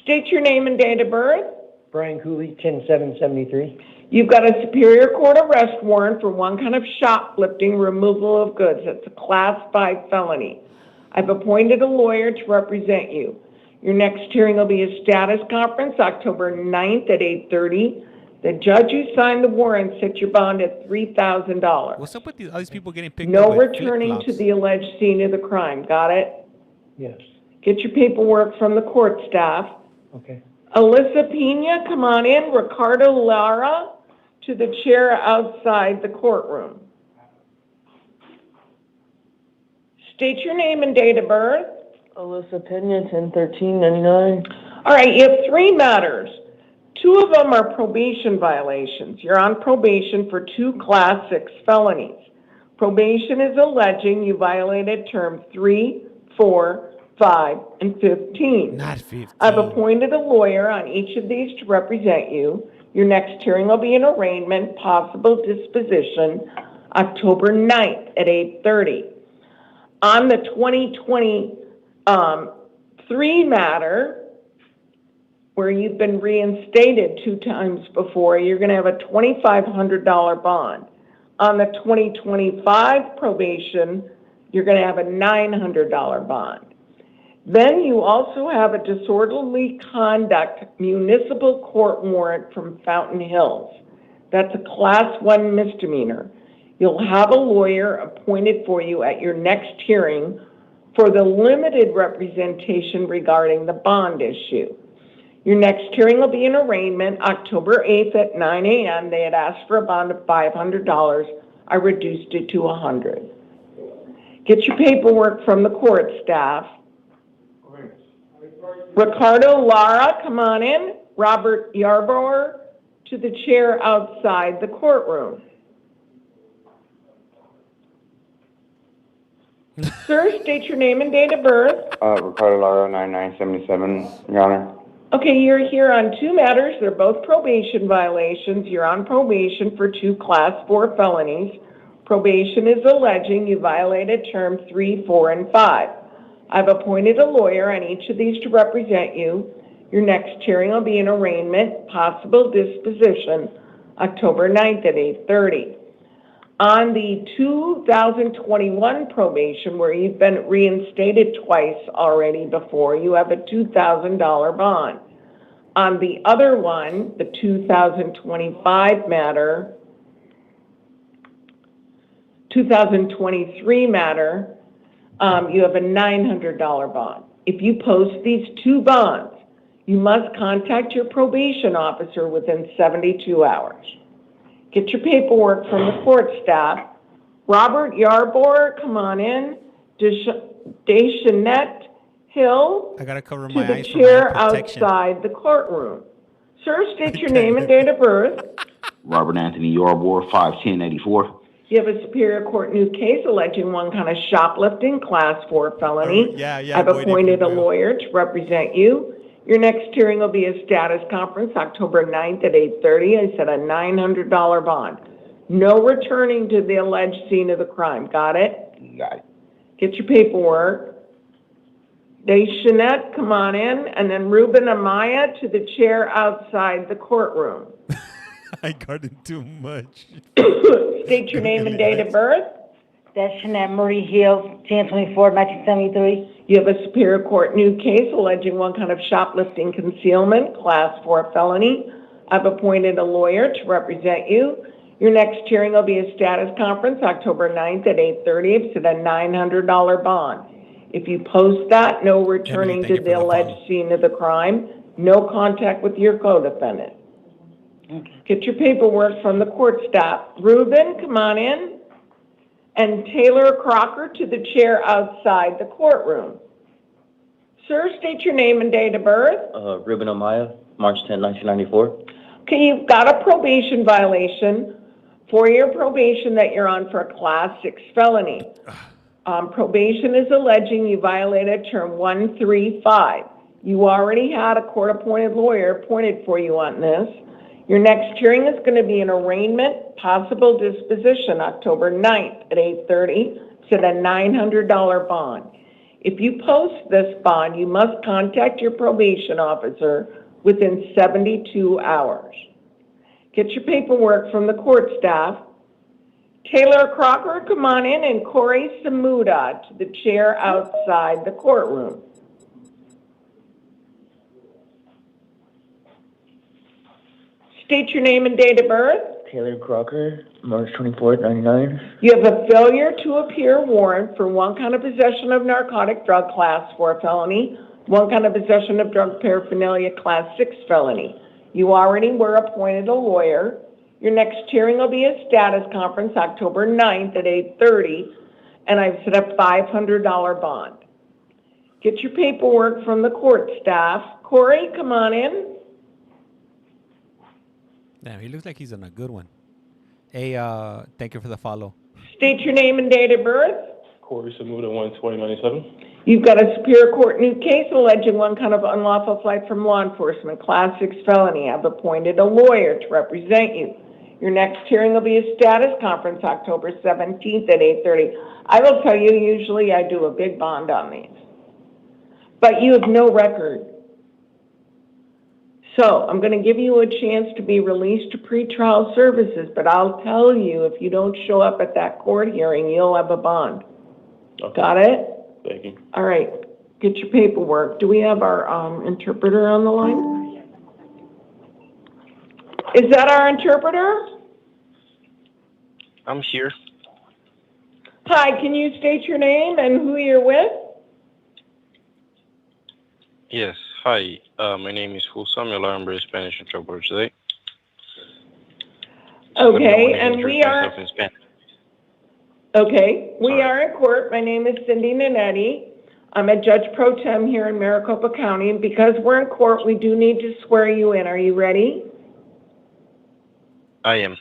State your name and date of birth. Brian Cooley, 10773. You've got a Superior Court arrest warrant for one kind of shoplifting, removal of goods. That's a Class 5 felony. I've appointed a lawyer to represent you. Your next hearing will be a status conference, October 9th at 8:30. The judge who signed the warrant set your bond at $3,000. What's up with all these people getting picked up No with returning to flip-flops? the alleged scene of the crime. Got it? Yes. Get your paperwork from the court staff. Okay. Alyssa Pena, come on in. Ricardo Lara to the chair outside the courtroom. State your name and date of birth. Alyssa Pena, 10/13/99. All right, you have 3 matters. 2 of them are probation violations. You're on probation for 2 Class 6 felonies. Probation is alleging you violated term 3, 4, 5, and 15. Not 15. I've appointed a lawyer on each of these to represent you. Your next hearing will be an arraignment, possible disposition, October 9th at 8:30. On the 2023 matter, where you've been reinstated 2 times before, you're going to have a $2,500 bond. On the 2025 probation, you're going to have a $900 bond. Then you also have a disorderly conduct municipal court warrant from Fountain Hills. That's a Class 1 misdemeanor. You'll have a lawyer appointed for you at your next hearing for the limited representation regarding the bond issue. Your next hearing will be an arraignment, October 8th at 9 a.m. They had asked for a bond of $500. I reduced it to $100. Get your paperwork from the court staff. Ricardo Lara, come on in. Robert Yarbrough to the chair outside the courtroom. Sir, state your name and date of birth. Ricardo Lara, 9977, Your Honor. Okay, you're here on 2 matters. They're both probation violations. You're on probation for 2 Class 4 felonies. Probation is alleging you violated term 3, 4, and 5. I've appointed a lawyer on each of these to represent you. Your next hearing will be an arraignment, possible disposition, October 9th at 8:30. On the 2021 probation, where you've been reinstated twice already before, you have a $2,000 bond. On the other one, the 2025 matter, 2023 matter, you have a $900 bond. If you post these 2 bonds, you must contact your probation officer within 72 hours. Get your paperwork from the court staff. Robert Yarbrough, come on in. Deschanette Hill I gotta cover to my the eyes for chair my protection. outside the courtroom. Sir, state your name and date of birth. Robert Anthony Yarbrough, 51084. You have a Superior Court new case alleging one kind of shoplifting, Class 4 felony. I've appointed a lawyer to represent you. Your next hearing will be a status conference, October 9th at 8:30. I said a $900 bond. No returning to the alleged scene of the crime. Got it? Got it. Get your paperwork. Deschanette, come on in. And then Ruben Amaya to the chair outside the courtroom. I guarded too much. State your name and date of birth. Deschanette Marie Hill, 10/24/1973. You have a Superior Court new case alleging one kind of shoplifting concealment, Class 4 felony. I've appointed a lawyer to represent you. Your next hearing will be a status conference, October 9th at 8:30. It's at a $900 bond. If you post that, no returning to the alleged scene of the crime, no contact with your co-defendant. Get your paperwork from the court staff. Ruben, come on in. And Taylor Crocker to the chair outside the courtroom. Sir, state your name and date of birth. Ruben Amaya, March 10, 1994. Okay, you've got a probation violation, 4-year probation that you're on for a Class 6 felony. Probation is alleging you violated term 135. You already had a court-appointed lawyer appointed for you on this. Your next hearing is going to be an arraignment, possible disposition, October 9th at 8:30. It's at a $900 bond. If you post this bond, you must contact your probation officer within 72 hours. Get your paperwork from the court staff. Taylor Crocker, come on in, and Corey Samuda to the chair outside the courtroom. State your name and date of birth. Taylor Crocker, March 24th, 99. You have a failure to appear warrant for one count of possession of narcotic drug class 4 felony, one count of possession of drug paraphernalia class 6 felony. You already were appointed a lawyer. Your next hearing will be a status conference October 9th at 8:30, and I've set up $500 bond. Get your paperwork from the court staff. Corey, come on in. Damn, he looks like he's on a good one. Hey, thank you for the follow. State your name and date of birth. Corey Samuda, 12097. You've got a Superior Court new case alleging one count of unlawful flight from law enforcement, class 6 felony. I've appointed a lawyer to represent you. Your next hearing will be a status conference October 17th at 8:30. I will tell you, usually I do a big bond on these, but you have no record. So I'm going to give you a chance to be released to pretrial services, but I'll tell you, if you don't show up at that court hearing, you'll have a bond. Okay. Got it? Thank you. All right. Get your paperwork. Do we have our interpreter on the line? Is that our interpreter? I'm here. Hi, can you state your name and who you're with? Yes. Hi. My name is Jusa. I'm a library Spanish interpreter today. Okay, and we are. In Spanish. Okay, we are in court. My name is Cindy Nanetti. I'm a judge pro tem here in Maricopa County, and because we're in court, we do need to swear you in. Are you ready? I am.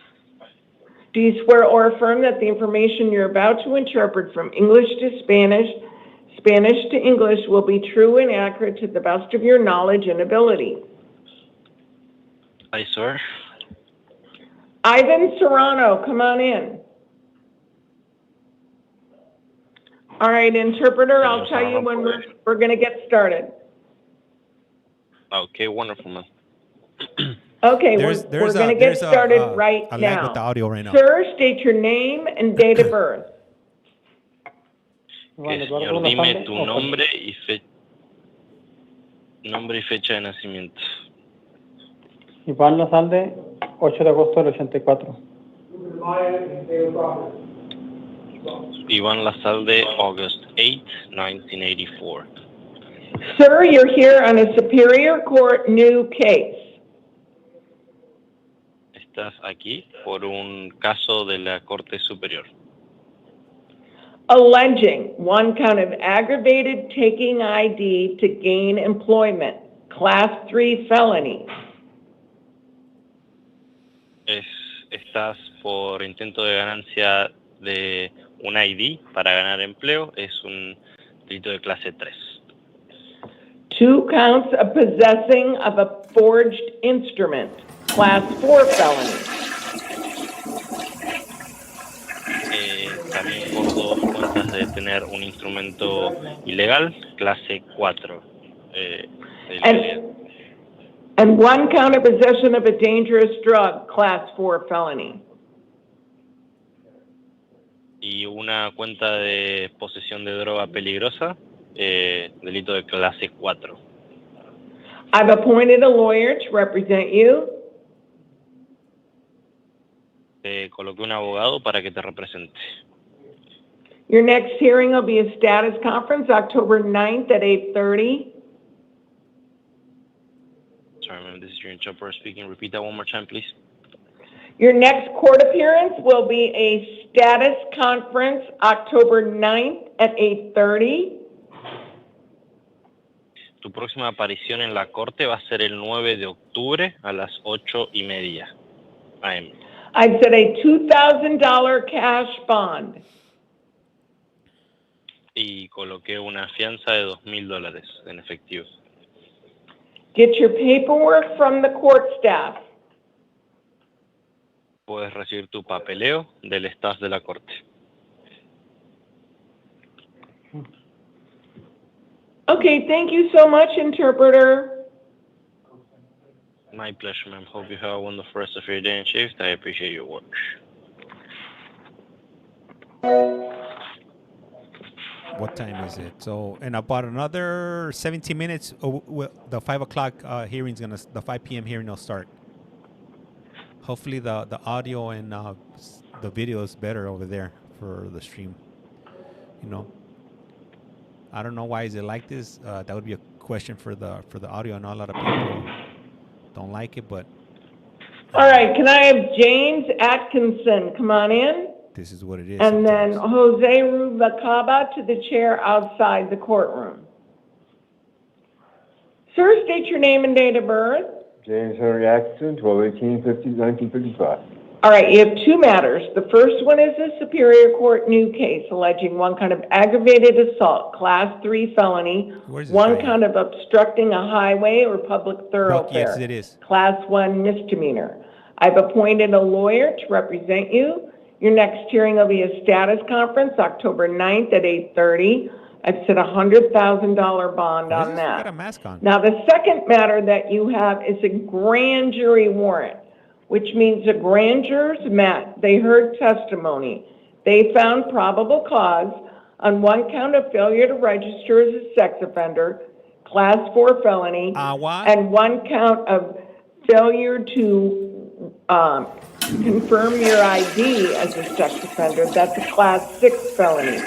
Do you swear or affirm that the information you're about to interpret from English to Spanish, Spanish to English will be true and accurate to the best of your knowledge and ability? I swear. Ivan Serrano, come on in. All right, interpreter, I'll tell you when we're going to get started. Okay, wonderful, man. Okay, we're going to get started right a now. lag with the audio right now. Sir, state your name and date of birth. Señor, dime tu nombre y fecha de nacimiento. Iván Lazalde, 8 de agosto del 84. Iván Lazalde, August 8, 1984. Sir, you're here on a Superior Court new case. Estás aquí por un caso de la Corte Superior. Alleging one count of aggravated taking ID to gain employment, class 3 felony. Estás por intento de ganancia de un ID para ganar empleo, es un delito de clase 3. 2 counts of possessing of a forged instrument, class 4 felony. También por 2 cuentas de tener un instrumento ilegal, clase 4. And 1 count of possession of a dangerous drug, class 4 felony. Y una cuenta de posesión de droga peligrosa, delito de clase 4. I've appointed a lawyer to represent you. Te coloqué un abogado para que te represente. Your next hearing will be a status conference October 9th at 8:30. Sorry, ma'am, this is your interpreter speaking. Repeat that one more time, please. Your next court appearance will be a status conference October 9th at 8:30. Tu próxima aparición en la corte va a ser el 9 de octubre a las 8:30 AM. I've set a $2,000 cash bond. Y coloqué una fianza de $2,000 en efectivo. Get your paperwork from the court staff. puedes recibir tu papeleo del staff de la corte. Okay, thank you so much, interpreter. My pleasure, ma'am. Hope you have a wonderful rest of your day and shift. I appreciate your work. What time is it? So in about another 17 minutes, the 5 o'clock hearing's gonna, the 5 p.m. hearing will start. Hopefully the audio and the video is better over there for the stream. You know, I don't know why is it like this. That would be a question for the audio. I know a lot of people don't like it, but All right, can I have James Atkinson come on in? this is what it is. And then Jose Rubalcaba to the chair outside the courtroom. Sir, state your name and date of birth. James Henry Atkinson, 12/18/1955. All right, you have two matters. The first one is a Superior Court new case alleging one count of aggravated assault, Class 3 felony, one count of obstructing a highway or public thoroughfare, yes, it is. Class 1 misdemeanor. I've appointed a lawyer to represent you. Your next hearing will be a status conference, October 9th at 8:30. I've set a $100,000 bond on that. Got a mask on. Now, the second matter that you have is a grand jury warrant, which means the grand jurors met, they heard testimony, they found probable cause on one count of failure to register as a sex offender, Class 4 felony, and one count of failure to confirm your ID as a sex offender. That's a Class 6 felony.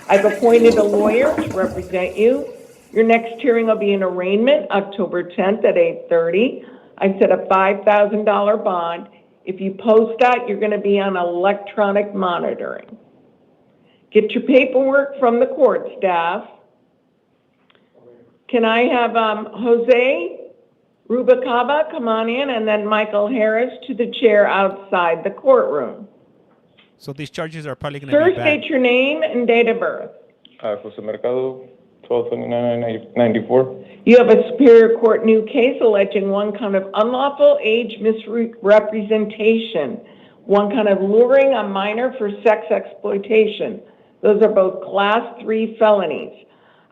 I've appointed a lawyer to represent you. Your next hearing will be an arraignment, October 10th at 8:30. I set a $5,000 bond. If you post that, you're going to be on electronic monitoring. Get your paperwork from the court staff. Can I have Jose Rubalcaba come on in, and then Michael Harris to the chair outside the courtroom. So these charges are probably going to Sir, be bad. state your name and date of birth. Jose Mercado, 12/29/94. You have a Superior Court new case alleging one count of unlawful age misrepresentation, one count of luring a minor for sex exploitation. Those are both Class 3 felonies.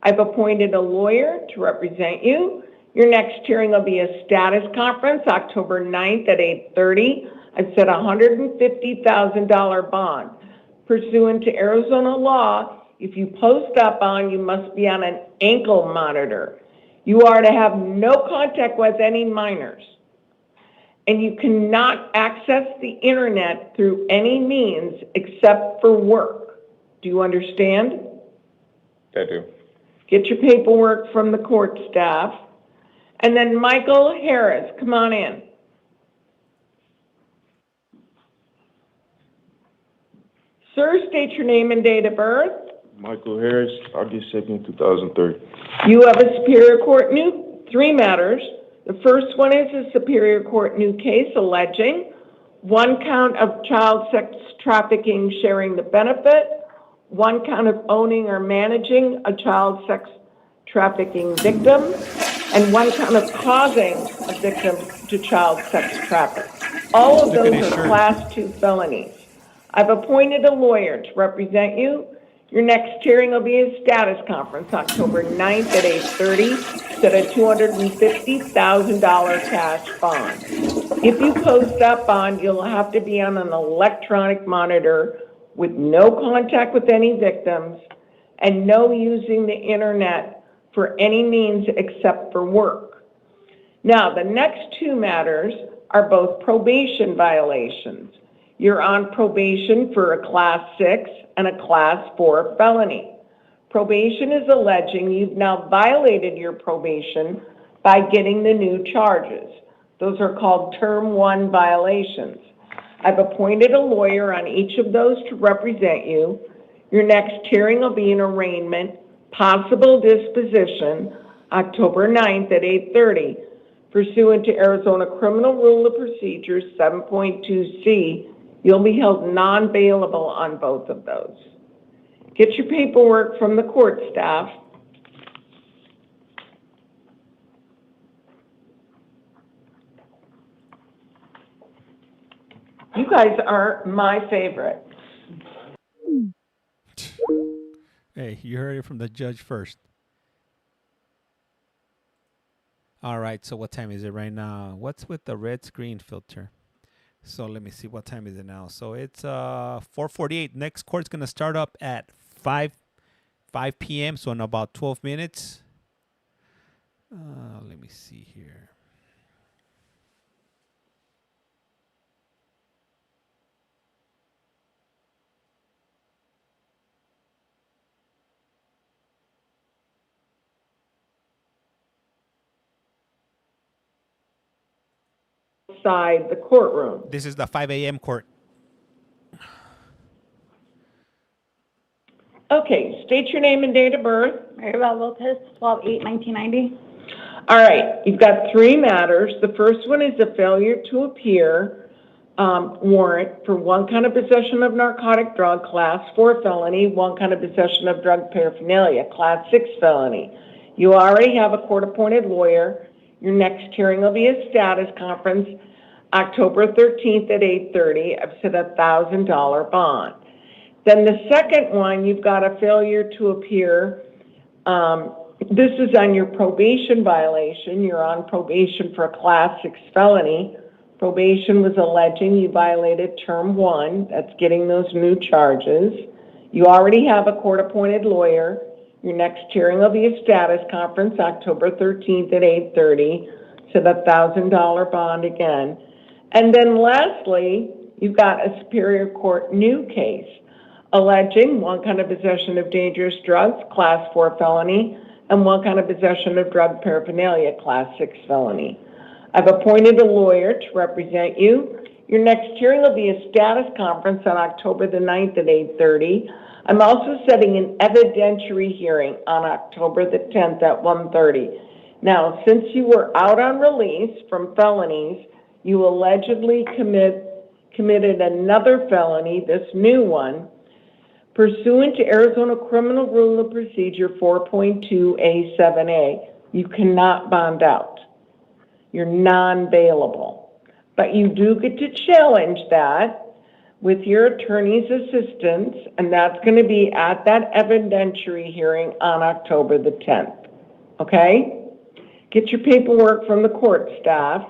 I've appointed a lawyer to represent you. Your next hearing will be a status conference, October 9th at 8:30. I've set a $150,000 bond. Pursuant to Arizona law, if you post that bond, you must be on an ankle monitor. You are to have no contact with any minors. And you cannot access the internet through any means except for work. Do you understand? I do. Get your paperwork from the court staff. And then Michael Harris, come on in. Sir, state your name and date of birth. Michael Harris, August 2nd, 2003. You have a Superior Court new, 3 matters. The first one is a Superior Court new case alleging one count of child sex trafficking sharing the benefit, one count of owning or managing a child sex trafficking victim, and one count of causing a victim to child sex traffic. All of those are Class 2 felonies. I've appointed a lawyer to represent you. Your next hearing will be a status conference, October 9th at 8:30. Set a $250,000 cash bond. If you post that bond, you'll have to be on an electronic monitor with no contact with any victims and no using the internet for any means except for work. Now, the next 2 matters are both probation violations. You're on probation for a Class 6 and a Class 4 felony. Probation is alleging you've now violated your probation by getting the new charges. Those are called Term 1 violations. I've appointed a lawyer on each of those to represent you. Your next hearing will be an arraignment, possible disposition, October 9th at 8:30. Pursuant to Arizona Criminal Rule of Procedure 7.2C, you'll be held non-bailable on both of those. Get your paperwork from the court staff. You guys are my favorite. Hey, you heard it from the judge first. All right, so what time is it right now? What's with the red screen filter? So let me see, what time is it now? So it's 4:48. Next court's gonna start up at 5 p.m. So in about 12 minutes. Let me see here. Outside the courtroom. This is the 5 a.m. court. Okay, state your name and date of birth. Maribel Lopez, 12/8/1990. All right, you've got 3 matters. The first one is a failure to appear warrant for 1 count of possession of narcotic drug, class 4 felony, 1 count of possession of drug paraphernalia, class 6 felony. You already have a court-appointed lawyer. Your next hearing will be a status conference, October 13th at 8:30. I've set a $1,000 bond. Then the second one, you've got a failure to appear. This is on your probation violation. You're on probation for a class 6 felony. Probation was alleging you violated term 1. That's getting those new charges. You already have a court-appointed lawyer. Your next hearing will be a status conference, October 13th at 8:30. So the $1,000 bond again. And then lastly, you've got a Superior Court new case alleging 1 count of possession of dangerous drugs, class 4 felony, and 1 count of possession of drug paraphernalia, class 6 felony. I've appointed a lawyer to represent you. Your next hearing will be a status conference on October the 9th at 8:30. I'm also setting an evidentiary hearing on October the 10th at 1:30. Now, since you were out on release from felonies, you allegedly committed another felony, this new one, pursuant to Arizona Criminal Rule of Procedure 4.2A7A. You cannot bond out. You're non-bailable. But you do get to challenge that with your attorney's assistance, and that's going to be at that evidentiary hearing on October the 10th. Okay? Get your paperwork from the court staff.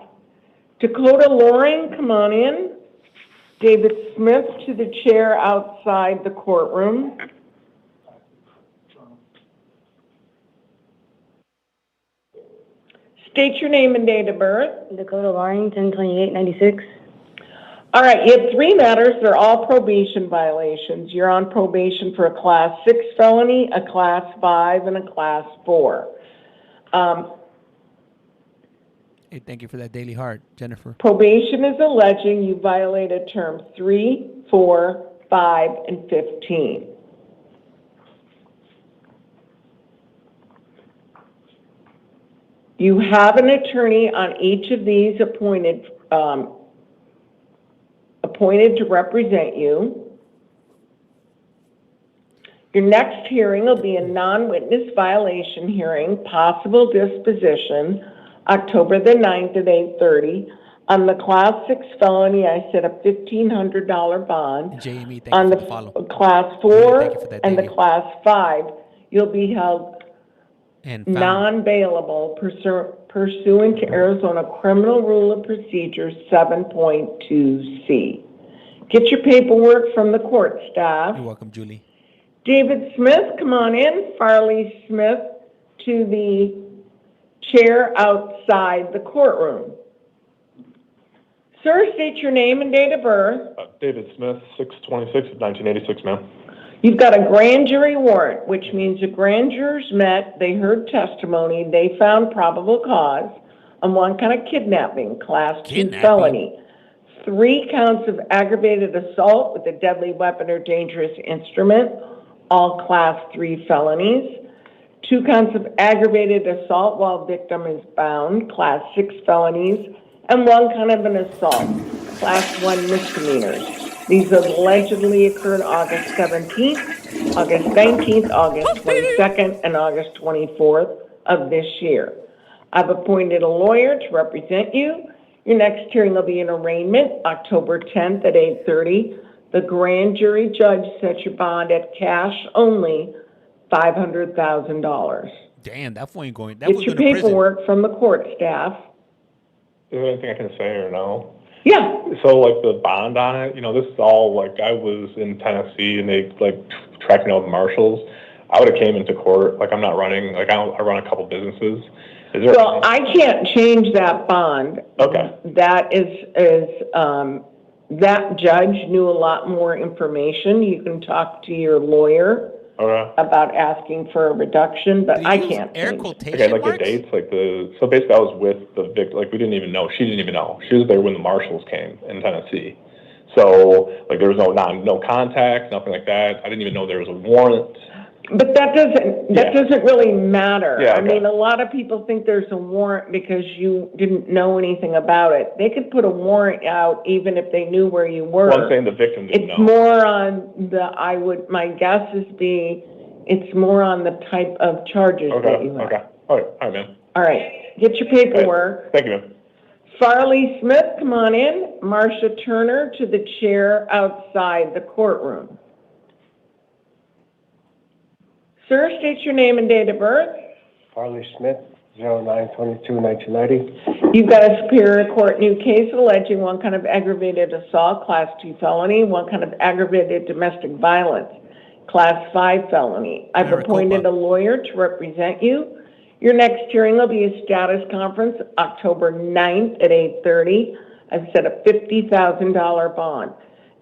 Dakota Loring, come on in. David Smith to the chair outside the courtroom. State your name and date of birth. Dakota Loring, 10/28/96. All right, you have 3 matters. They're all probation violations. You're on probation for a class 6 felony, a class 5, and a class 4. Hey, thank you for that daily heart, Jennifer. Probation is alleging you violated terms 3, 4, 5, and 15. You have an attorney on each of these appointed to represent you. Your next hearing will be a non-witness violation hearing, possible disposition, October the 9th at 8:30. On the class 6 felony, I set a $1,500 bond. Jamie, thank on you the for the follow. class 4 Thank you for that, and the Jamie. class 5, you'll be held And found. non-bailable pursuant to Arizona Criminal Rule of Procedure 7.2C. Get your paperwork from the court staff. You're welcome, Julie. David Smith, come on in. Farley Smith to the chair outside the courtroom. Sir, state your name and date of birth. David Smith, 6/26/1986, ma'am. You've got a grand jury warrant, which means the grand jurors met, they heard testimony, they found probable cause on 1 count of kidnapping, class 2 felony. 3 counts of aggravated assault with a deadly weapon or dangerous instrument, all class 3 felonies. 2 counts of aggravated assault while victim is bound, class 6 felonies, and 1 count of an assault, class 1 misdemeanors. These allegedly occurred August 17th, August 19th, August 22nd, and August 24th of this year. I've appointed a lawyer to represent you. Your next hearing will be an arraignment, October 10th at 8:30. The grand jury judge sets your bond at cash only, $500,000. Damn, that fool ain't going. That Get fool's your going to prison. paperwork from the court staff. Is there anything I can say or no? Yeah. So like the bond on it, you know, this is all like I was in Tennessee and they like tracked me out with marshals. I would have came into court. Like I'm not running. Like I run a couple businesses. Is there? Well, I can't change that bond. Okay. That that judge knew a lot more information. You can talk to your lawyer about asking for a reduction, but I can't change it. Okay, like the dates, so basically I was with the victim, like we didn't even know, she didn't even know. She was there when the marshals came in Tennessee. So like there was no contact, nothing like that. I didn't even know there was a warrant. But that doesn't really matter. Yeah, I mean, a lot of people think there's a warrant because you didn't know anything about it. They could put a warrant out even if they knew where you were. Well, I'm saying the victim didn't know. It's more on my guess is it's more on the type of charges that you have. Okay. All right, man. All right. Get your paperwork. Thank you, man. Farley Smith, come on in. Marcia Turner to the chair outside the courtroom. Sir, state your name and date of birth. Farley Smith, 09/22/1990. You've got a Superior Court new case alleging one kind of aggravated assault, Class 2 felony, one kind of aggravated domestic violence, Class 5 felony. I've appointed a lawyer to represent you. Your next hearing will be a status conference, October 9th at 8:30. I've set a $50,000 bond.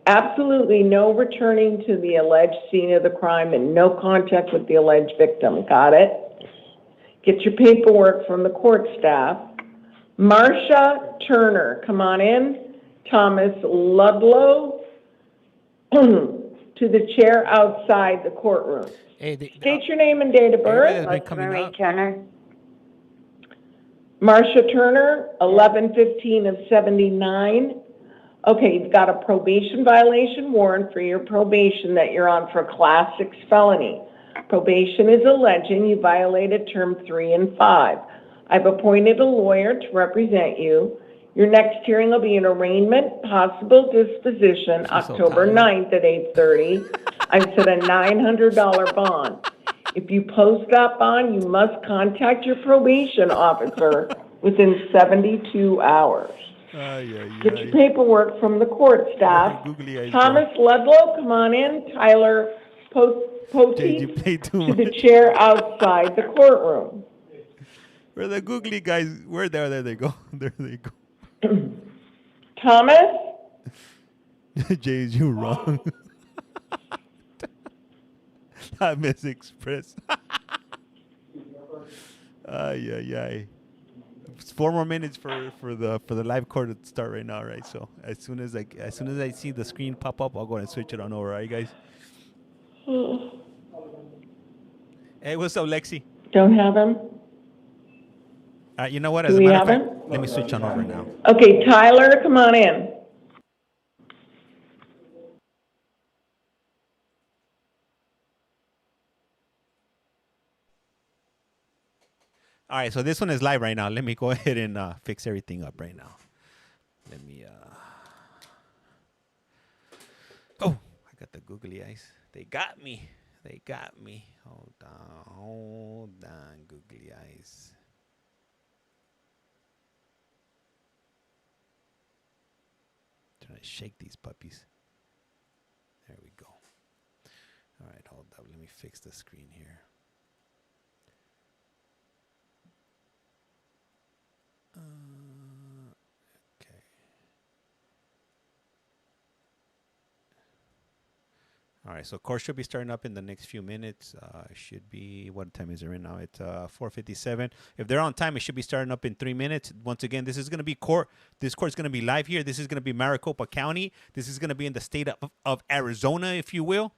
Absolutely no returning to the alleged scene of the crime and no contact with the alleged victim. Got it? Get your paperwork from the court staff. Marcia Turner, come on in. Thomas Ludlow to the chair outside the courtroom. State your name and date of birth. Marie Turner. Marcia Turner, 11/15 of 79. Okay, you've got a probation violation warrant for your probation that you're on for Class 6 felony. Probation is alleging you violated term 3 and 5. I've appointed a lawyer to represent you. Your next hearing will be an arraignment, possible disposition, October 9th at 8:30. I've set a $900 bond. If you post that bond, you must contact your probation officer within 72 hours. Get your paperwork from the court staff. Thomas Ludlow, come on in. Tyler Potey to the chair outside the courtroom. Where the googly guys? Where there they go. There they go. Thomas? Jays, you wrong. I miss Express. Ay. 4 more minutes for the live court to start right now, right? So as soon as I see the screen pop up, I'll go and switch it on over, right, guys? Hey, what's up, Lexi? Don't have him. You know what? Do we have him? Let me switch on over now. Okay, Tyler, come on in. All right, so this one is live right now. Let me go ahead and fix everything up right now. Let me. Oh, I got the googly eyes. They got me. Hold on, googly eyes. Trying to shake these puppies. There we go. All right, hold up. Let me fix the screen here. Okay. All right, so court should be starting up in the next few minutes. Should be, what time is it right now? It's 4:57. If they're on time, it should be starting up in 3 minutes. Once again, this is going to be court. This court's going to be live here. This is going to be Maricopa County. This is going to be in the state of Arizona, if you will.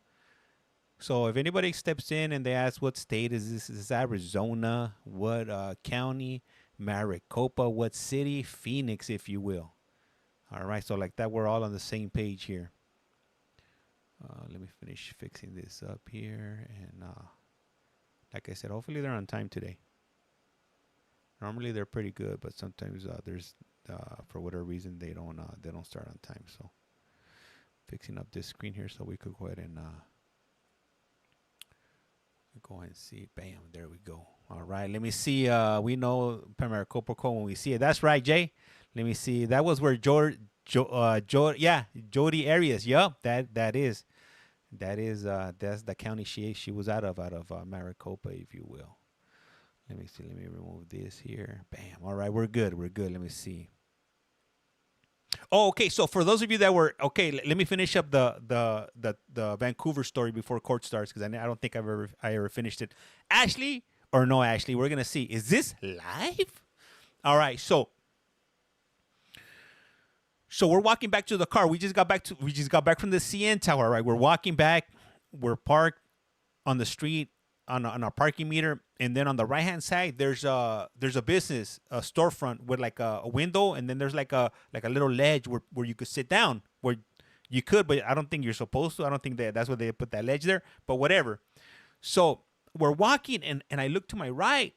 So if anybody steps in and they ask what state is this, is Arizona, what county, Maricopa, what city, Phoenix, if you will. All right, so like that, we're all on the same page here. Let me finish fixing this up here. And like I said, hopefully they're on time today. Normally they're pretty good, but sometimes there's for whatever reason they don't start on time. So fixing up this screen here so we could go ahead and see. Bam, there we go. All right, let me see. We know Maricopa Code when we see it. That's right, Jay. Let me see. That was where Jody Arias. Yup, that's the county she was out of Maricopa, if you will. Let me see. Let me remove this here. Bam. All right, we're good. Let me see. Oh, okay. So for those of you that were okay, let me finish up the Vancouver story before court starts, because I don't think I ever finished it. Ashley or no Ashley, we're gonna see. Is this live? All right. So we're walking back to the car. We just got back from the CN Tower. Right. We're walking back. We're parked on the street on our parking meter, and then on the right hand side there's a business, a storefront with like a window, and then there's like a little ledge where you could sit down, where you could, but I don't think you're supposed to. I don't think that's where they put that ledge there, but whatever. So we're walking, and I look to my right,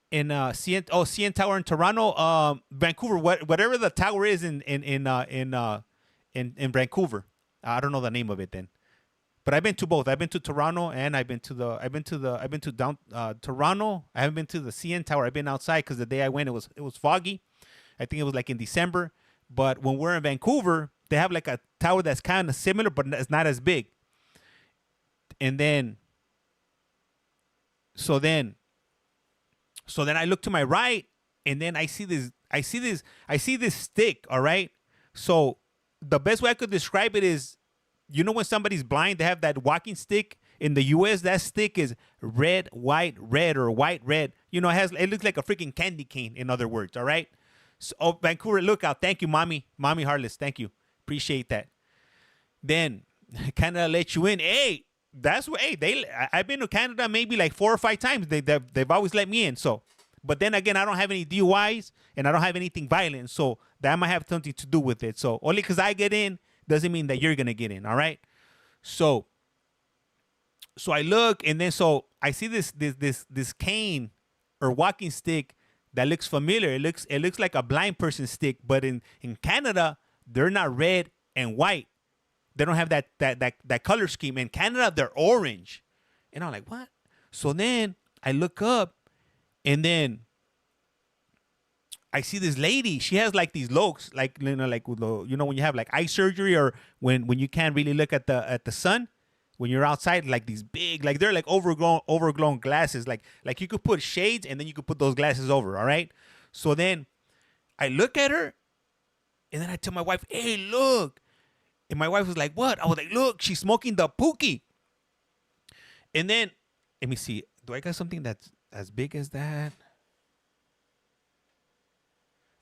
in CN Tower in Toronto, Vancouver, whatever the tower is in Vancouver. I don't know the name of it then. But I've been to both. I've been to Toronto, and I've been to down Toronto. I haven't been to the CN Tower. I've been outside because the day I went, it was foggy. I think it was like in December. But when we're in Vancouver, they have like a tower that's kind of similar, but it's not as big. And then, so then I look to my right, and then I see this stick. All right. So the best way I could describe it is, you know, when somebody's blind, they have that walking stick. In the U.S., that stick is red, white, red, or white, red. You know, it looks like a freaking candy cane, in other words, all right? So, Vancouver Lookout, thank you, Mommy Heartless, thank you. Appreciate that. Then, Canada let you in. Hey, that's what, I've been to Canada maybe like 4 or 5 times. They've always let me in, so. But then again, I don't have any DUIs, and I don't have anything violent, so that might have something to do with it. So, only because I get in doesn't mean that you're going to get in, all right? So I look, and then so I see this cane or walking stick that looks familiar. It looks like a blind person's stick, but in Canada, they're not red and white. They don't have that color scheme. In Canada, they're orange. And I'm like, what? So then I look up, and then I see this lady. She has like these looks, like like when you have like eye surgery, or when you can't really look at the sun, when you're outside, like these big, like they're like overgrown glasses, like you could put shades and then you could put those glasses over. All right. So then I look at her, and then I tell my wife, "Hey, look," and my wife was like, "What?" I was like, "Look, she's smoking the pookie." And then let me see. Do I got something that's as big as that?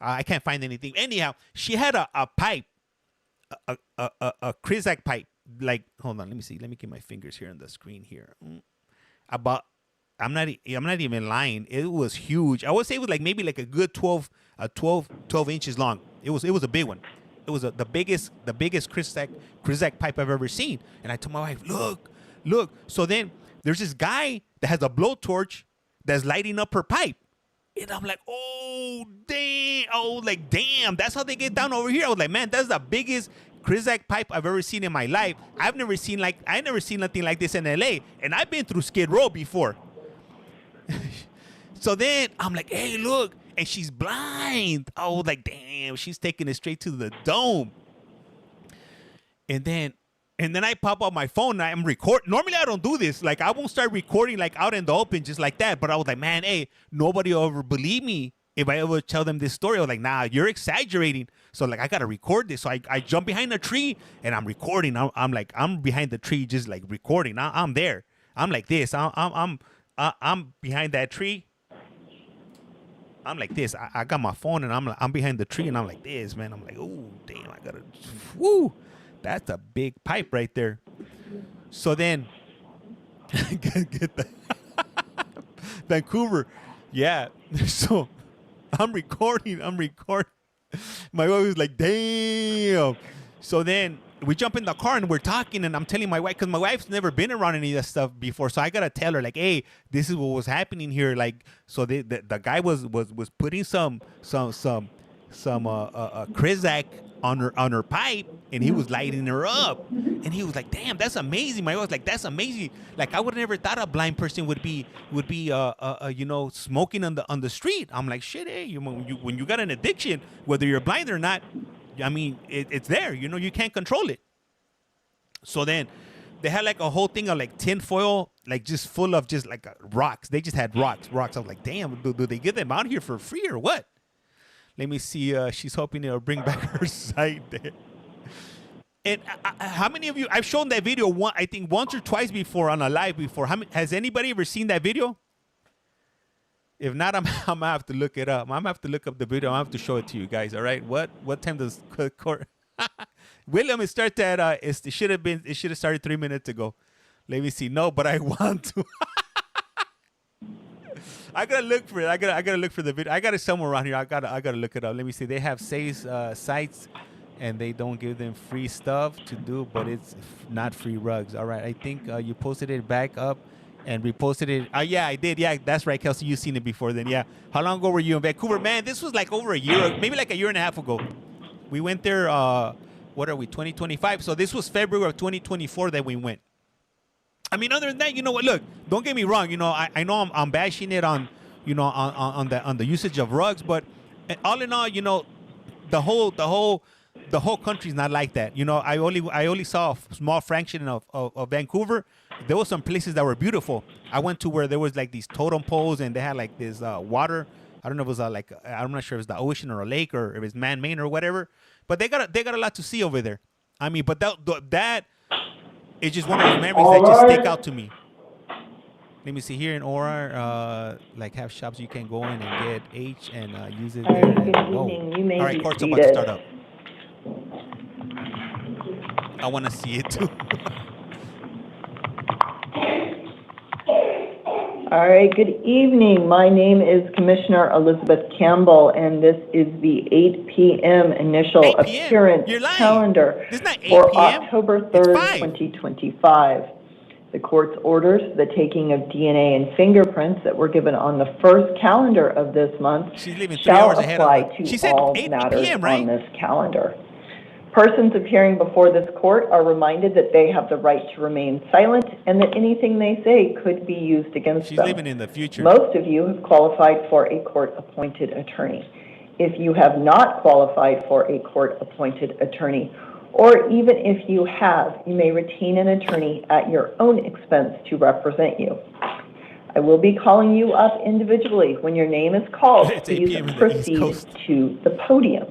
I can't find anything. Anyhow, she had a pipe, a Krizak pipe. Like, hold on, let me see. Let me get my fingers here on the screen here. I'm not even lying. It was huge. I would say it was like maybe like a good 12 inches long. It was a big one. It was the biggest Krizak pipe I've ever seen. And I told my wife, look. So then there's this guy that has a blowtorch that's lighting up her pipe. And I'm like, damn, that's how they get down over here. I was like, man, that's the biggest Krizak pipe I've ever seen in my life. I never seen nothing like this in LA. And I've been through Skid Row before. So then I'm like, hey, look. And she's blind. I was like, damn, she's taking it straight to the dome. And then I pop out my phone and I'm recording. Normally I don't do this. Like, I won't start recording like out in the open just like that. But I was like, man, hey, nobody will ever believe me if I ever tell them this story. I was like, nah, you're exaggerating. So like, I got to record this. So I jump behind a tree and I'm recording. I'm behind the tree just like recording. I'm there. I'm like this. I'm behind that tree. I'm like this. I got my phone and I'm behind the tree and I'm like this, man. I'm like, oh, damn, I got to, woo. That's a big pipe right there. So then, get the Vancouver. Yeah. So I'm recording. My wife was like, damn. So then we jump in the car and we're talking and I'm telling my wife, because my wife's never been around any of that stuff before. So I got to tell her like, hey, this is what was happening here. Like, so the guy was putting some Krizak on her pipe, and he was lighting her up, and he was like, "Damn, that's amazing." My wife was like, "That's amazing." Like I would have never thought a blind person would be smoking on the street. I'm like, shit, hey, when you got an addiction, whether you're blind or not, I mean, it's there. You can't control it. So then they had like a whole thing of like tin foil, like just full of just like rocks. They just had rocks. I was like, damn, do they get them out here for free or what? Let me see. She's hoping it'll bring back her sight there. And how many of you? I've shown that video I think once or twice before on a live before. Has anybody ever seen that video? If not, I'm gonna have to look it up. I'm gonna have to look up the video. I'm gonna have to show it to you guys. All right. What time does court? William, it started at it should have started 3 minutes ago. Let me see. No, but I want to. I gotta look for it. I gotta look for the video. I got it somewhere around here. I gotta look it up. Let me see. They have sites, and they don't give them free stuff to do, but it's not free rugs. All right. I think you posted it back up and reposted it. Yeah, I did. Yeah, that's right, Kelsey. You've seen it before then. Yeah. How long ago were you in Vancouver? Man, this was like over a year, maybe like a year and a half ago. We went there. What are we? 2025. So this was February of 2024 that we went. I mean, other than that, you know what? Look, don't get me wrong. I know I'm bashing it on, on the usage of rugs, but all in all, the whole country's not like that. I only saw a small fraction of Vancouver. There were some places that were beautiful. I went to where there was like these totem poles, and they had like this water. I don't know if it was I'm not sure if it's the ocean or a lake or if it's man-made or whatever. But they got a lot to see over there. I mean, but that is just one of those memories that just stick out to me. Let me see, here in Aurora, like have shops you can go in and get H and use it there. All right, court's about to start up. I want to see it too. All right, good evening. My name is Commissioner Elizabeth Campbell, and this is the 8 p.m. initial appearance calendar for October 3rd, 2025. The court's orders for the taking of DNA and fingerprints that were given on the first calendar of this month shall apply to all matters on this calendar. Persons appearing before this court are reminded that they have the right to remain silent and that anything they say could be used against them. She's living in the future. Most of you have qualified for a court-appointed attorney. If you have not qualified for a court-appointed attorney, or even if you have, you may retain an attorney at your own expense to represent you. I will be calling you up individually. When your name is called, please proceed to the podium.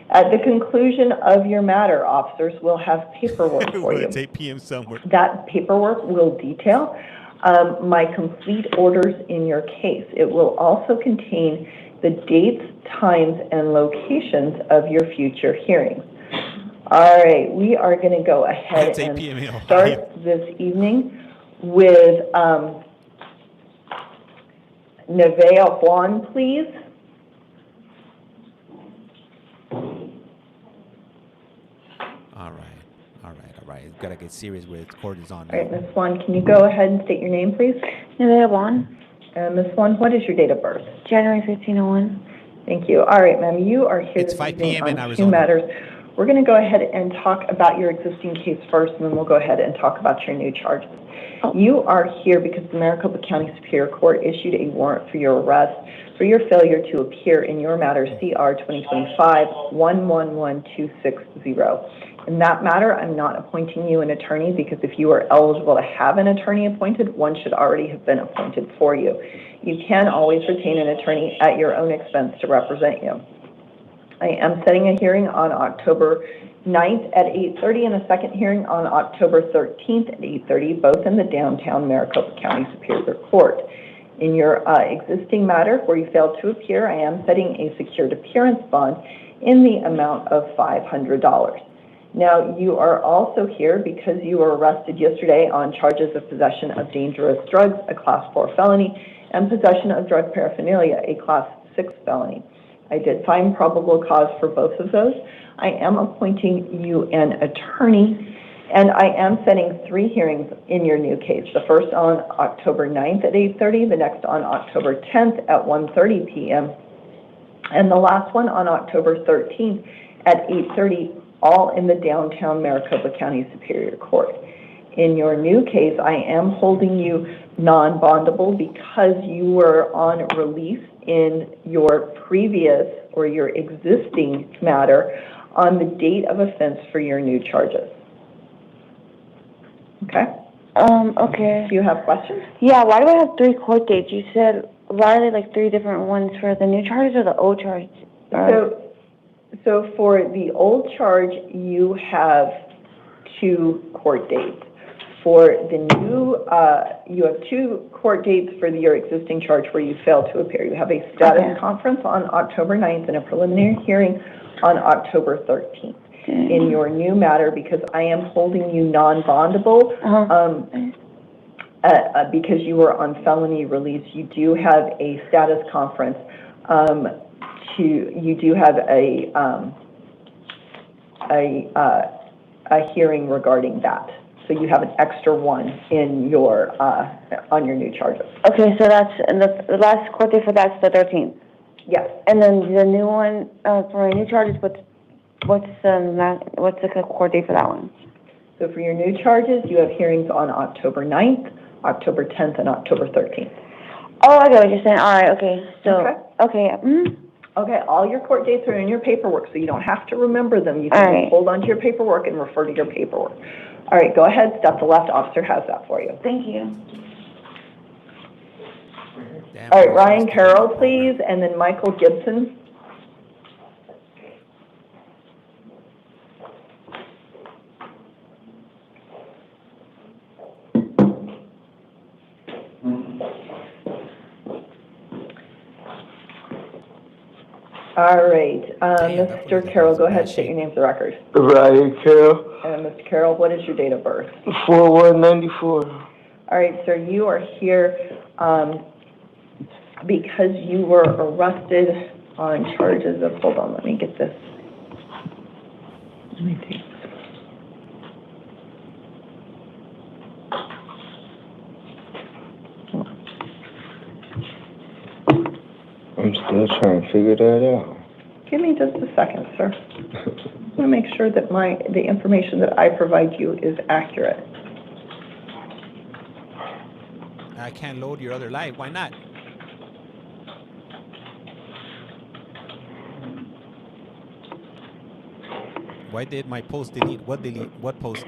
At the conclusion of your matter, officers will have paperwork for you. It's 8 p.m. somewhere. That paperwork will detail my complete orders in your case. It will also contain the dates, times, and locations of your future hearings. All right, we are going to go ahead and start this evening with Nevaeh Juan, please. All right. It's got to get serious with it. Court is on. All right, Ms. Juan, can you go ahead and state your name, please? Nevaeh Juan. Ms. Juan, what is your date of birth? January 1501. Thank you. All right, ma'am, you are here It's this 5 evening p.m. in on Arizona. two matters. We're going to go ahead and talk about your existing case first, and then we'll go ahead and talk about your new charges. You are here because the Maricopa County Superior Court issued a warrant for your arrest for your failure to appear in your matter CR 2025-111260. In that matter, I'm not appointing you an attorney because if you are eligible to have an attorney appointed, one should already have been appointed for you. You can always retain an attorney at your own expense to represent you. I am setting a hearing on October 9th at 8:30 and a second hearing on October 13th at 8:30, both in the downtown Maricopa County Superior Court. In your existing matter where you failed to appear, I am setting a secured appearance bond in the amount of $500. Now, you are also here because you were arrested yesterday on charges of possession of dangerous drugs, a Class 4 felony, and possession of drug paraphernalia, a Class 6 felony. I did find probable cause for both of those. I am appointing you an attorney, and I am setting 3 hearings in your new case. The first on October 9th at 8:30, the next on October 10th at 1:30 p.m., And the last one on October 13th at 8:30, all in the downtown Maricopa County Superior Court. In your new case, I am holding you non-bondable because you were on release in your previous or your existing matter on the date of offense for your new charges. Okay? Okay. Do you have questions? Yeah, why do I have 3 court dates? You said, why are they like 3 different ones for the new charges or the old charge? So for the old charge, you have 2 court dates. For the new, you have 2 court dates for your existing charge where you failed to appear. You have a status conference on October 9th and a preliminary hearing on October 13th. In your new matter, because I am holding you non-bondable, because you were on felony release, you do have a status conference. You do have a hearing regarding that. So you have an extra one in your on your new charges. Okay, so that's, and the last court date for that's the 13th? Yes. And then the new one for my new charges, what's the court date for that one? So for your new charges, you have hearings on October 9th, October 10th, and October 13th. Oh, I get what you're saying. All right, okay. So, okay. Okay, all your court dates are in your paperwork, so you don't have to remember them. You can just hold on to your paperwork and refer to your paperwork. All right, go ahead, step to left. Officer has that for you. Thank you. All right, Ryan Carroll, please, and then Michael Gibson. All right, Mr. Carroll, go ahead, state your name for the record. Ryan Carroll. And Mr. Carroll, what is your date of birth? 4194. All right, sir, you are here because you were arrested on charges of, hold on, let me get this. Let me take this. I'm still trying to figure that out. Give me just a second, sir. I want to make sure that the information that I provide you is accurate. I can't load your other live. Why not? Why did my post delete? What delete? What post?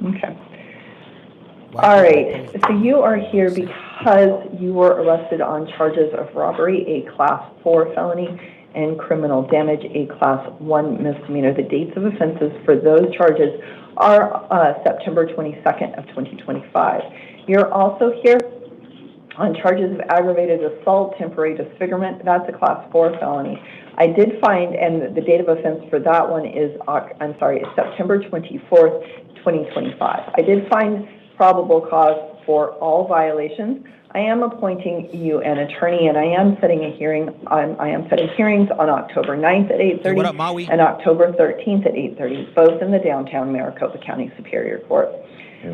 Okay. All right, so you are here because you were arrested on charges of robbery, a class 4 felony, and criminal damage, a class 1 misdemeanor. The dates of offenses for those charges are September 22nd of 2025. You're also here on charges of aggravated assault, temporary disfigurement. That's a class 4 felony. I did find, and the date of offense for that one is, September 24th, 2025. I did find probable cause for all violations. I am appointing you an attorney, and I am setting a hearing. I am setting hearings on October 9th at 8:30 and October 13th at 8:30, both in the downtown Maricopa County Superior Court.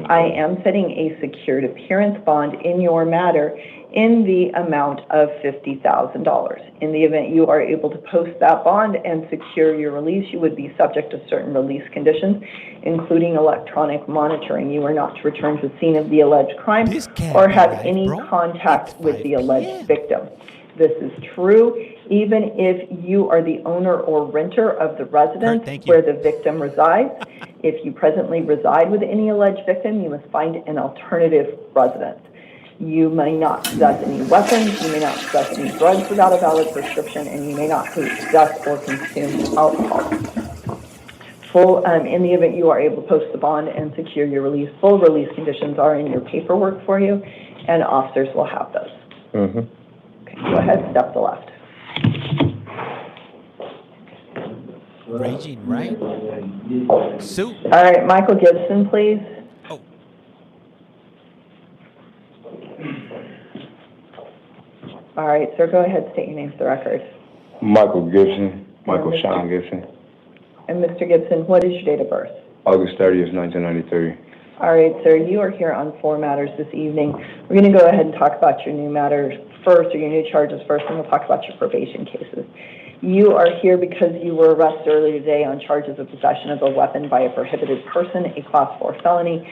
I am setting a secured appearance bond in your matter in the amount of $50,000. In the event you are able to post that bond and secure your release, you would be subject to certain release conditions, including electronic monitoring. You are not to return to the scene of the alleged crime or have any contact with the alleged victim. This is true even if you are the owner or renter of the residence where the victim resides. If you presently reside with any alleged victim, you must find an alternative residence. You may not possess any weapons, you may not possess any drugs without a valid prescription, and you may not possess or consume alcohol. In the event you are able to post the bond and secure your release, full release conditions are in your paperwork for you, and officers will have those. Okay, go ahead, step to the left. Raging, right? Suit. All right, Michael Gibson, please. Oh. All right, sir, go ahead, state your name for the record. Michael Gibson, Michael Sean Gibson. And Mr. Gibson, what is your date of birth? August 30th, 1993. All right, sir, you are here on 4 matters this evening. We're going to go ahead and talk about your new matters first, or your new charges first, and we'll talk about your probation cases. You are here because you were arrested earlier today on charges of possession of a weapon by a prohibited person, a Class 4 felony,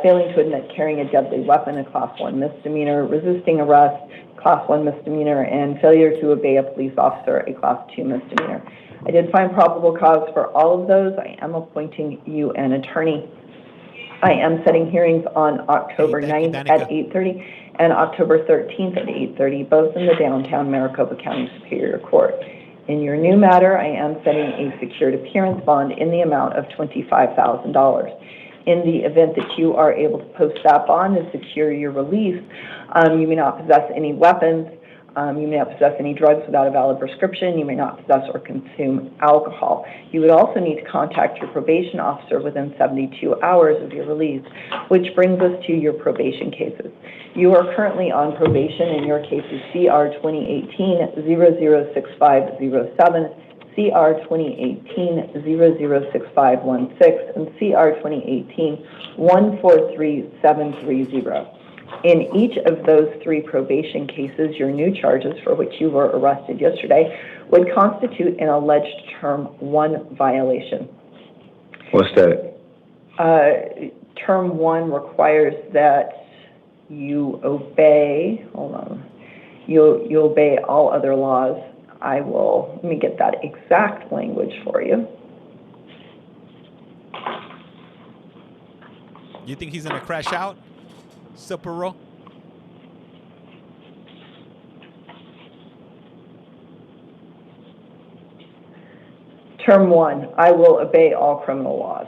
failing to admit carrying a deadly weapon, a Class 1 misdemeanor, resisting arrest, Class 1 misdemeanor, and failure to obey a police officer, a Class 2 misdemeanor. I did find probable cause for all of those. I am appointing you an attorney. I am setting hearings on October 9th at 8:30 and October 13th at 8:30, both in the downtown Maricopa County Superior Court. In your new matter, I am setting a secured appearance bond in the amount of $25,000. In the event that you are able to post that bond and secure your release, you may not possess any weapons, you may not possess any drugs without a valid prescription, you may not possess or consume alcohol. You would also need to contact your probation officer within 72 hours of your release, which brings us to your probation cases. You are currently on probation, and your case is CR 2018-006507, CR 2018-006516, and CR 2018-143730. In each of those 3 probation cases, your new charges for which you were arrested yesterday would constitute an alleged Term 1 violation. What's that? Term 1 requires that you obey, you obey all other laws. Let me get that exact language for you. You think he's gonna crash out, Silpero? Term 1, I will obey all criminal laws.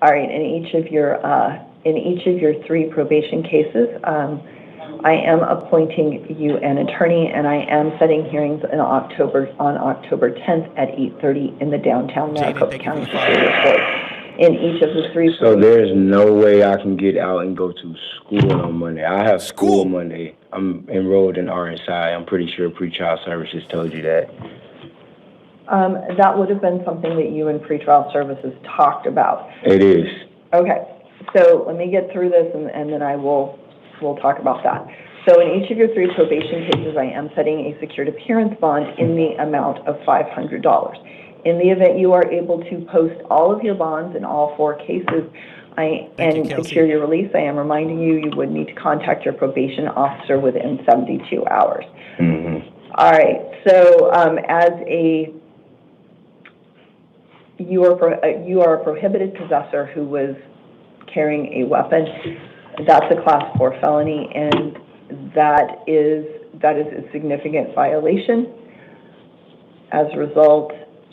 All right, in each of your 3 probation cases, I am appointing you an attorney, and I am setting hearings on October 10th at 8:30 in the downtown Maricopa County Superior Court. In each of the 3. So there's no way I can get out and go to school on Monday. I have school Monday. I'm enrolled in RSI. I'm pretty sure pretrial services told you that. That would have been something that you and pretrial services talked about. It is. Okay, so let me get through this, and then we'll talk about that. So in each of your 3 probation cases, I am setting a secured appearance bond in the amount of $500. In the event you are able to post all of your bonds in all 4 cases and secure your release, I am reminding you, you would need to contact your probation officer within 72 hours. All right, so you are a prohibited possessor who was carrying a weapon. That's a Class 4 felony, and that is a significant violation. As a result,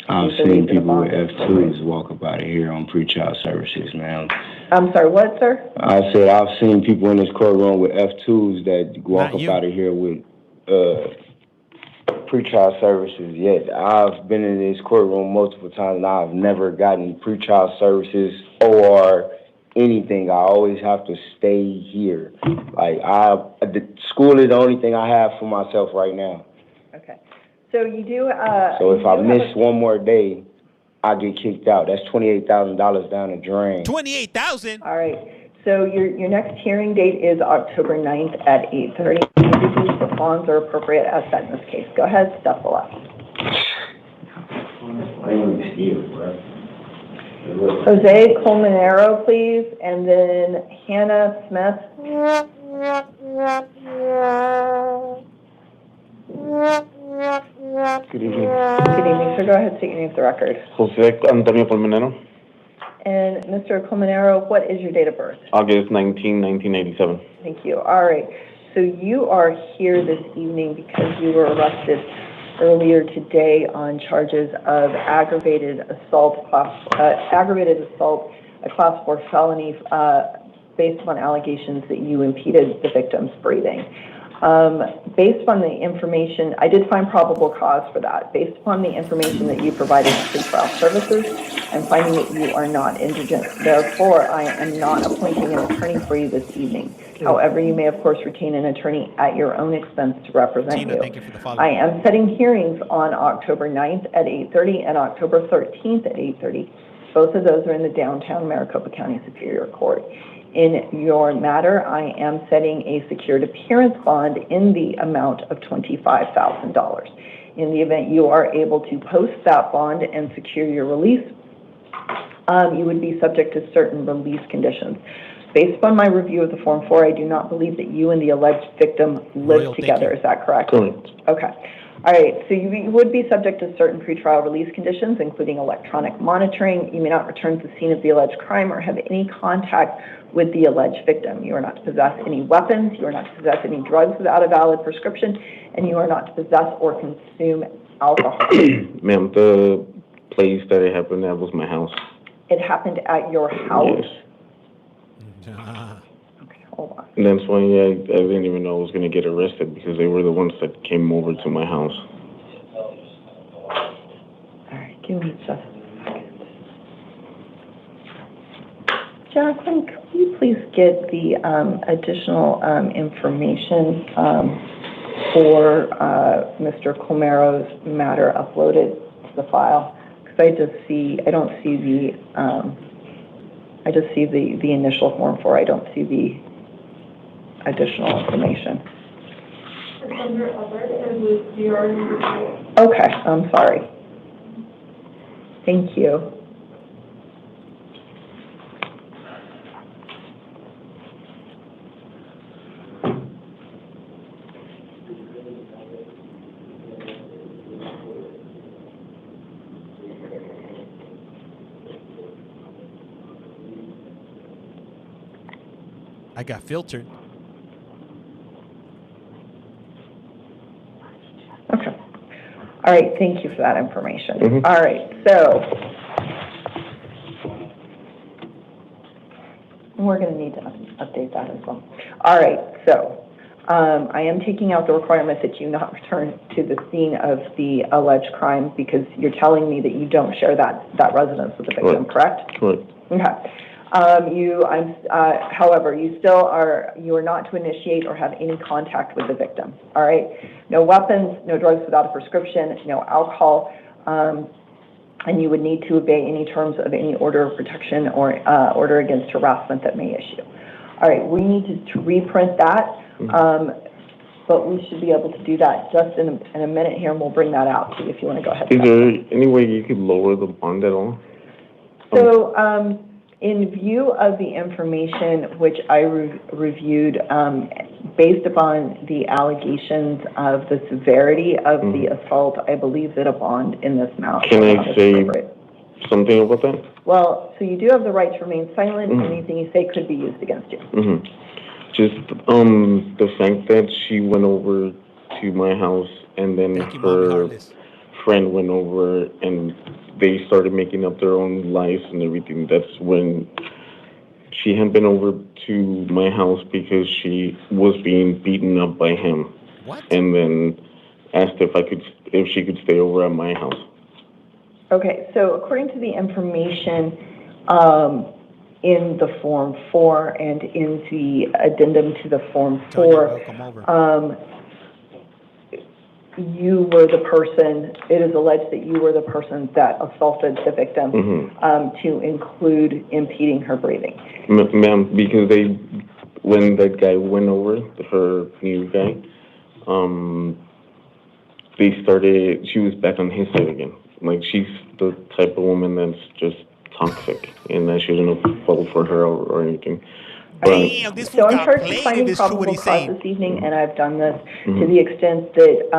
I've seen people with F2s walk up out of here on pretrial services, man. I'm sorry, what, sir? I said I've seen people in this courtroom with F2s that walk up out of here with pretrial services. Yet I've been in this courtroom multiple times, and I've never gotten pretrial services or anything. I always have to stay here. The school is the only thing I have for myself right now. Okay. So you do. So if I miss one more day, I get kicked out. That's $28,000 down the drain. 28,000. All right. So your next hearing date is October 9th at 8:30. The bonds are appropriate as set in this case. Go ahead, step left. Jose Colmenero, please, and then Hannah Smith. Good evening. Good evening, sir. Go ahead, state your name for the record. Jose Antonio Colmenero, And Mr. Colmenero, what is your date of birth? August 1987. Thank you. All right. So you are here this evening because you were arrested earlier today on charges of aggravated assault, a Class 4 felony, based upon allegations that you impeded the victim's breathing. Based on the information, I did find probable cause for that. Based upon the information that you provided to pretrial services, I'm finding that you are not indigent. Therefore, I am not appointing an attorney for you this evening. However, you may, of course, retain an attorney at your own expense to represent you. Thank you for the follow-up. I am setting hearings on October 9th at 8:30 and October 13th at 8:30. Both of those are in the downtown Maricopa County Superior Court. In your matter, I am setting a secured appearance bond in the amount of $25,000. In the event you are able to post that bond and secure your release, you would be subject to certain release conditions. Based upon my review of the Form 4, I do not believe that you and the alleged victim live together. Is that correct? Correct. Okay. All right. So you would be subject to certain pretrial release conditions, including electronic monitoring. You may not return to the scene of the alleged crime or have any contact with the alleged victim. You are not to possess any weapons. You are not to possess any drugs without a valid prescription, and you are not to possess or consume alcohol. Ma'am, the place that it happened at was my house. It happened at your house? Yes. Okay, hold on. And that's why I didn't even know I was going to get arrested, because they were the ones that came over to my house. All right, give me just a second. Jacqueline, could you please get the additional information for Mr. Comero's matter uploaded to the file? Because I don't see the, I just see the initial Form 4. I don't see the additional information. Okay, I'm sorry. Thank you. I got filtered. Okay. All right, thank you for that information. Mhm. All right, so we're going to need to update that as well. All right, so I am taking out the requirement that you not return to the scene of the alleged crime, because you're telling me that you don't share that residence with the victim, correct? Correct. Okay. However, you are not to initiate or have any contact with the victim. All right. No weapons, no drugs without a prescription, no alcohol, and you would need to obey any terms of any order of protection or order against harassment that may issue. All right. We need to reprint that, but we should be able to do that just in a minute here, and we'll bring that out to you if you want to go ahead. Is there any way you could lower the bond at all? So, in view of the information which I reviewed, based upon the allegations of the severity of the assault, I believe that a bond in this amount Can is I say appropriate. something about that? Well, so you do have the right to remain silent. Anything you say could be used against you. Just the fact that she went over to my house and then her friend went over and they started making up their own lies and everything. That's when she had been over to my house because she was being beaten up by him. What? And then asked if she could stay over at my house. Okay, so according to the information in the Form 4 and in the addendum to the Form 4, you were the person, it is alleged that you were the person that assaulted the victim, to include impeding her breathing. Ma'am, because when that guy went over, her new guy, she was back on his side again. Like, she's the type of woman that's just toxic, and I shouldn't have fallen for her or anything. Damn, this So I'm got charged with played finding if it's true what probable he's cause saying. this evening, and I've done this to the extent that,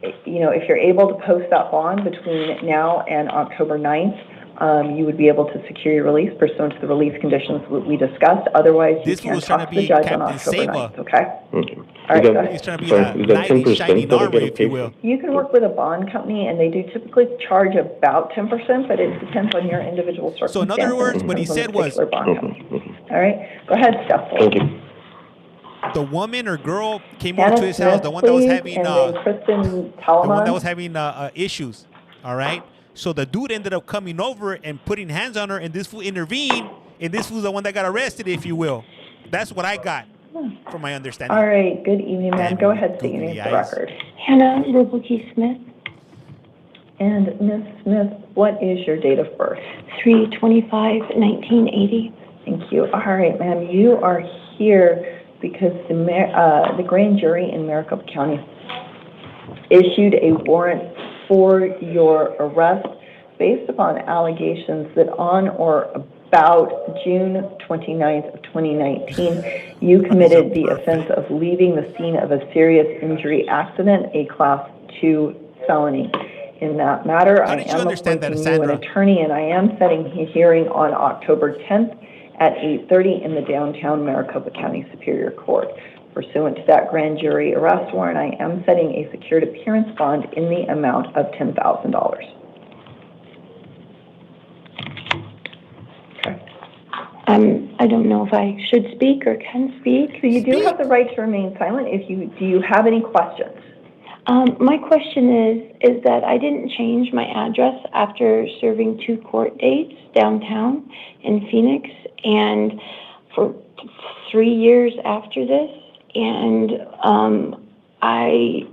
if you're able to post that bond between now and October 9th, you would be able to secure your release pursuant to the release conditions we discussed. Otherwise, you can talk to the judge on October 9th, okay? All right, go ahead. He's trying to be a knight in shining armor, if you will. You can work with a bond company, and they do typically charge about 10%, but it depends on your individual circumstances. So in other words, what he said was, All right, go ahead, Steph. Thank you. The woman or girl came over to his house, the one that was having issues. All right. So the dude ended up coming over and putting hands on her, and this fool intervened, and this fool's the one that got arrested, if you will. That's what I got from my understanding. All right. Good evening, ma'am. Go ahead, state your name for the record. Hannah Robuki Smith. And Ms. Smith, what is your date of birth? 3/25/1980. Thank you. All right, ma'am, you are here because the grand jury in Maricopa County issued a warrant for your arrest based upon allegations that on or about June 29th of 2019, you committed the offense of leaving the scene of a serious injury accident, a Class 2 felony. In that matter, I am appointing you an attorney, and I am setting a hearing on October 10th at 8:30 in the downtown Maricopa County Superior Court. Pursuant to that grand jury arrest warrant, I am setting a secured appearance bond in the amount of $10,000. I don't know if I should speak or can speak. So you do have the right to remain silent. Do you have any questions? My question is that I didn't change my address after serving 2 court dates downtown in Phoenix, and for 3 years after this, and I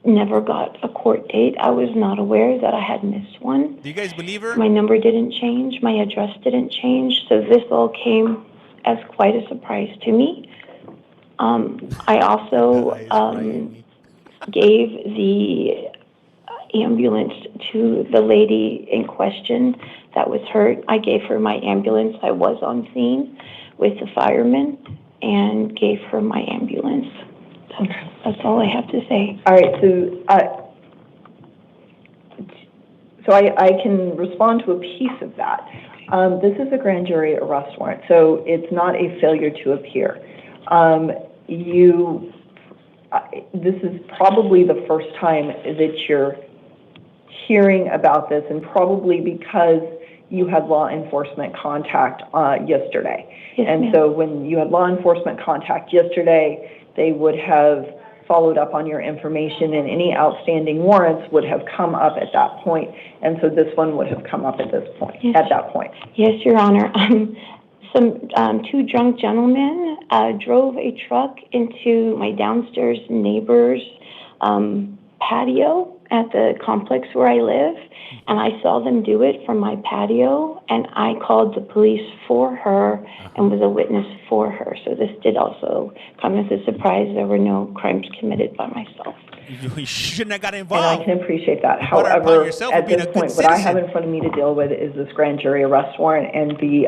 never got a court date. I was not aware that I had missed one. Do you guys believe her? My number didn't change. My address didn't change. So this all came as quite a surprise to me. I also gave the ambulance to the lady in question that was hurt. I gave her my ambulance. I was on scene with the firemen and gave her my ambulance. That's all I have to say. All right, so I can respond to a piece of that. This is a grand jury arrest warrant, so it's not a failure to appear. This is probably the first time that you're hearing about this, and probably because you had law enforcement contact yesterday. Yes, and ma'am. so when you had law enforcement contact yesterday, they would have followed up on your information, and any outstanding warrants would have come up at that point. And so this one would have come up at this point, Yes. at that point. Yes, Your Honor. Two drunk gentlemen drove a truck into my downstairs neighbor's patio at the complex where I live, and I saw them do it from my patio, and I called the police for her and was a witness for her. So this did also come as a surprise. There were no crimes committed by myself. You shouldn't have got And involved. I can appreciate that. You brought it upon However, yourself at for being this a good point, what I have citizen. in front of me to deal with is this grand jury arrest warrant, and the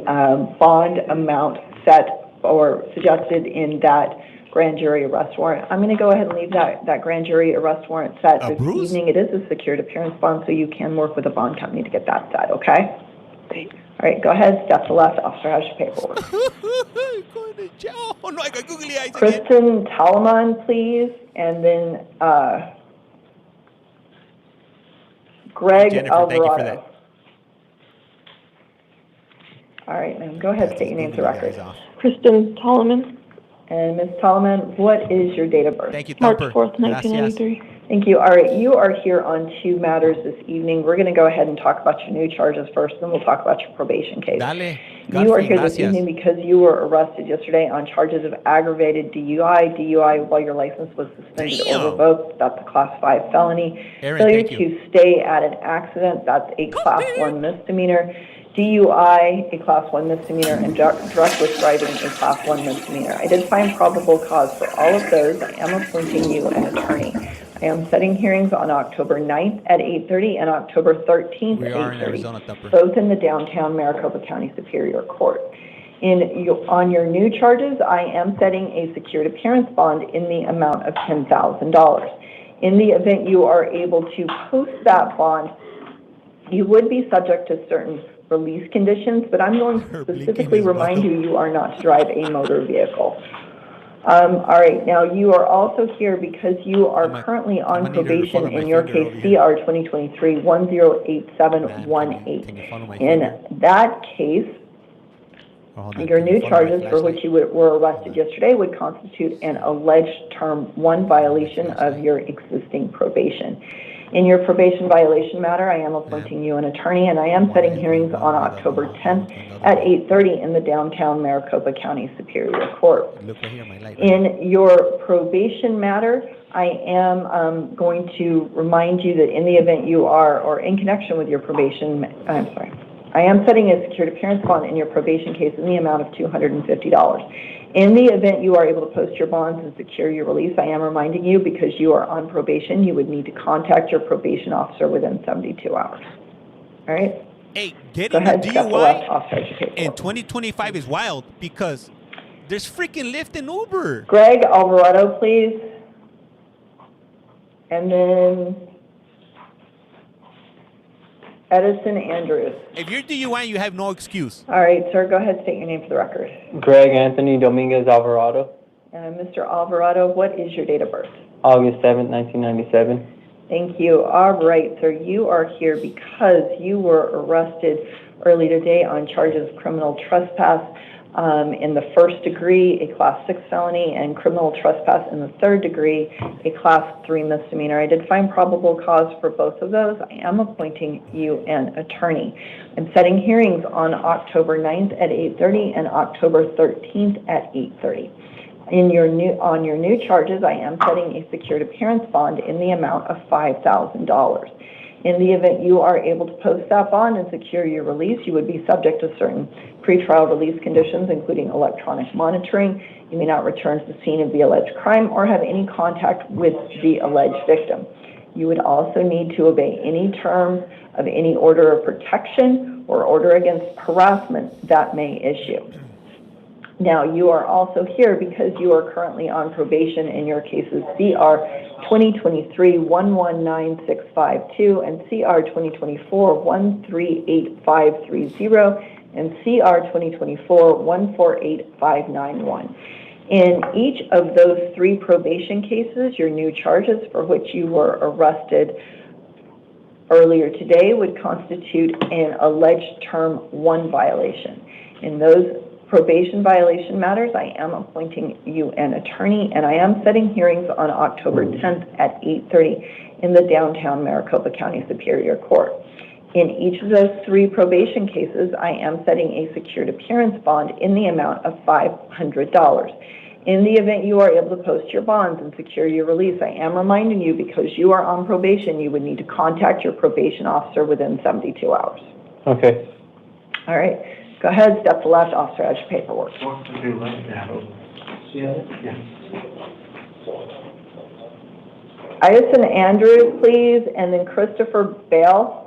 bond amount set or suggested in that grand jury arrest warrant. I'm going to go ahead and leave that grand jury arrest warrant set this evening. It is a secured appearance bond, so you can work with a bond company to get that set, okay? All right, go ahead, step to left. Officer has your paperwork. Going to jail. Oh no, I got googly eyes again. Kristen Talaman, please, and then Greg Jennifer, Alvarado. thank you for that. All right, ma'am, go ahead, state your name to record. Kristen Tolman. And Ms. Tolman, what is your date of birth? Thank you, March Thumper. 4th, 1993. Thank you. All right, you are here on 2 matters this evening. We're going to go ahead and talk about your new charges first, then we'll talk about your probation case. Dale. You are Godfrey, here this gracias. evening because you were arrested yesterday on charges of aggravated DUI while your license was suspended or revoked. That's a Class 5 felony. Aaron, Failure thank you. to stay at an accident, that's a Class 1 misdemeanor. DUI, a Class 1 misdemeanor, and reckless driving, a Class 1 misdemeanor. I did find probable cause for all of those. I am appointing you an attorney. I am setting hearings on October 9th at 8:30 and October 13th We at are in 8:30, Arizona, Thumper. both in the downtown Maricopa County Superior Court. On your new charges, I am setting a secured appearance bond in the amount of $10,000. In the event you are able to post that bond, you would be subject to certain release conditions, but I'm going to specifically remind you are not to drive a motor vehicle. All right, now you are also here because you are currently on probation in your case, CR 2023-108718. In that case, your new charges for which you were arrested yesterday would constitute an alleged Term 1 violation of your existing probation. In your probation violation matter, I am appointing you an attorney, and I am setting hearings on October 10th at 8:30 in the downtown Maricopa County Superior Court. In your probation matter, I am going to remind you that in the event you are, or in connection with your probation, I am setting a secured appearance bond in your probation case in the amount of $250. In the event you are able to post your bonds and secure your release, I am reminding you, because you are on probation, you would need to contact your probation officer within 72 hours. All right? Hey, Go getting a ahead, step to left, DUI officer educate. in 2025 is wild because there's freaking Lyft and Uber. Greg Alvarado, please. And then Edison Andrews. If you're DUI, you have no excuse. All right, sir, go ahead, state your name for the record. Greg Anthony Dominguez Alvarado, Mr. Alvarado, what is your date of birth? August 7th, 1997. Thank you. All right, sir, you are here because you were arrested early today on charges of criminal trespass in the first degree, a class 6 felony, and criminal trespass in the third degree, a class 3 misdemeanor. I did find probable cause for both of those. I am appointing you an attorney. I'm setting hearings on October 9th at 8:30 and October 13th at 8:30. On your new charges, I am setting a secured appearance bond in the amount of $5,000. In the event you are able to post that bond and secure your release, you would be subject to certain pretrial release conditions, including electronic monitoring. You may not return to the scene of the alleged crime or have any contact with the alleged victim. You would also need to obey any terms of any order of protection or order against harassment that may issue. Now, you are also here because you are currently on probation in your cases CR 2023-119652 and CR 2024-138530 and CR 2024-148591. In each of those 3 probation cases, your new charges for which you were arrested earlier today would constitute an alleged Term 1 violation. In those probation violation matters, I am appointing you an attorney, and I am setting hearings on October 10th at 8:30 in the downtown Maricopa County Superior Court. In each of those 3 probation cases, I am setting a secured appearance bond in the amount of $500. In the event you are able to post your bonds and secure your release, I am reminding you, because you are on probation, you would need to contact your probation officer within 72 hours. Okay. All right. Go ahead, step to left, officer, add your paperwork. Edison Andrews, please, and then Christopher Bale.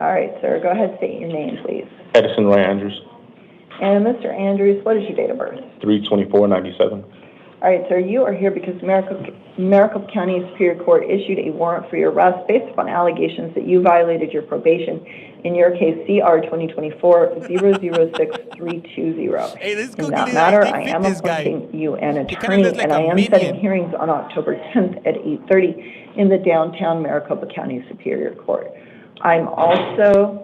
All right, sir, go ahead, state your name, please. Edison Ray Andrews, And Mr. Andrews, what is your date of birth? 3/24/97. All right, sir, you are here because Maricopa County Superior Court issued a warrant for your arrest based upon allegations that you violated your probation. In your case, CR 2024-006320. Hey, let's go In get that his matter, ID I fit am this guy. appointing you an He kinda attorney, looks like and a I am minion. setting hearings on October 10th at 8:30 in the downtown Maricopa County Superior Court. I'm also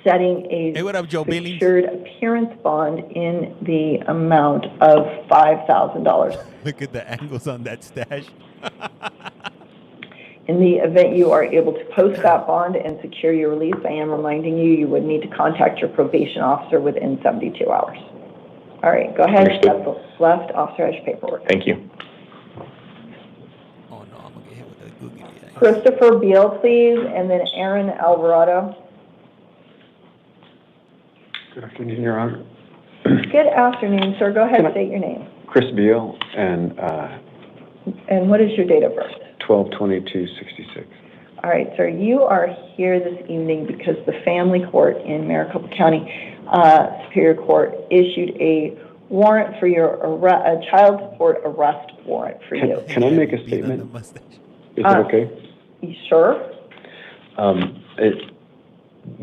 setting a Hey, what up, Joe Billings? secured appearance bond in the amount of $5,000. Look at the angles on that stash. In the event you are able to post that bond and secure your release, I am reminding you, you would need to contact your probation officer within 72 hours. All right, go ahead, Understood. step to left, officer has your paperwork. Thank you. Oh no, I'm gonna get hit with a googly eye. Christopher Beal, please, and then Aaron Alvarado. Good afternoon, Your Honor. Good afternoon, sir. Go ahead, state your name. Chris Beal, and And what is your date of birth? 12/22/66. All right, sir, you are here this evening because the family court in Maricopa County Superior Court issued a warrant for your a child support arrest warrant for you. Can I make a statement? Is that okay? You sure?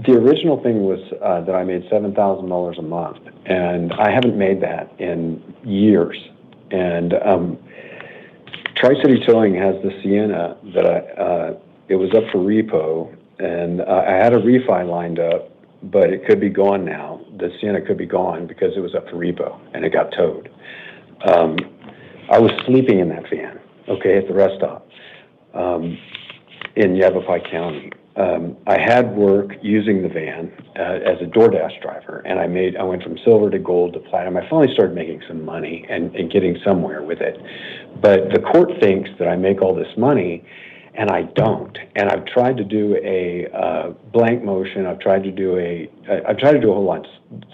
The original thing was that I made $7,000 a month, and I haven't made that in years. And Tri-City Towing has the Sienna that it was up for repo, and I had a refi lined up, but it could be gone now. The Sienna could be gone because it was up for repo and it got towed. I I was sleeping in that van, okay, at the rest stop in Yavapai County. I had work using the van as a DoorDash driver, and I went from silver to gold to platinum. I finally started making some money and getting somewhere with it. But the court thinks that I make all this money, and I don't. And I've tried to do a blank motion. I've tried to do a whole lot of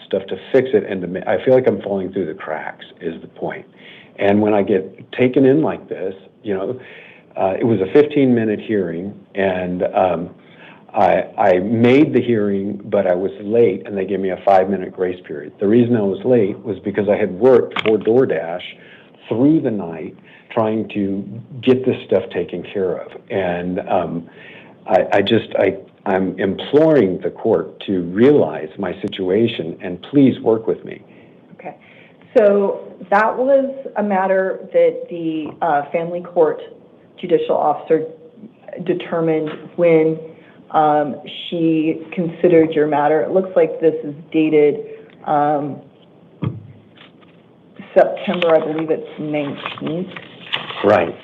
stuff to fix it, and I feel like I'm falling through the cracks is the point. And when I get taken in like this, you know, it was a 15-minute hearing, and I made the hearing, but I was late, and they gave me a 5-minute grace period. The reason I was late was because I had worked for DoorDash through the night trying to get this stuff taken care of. And I'm imploring the court to realize my situation and please work with me. Okay. So that was a matter that the family court judicial officer determined when she considered your matter. It looks like this is dated September, I believe it's 19th. Right.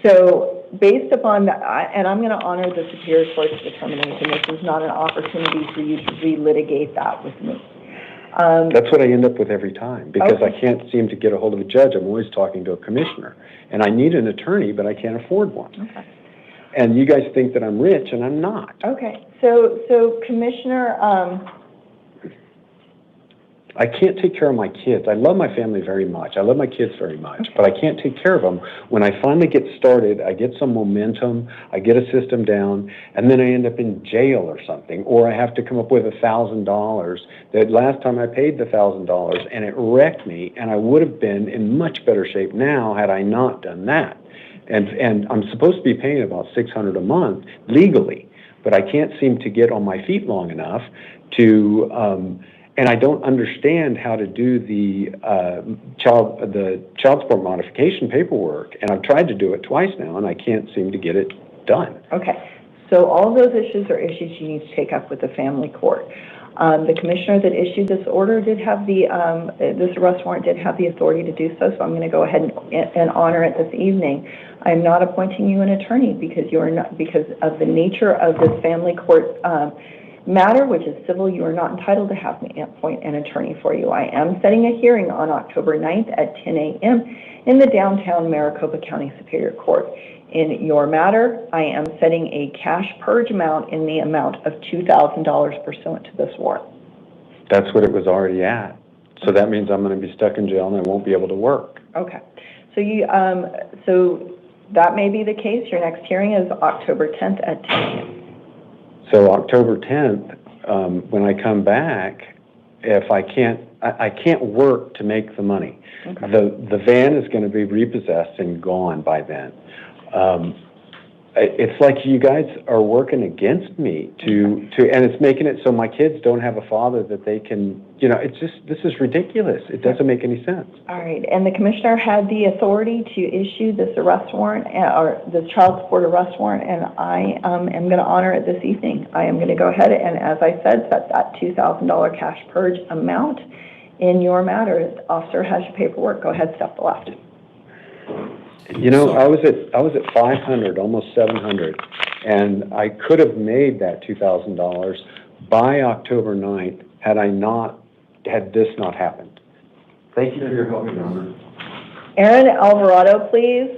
So based upon that, and I'm going to honor the Superior Court's determination. This is not an opportunity for you to relitigate that with me. That's what I end up with every time, because I can't seem to get a hold of a judge. I'm always talking to a commissioner, and I need an attorney, but I can't afford one. Okay. And you guys think that I'm rich, and I'm not. Okay. So Commissioner, I can't take care of my kids. I love my family very much. I love my kids very much, but I can't take care of them. When I finally get started, I get some momentum, I get a system down, and then I end up in jail or something, or I have to come up with $1,000. That last time I paid the $1,000, and it wrecked me, and I would have been in much better shape now had I not done that. And I'm supposed to be paying about $600 a month legally, but I can't seem to get on my feet long enough to. And I don't understand how to do the child support modification paperwork. And I've tried to do it twice now, and I can't seem to get it done. Okay. So all of those issues are issues you need to take up with the family court. The commissioner that issued this order did have this arrest warrant did have the authority to do so. So I'm going to go ahead and honor it this evening. I'm not appointing you an attorney because because of the nature of this family court matter, which is civil. You are not entitled to have me appoint an attorney for you. I am setting a hearing on October 9th at 10 a.m. in the downtown Maricopa County Superior Court. In your matter, I am setting a cash purge amount in the amount of $2,000 pursuant to this warrant. That's what it was already at. So that means I'm going to be stuck in jail and I won't be able to work. Okay. So so that may be the case. Your next hearing is October 10th at 10 a.m. So October 10th, when I come back, if I can't work to make the money. Okay. The van is going to be repossessed and gone by then. It's like you guys are working against me and it's making it so my kids don't have a father that they can, this is ridiculous. It doesn't make any sense. All right. And the commissioner had the authority to issue this arrest warrant or this child support arrest warrant, and I am going to honor it this evening. I am going to go ahead and, as I said, set that $2,000 cash purge amount in your matter. The officer has your paperwork. Go ahead, step to the left. I was at 500, almost 700, and I could have made that $2,000 by October 9th had this not happened. Thank you for your help, Your Honor. Aaron Alvarado, please.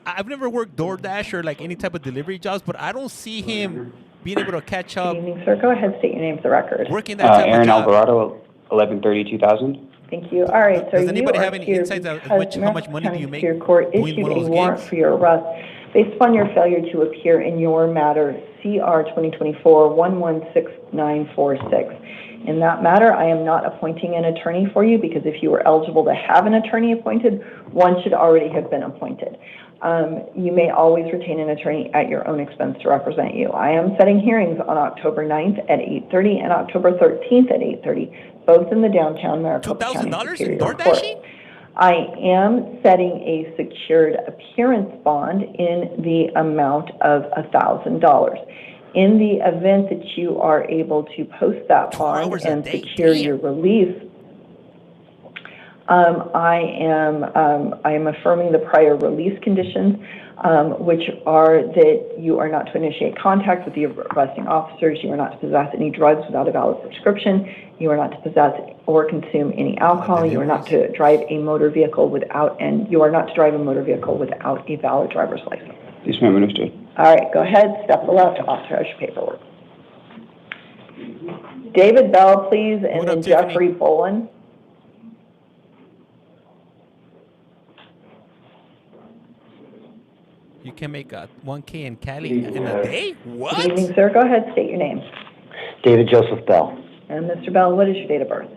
I've never worked DoorDash or like any type of delivery jobs, but I don't see him being able to catch up. Good evening, sir. Go ahead, state your name for the record. Working that type Aaron of job. Alvarado, 11/30/2000. Thank you. All right. So does anybody have any insights on how much money do you make? Your court issued a warrant for your arrest based upon your failure to appear in your matter, CR 2024-116946. In that matter, I am not appointing an attorney for you because if you were eligible to have an attorney appointed, one should already have been appointed. You may always retain an attorney at your own expense to represent you. I am setting hearings on October 9th at 8:30 and October 13th at 8:30, both in the downtown Maricopa County Superior Court. I am setting a secured appearance bond in the amount of $1,000. In the event that you are able to post that bond and secure your release, I am affirming the prior release conditions, which are that you are not to initiate contact with the arresting officers, you are not to possess any drugs without a valid prescription, you are not to possess or consume any alcohol, you are not to drive a motor vehicle without a valid driver's license. Yes, ma'am, understood. All right, go ahead, step to the left, authorize your paperwork. David Bell, please, and then Jeffrey Bolin. You can make a 1K in Cali in a day? What? Good evening, sir. Go ahead, state your name. David Joseph Bell, And Mr. Bell, what is your date of birth?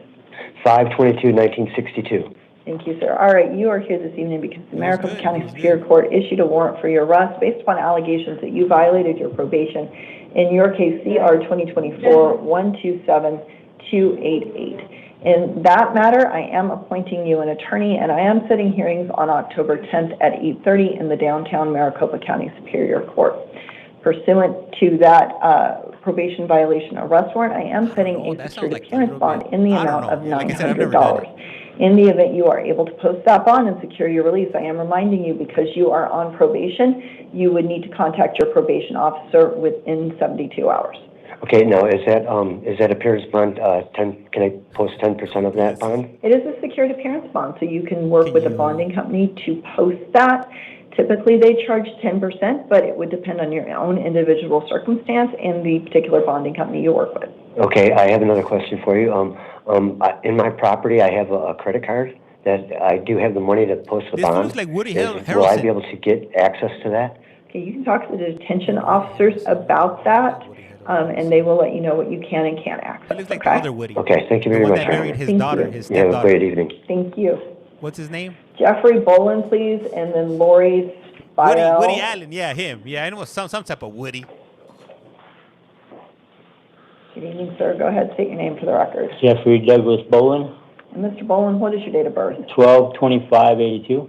5/22/1962. Thank you, sir. All right, you are here this evening because the Maricopa County Superior Court issued a warrant for your arrest based upon allegations that you violated your probation in your case CR 2024-127288. In that matter, I am appointing you an attorney, and I am setting hearings on October 10th at 8:30 in the downtown Maricopa County Superior Court. Pursuant to that probation violation arrest warrant, I am setting a security appearance bond in the amount of $900. In the event you are able to post that bond and secure your release, I am reminding you, because you are on probation, you would need to contact your probation officer within 72 hours. Okay, now is that appearance bond 10? Can I post 10% of that bond? It is a secured appearance bond, so you can work with a bonding company to post that. Typically, they charge 10%, but it would depend on your own individual circumstance and the particular bonding company you work with. Okay, I have another question for you. In my property, I have a credit card that I do have the money to post the bond. Looks like Woody Will I be able to get access to that? Okay, you can talk to the detention officers about that, and they will let you know what you can and can't access. Looks like the other Woody. Okay, thank you very much. That married his Thank daughter, you. his You have a stepdaughter. great evening. Thank you. What's his name? Jeffrey Bolin, please, and then Lori Spirell. Woody Allen. Yeah, him. Yeah, I know some type of Woody. Good evening, sir. Go ahead, state your name for the record. Jeffrey Douglas Bolin, And Mr. Bolin, what is your date of birth? 12/25/82.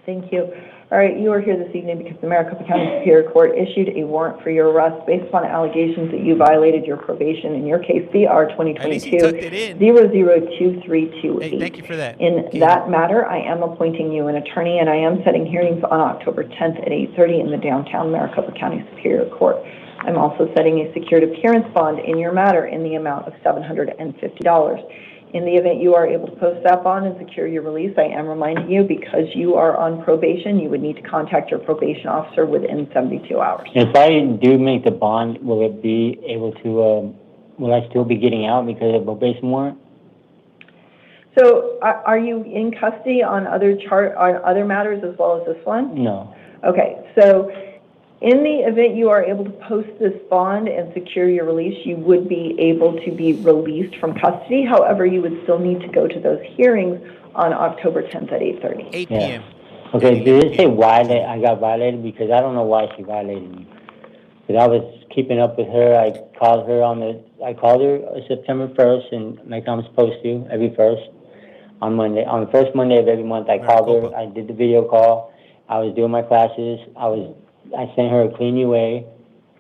Thank you. All right, you are here this evening because the Maricopa County Superior Court issued a warrant for your arrest based upon allegations that you violated your probation in your case CR 2022-002328. Hey, thank you for that. In that matter, I am appointing you an attorney, and I am setting hearings on October 10th at 8:30 in the downtown Maricopa County Superior Court. I'm also setting a secured appearance bond in your matter in the amount of $750. In the event you are able to post that bond and secure your release, I am reminding you, because you are on probation, you would need to contact your probation officer within 72 hours. If I do make the bond, will it be able to, will I still be getting out because of probation warrant? So are you in custody on other matters as well as this one? No. Okay, so in the event you are able to post this bond and secure your release, you would be able to be released from custody. However, you would still need to go to those hearings on October 10th at 8:30. 8 p.m. Okay, did it say why that I got violated? Because I don't know why she violated me. Because I was keeping up with her. I called her September 1st, and like I'm supposed to, every first, on Monday. On the first Monday of every month, I called her. I did the video call. I was doing my classes. I sent her a clean UA.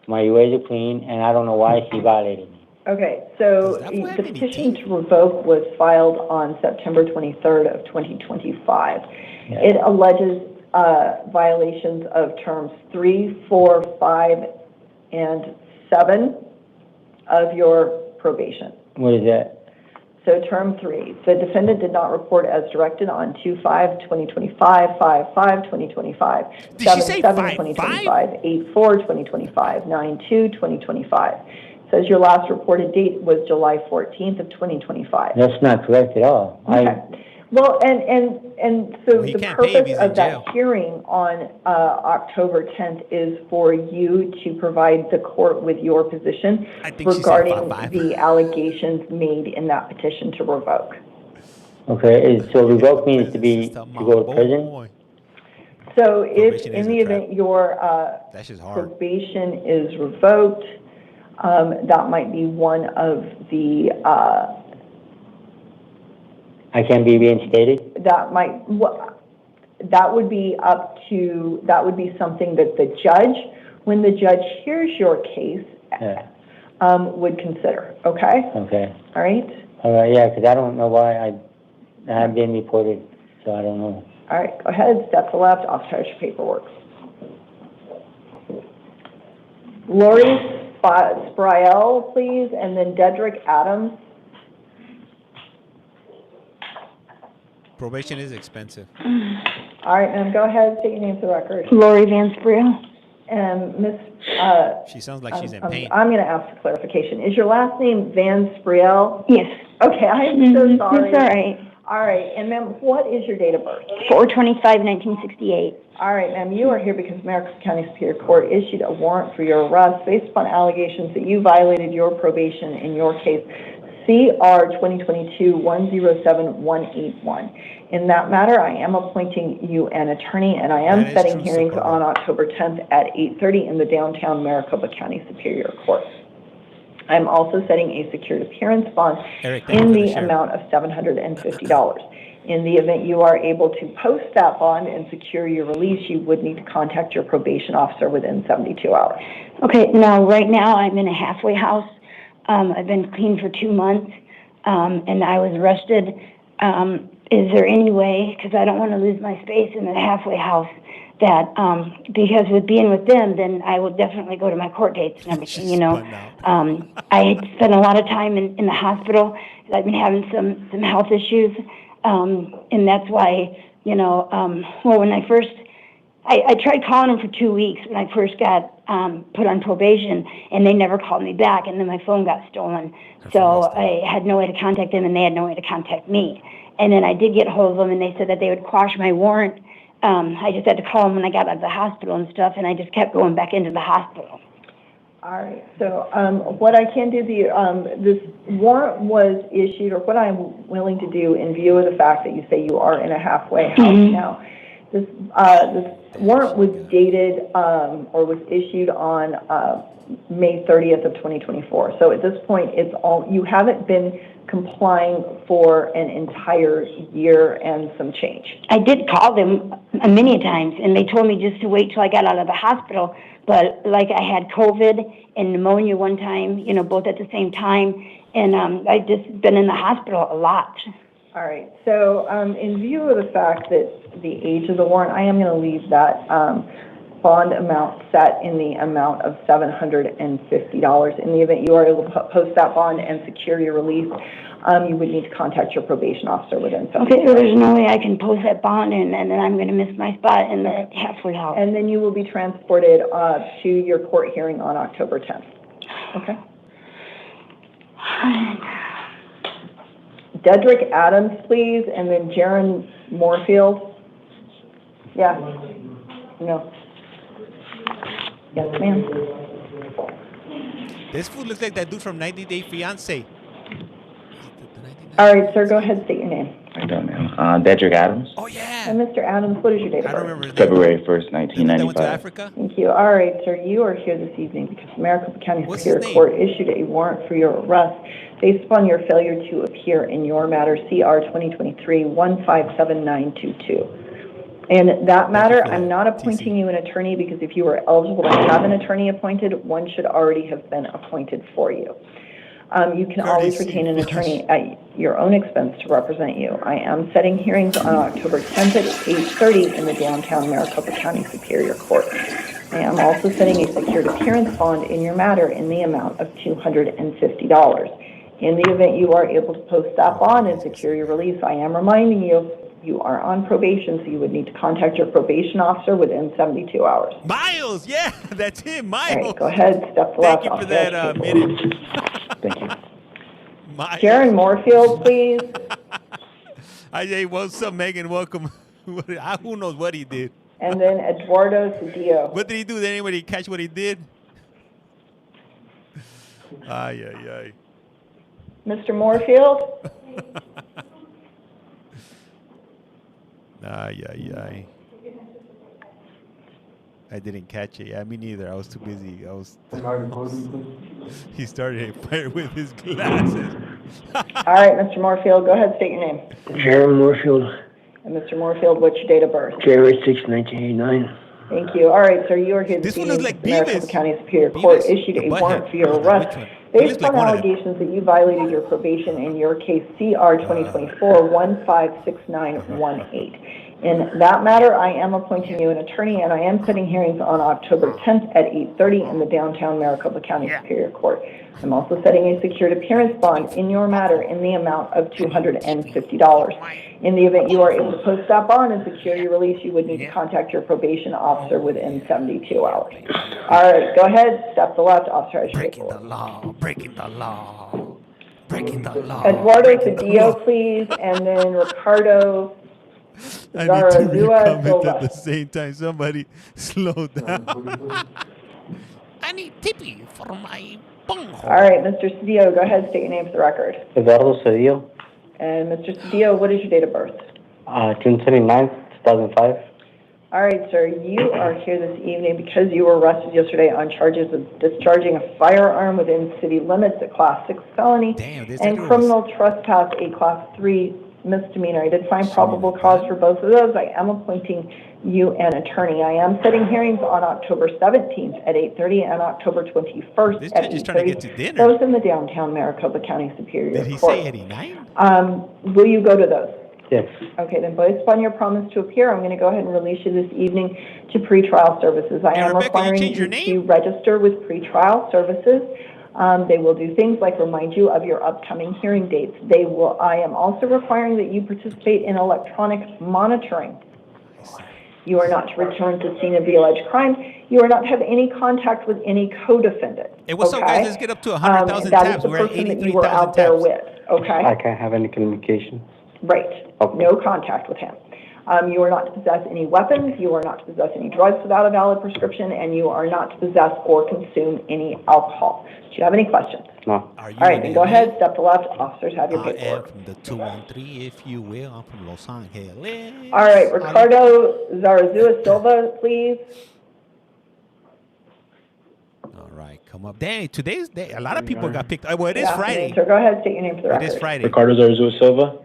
My UAs are clean, and I don't know why she violated me. Okay, so the petition to revoke was filed on September 23rd of 2025. Yeah. It alleges violations of terms 3, 4, 5, and 7 of your probation. What is that? So term 3, the defendant did not report as directed on 2/5/2025, 5/5/2025, 7/7/2025, 8/4/2025, 9/2/2025. Says your last reported date was July 14th of 2025. That's not correct at all. Okay. Well, and so the purpose of that jail. hearing on October 10th is for you to provide the court with your position regarding the allegations made in that petition to revoke. Okay, so revoke means to go to prison? So if in the event your probation is revoked, that might be one of the I can be reinstated? that would be something that the judge, when the judge hears your case, would consider, okay? Okay. All right? All right, yeah, because I don't know why I haven't been reported, so I don't know. All right, go ahead, step to the left, I'll start your paperwork. Lori Spriel, please, and then Dedrick Adams. Probation is expensive. All right, ma'am, go ahead, state your name for the record. Lori Van Spriel. And Miss, She sounds like she's in pain. I'm going to ask for clarification. Is your last name Van Spriel? Yes. Okay, I'm so sorry. That's all right. All right, and ma'am, what is your date of birth? 4/25/1968. All right, ma'am, you are here because Maricopa County Superior Court issued a warrant for your arrest based upon allegations that you violated your probation in your case, CR 2022-107181. In that matter, I am appointing you an attorney, and I am setting hearings on October 10th at 8:30 in the downtown Maricopa County Superior Court. I'm also setting a secured appearance bond in the amount of $750. In the event you are able to post that bond and secure your release, you would need to contact your probation officer within 72 hours. Okay, now, right now, I'm in a halfway house. I've been clean for 2 months, and I was arrested. Is there any way, because I don't want to lose my space in the halfway house, that, because with being with them, then I will definitely go to my court dates and everything, you know. I spent a lot of time in the hospital. I've been having some health issues, and that's why, you know, well, when I first, I tried calling them for 2 weeks when I first got put on probation, and they never called me back, and then my phone got stolen. So I had no way to contact them, and they had no way to contact me. And then I did get a hold of them, and they said that they would quash my warrant. I just had to call them when I got out of the hospital and stuff, and I just kept going back into the hospital. All right, so what I can do, this warrant was issued, or what I'm willing to do in view of the fact that you say you are in a halfway house now. This warrant was dated or was issued on May 30th of 2024. So at this point, you haven't been complying for an entire year and some change. I did call them many times, and they told me just to wait till I got out of the hospital. But like I had COVID and pneumonia one time, you know, both at the same time, and I've just been in the hospital a lot. All right. So in view of the fact that the age of the warrant, I am going to leave that bond amount set in the amount of $750. In the event you are able to post that bond and secure your release, you would need to contact your probation officer within 7 days. Okay, so there's no way I can post that bond and then I'm going to miss my spot in the halfway house. And then you will be transported to your court hearing on October 10th. Okay? Dedrick Adams, please, and then Jaron Moorfield. Yeah. No. Yes, ma'am. This fool looks like that dude from 90 Day Fiancé. All right, sir, go ahead, state your name. I don't know. Dedrick Adams. Oh, yeah. And Mr. Adams, what is your date of birth? I don't remember his February 1st, 1995. went to Africa? Thank you. All right, sir, you are here this evening because Maricopa County Superior Court issued a warrant for your arrest based upon your failure to appear in your matter, CR 2023-157922. In that matter, I'm not appointing you an attorney because if you are eligible to have an attorney appointed, one should already have been appointed for you. You can always retain an attorney at your own expense to represent you. I am setting hearings on October 10th at 8:30 in the downtown Maricopa County Superior Court. I am also setting a secured appearance bond in your matter in the amount of $250. In the event you are able to post that bond and secure your release, I am reminding you, you are on probation, so you would need to contact your probation officer within 72 hours. Miles, yeah, that's him, Miles. All right, go ahead, step to left. Thank you for that minute. Thank you. Jaron Moorfield, please. Hey, what's up, Megan? Welcome. Who knows what he did? And then Eduardo Cedillo. What did he do? Did anybody catch what he did? Ay, ay, ay. Mr. Moorfield? Ay, ay, ay. I didn't catch it. Yeah, me neither. I was too busy. He started a fire with his glasses. All right, Mr. Moorfield, go ahead, state your name. Jaron Moorfield. And Mr. Moorfield, what's your date of birth? January 6, 1989. Thank you. All right, sir, you are here this evening. Like the Maricopa County Superior Court issued a warrant for your arrest Based on allegations that you violated your probation in your case CR 2024-156918. In that matter, I am appointing you an attorney, and I am setting hearings on October 10th at 8:30 in the downtown Maricopa County Superior Court. I'm also setting a secured appearance bond in your matter in the amount of $250. In the event you are able to post that bond and secure your release, you would need to contact your probation officer within 72 hours. All right, go ahead, step to the left, officer has your Breaking the law, breaking the law, breaking the law. Eduardo Cedillo, please, and then Ricardo I need to read Zarazua comment Silva. at the same time. Somebody slow down. I need tippy for my bunghole. All right, Mr. Cedillo, go ahead, state your name for the record. Eduardo Cedillo, And Mr. Cedillo, what is your date of birth? June 29th, 2005. All right, sir, you are here this evening because you were arrested yesterday on charges of discharging a firearm within city limits, a Class 6 felony, and criminal trespass, a Class 3 misdemeanor. I did find probable cause for both of those. I am appointing you an attorney. I am setting hearings on October 17th at 8:30 and October 21st This at judge is trying to get to 8:30, dinner. both in the downtown Maricopa County Superior Did he Court. say 89? Will you go to those? Yes. Okay, then based upon your promise to appear, I'm going to go ahead and release you this evening to pretrial services. I am requiring you to register with pretrial services. They will do things like remind you of your upcoming hearing dates. I am also requiring that you participate in electronic monitoring. You are not to return to the scene of the alleged crime. You are not to have any contact with any co-defendant. Hey, what's up, guys? Let's get up to 100,000 That is tabs. the We're at person that you were out 83,000 there tabs. with, okay? I can't have any communication. Right. No contact with him. You are not to possess any weapons, you are not to possess any drugs without a valid prescription, and you are not to possess or consume any alcohol. Do you have any questions? No. Are you All right, then go ahead, step to left, officers have your I am paperwork. from the 213, if you will. I'm from Los Angeles. All right, Ricardo Zarazua Silva, please. All right, come up. Dang, today's day. A lot of people got picked. Well, it is Yeah, Friday. Sir, go ahead, state your name for the It record. is Friday. Ricardo Zarazua Silva,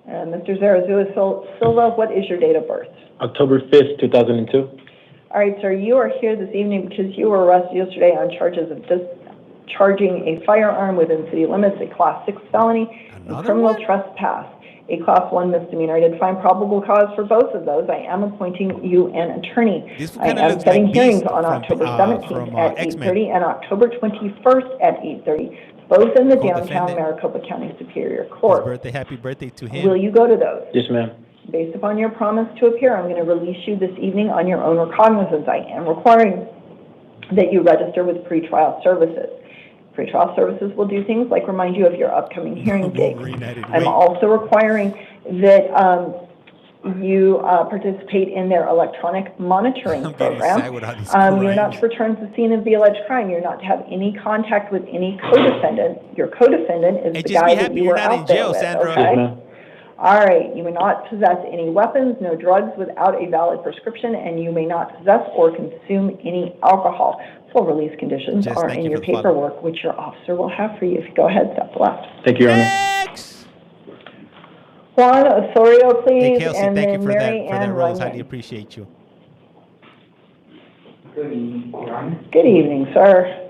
And Mr. Zarazua Silva, what is your date of birth? October 5th, 2002. All right, sir, you are here this evening because you were arrested yesterday on charges of discharging a firearm within city limits, a Class 6 felony, and criminal trespass, a Class 1 misdemeanor. I did find probable cause for both of those. I am appointing you an attorney. I am setting hearings on October 17th at 8:30 and October 21st at 8:30, both in the downtown Maricopa County Superior Court. Happy birthday to him. Will you go to those? Yes, ma'am. Based upon your promise to appear, I'm going to release you this evening on your own recognizance. I am requiring that you register with pretrial services. Pretrial services will do things like remind you of your upcoming hearing date. I'm also requiring that you participate in their electronic monitoring program. You're not to return to the scene of the alleged crime. You're not to have any contact with any co-defendant. Your co-defendant is the guy that you were out there with, okay? All right, you may not possess any weapons, no drugs without a valid prescription, and you may not possess or consume any alcohol. Full release conditions are in your paperwork, which your officer will have for you. If you go ahead, step left. Thank you, Your Honor. Juan Osorio, please, Hey, Kelsey, and thank you then for Mary that Ann rose. Runyon. Highly appreciate you. Good evening, sir.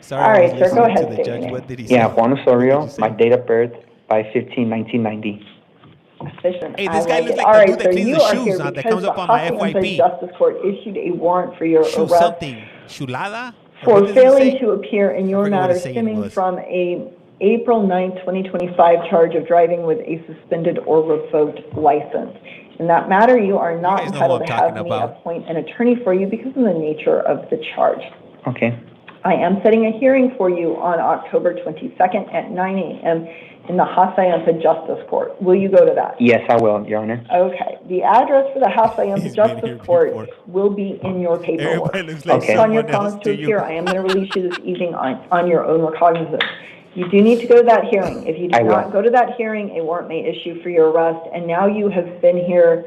Sorry, All I right, was sir, go listening ahead, to the state your judge. name. What did he say? Yeah, Juan Osorio, my date of birth, 5/15/1990. Efficient. Hey, I this guy like looks it. like All the right, dude that sir, cleans you the are shoes here that because comes up the on my Hacienda FYP. Justice Court issued a warrant for your Shoe arrest something. Chulada? for What does it failing say? to appear in your forget what matter his saying stemming was. from a April 9th, 2025 charge of driving with a suspended or revoked license. In that matter, you are not guys know entitled what to I'm have talking me about. appoint an attorney for you because of the nature of the charge. Okay. I am setting a hearing for you on October 22nd at 9 a.m. in the Hacienda Justice Court. Will you go to that? Yes, I will, Your Honor. Okay. The address for the Hacienda Justice Court will be in your paperwork. Everybody looks like Based on your someone promise else to to you. appear, I am going to release you this evening on your own recognizance. You do need to go to that hearing. If you do I will. not go to that hearing, a warrant may issue for your arrest. And now you have been here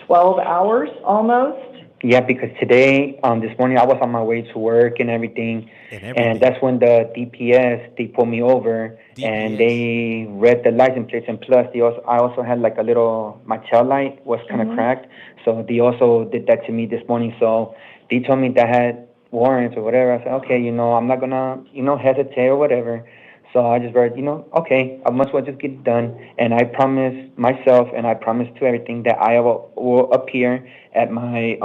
12 hours almost. Yeah, because today, this morning, I was on my way to work and everything. And that's when the DPS, they pulled me over and they read the license plates. And plus, I also had like a little, my tail light was kind of cracked. So they also did that to me this morning. So they told me that I had warrants or whatever. I said, okay, I'm not gonna, hesitate or whatever. So I just read, okay, I must as well just get it done. And I promised myself and I promised to everything that I will appear at my,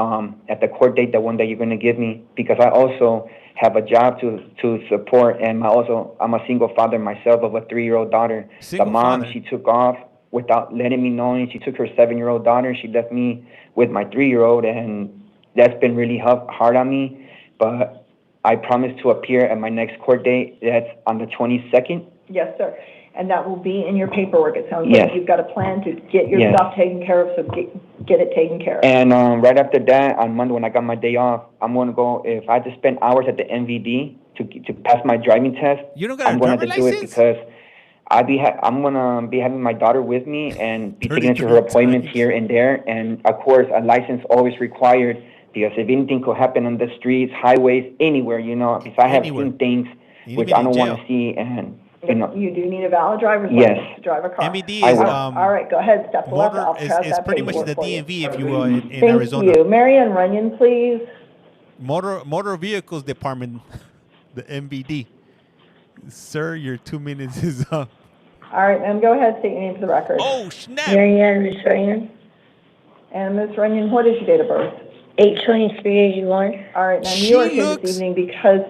at the court date, the one that you're going to give me, because I also have a job to support. And I'm a single father myself of a 3-year-old daughter. The mom, she took off without letting me know. And she took her 7-year-old daughter and she left me with my 3-year-old. And that's been really hard on me. But I promise to appear at my next court date. That's on the 22nd. Yes, sir. And that will be in your paperwork. It sounds Yes. like you've got a plan to get your Yes. stuff taken care of, so get it taken care of. And right after that, on Monday when I got my day off, I'm going to go, if I had to spend hours at the MVD to pass my driving test, You don't got I'm a going to driver's have to do it license? because I'm going to be having my daughter with me and be taking her to her appointments here and there. And, of course, a license always required because if anything could happen on the streets, highways, anywhere, if I have Anywhere. seen things You which need to I be in don't want jail. to see and, You do need a valid driver's Yes. license to drive a car. MVD I is will. All right, go ahead, step left. motor I'll is pass that pretty much paperwork the for you. DMV, if you will, in Thank Arizona. you. Marianne Runyon, please. Motor Vehicles Department, the MVD. Sir, your 2 minutes is up. All right, ma'am, go ahead, state your name for the record. Oh, snap. Marianne, Miss Runyon, And Ms. Runyon, what is your date of birth? 8/23/81. All right, now She you are here looks this evening because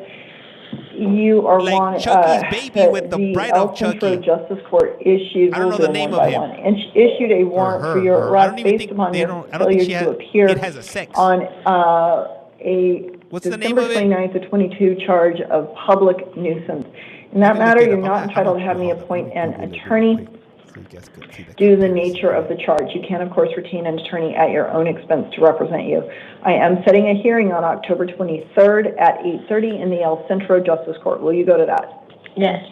you are like wanting, Chucky's baby with the bride of El Centro Chucky. Justice Court issued, I don't know we'll the do name one of by him. one, and issued a warrant for your her. I arrest don't even based think upon they your don't. I don't think she failure has. to appear It has a sex. on a What's the name December of it? 29th of 22 charge of public nuisance. In that You can matter, look it you're up. not I'm entitled to gonna have me hold on. appoint Let an me Google it real attorney quick so you guys could see the due to the comparison. nature of the charge. You can, of course, retain an attorney at your own expense to represent you. I am setting a hearing on October 23rd at 8:30 in the El Centro Justice Court. Will you go to that? Yes.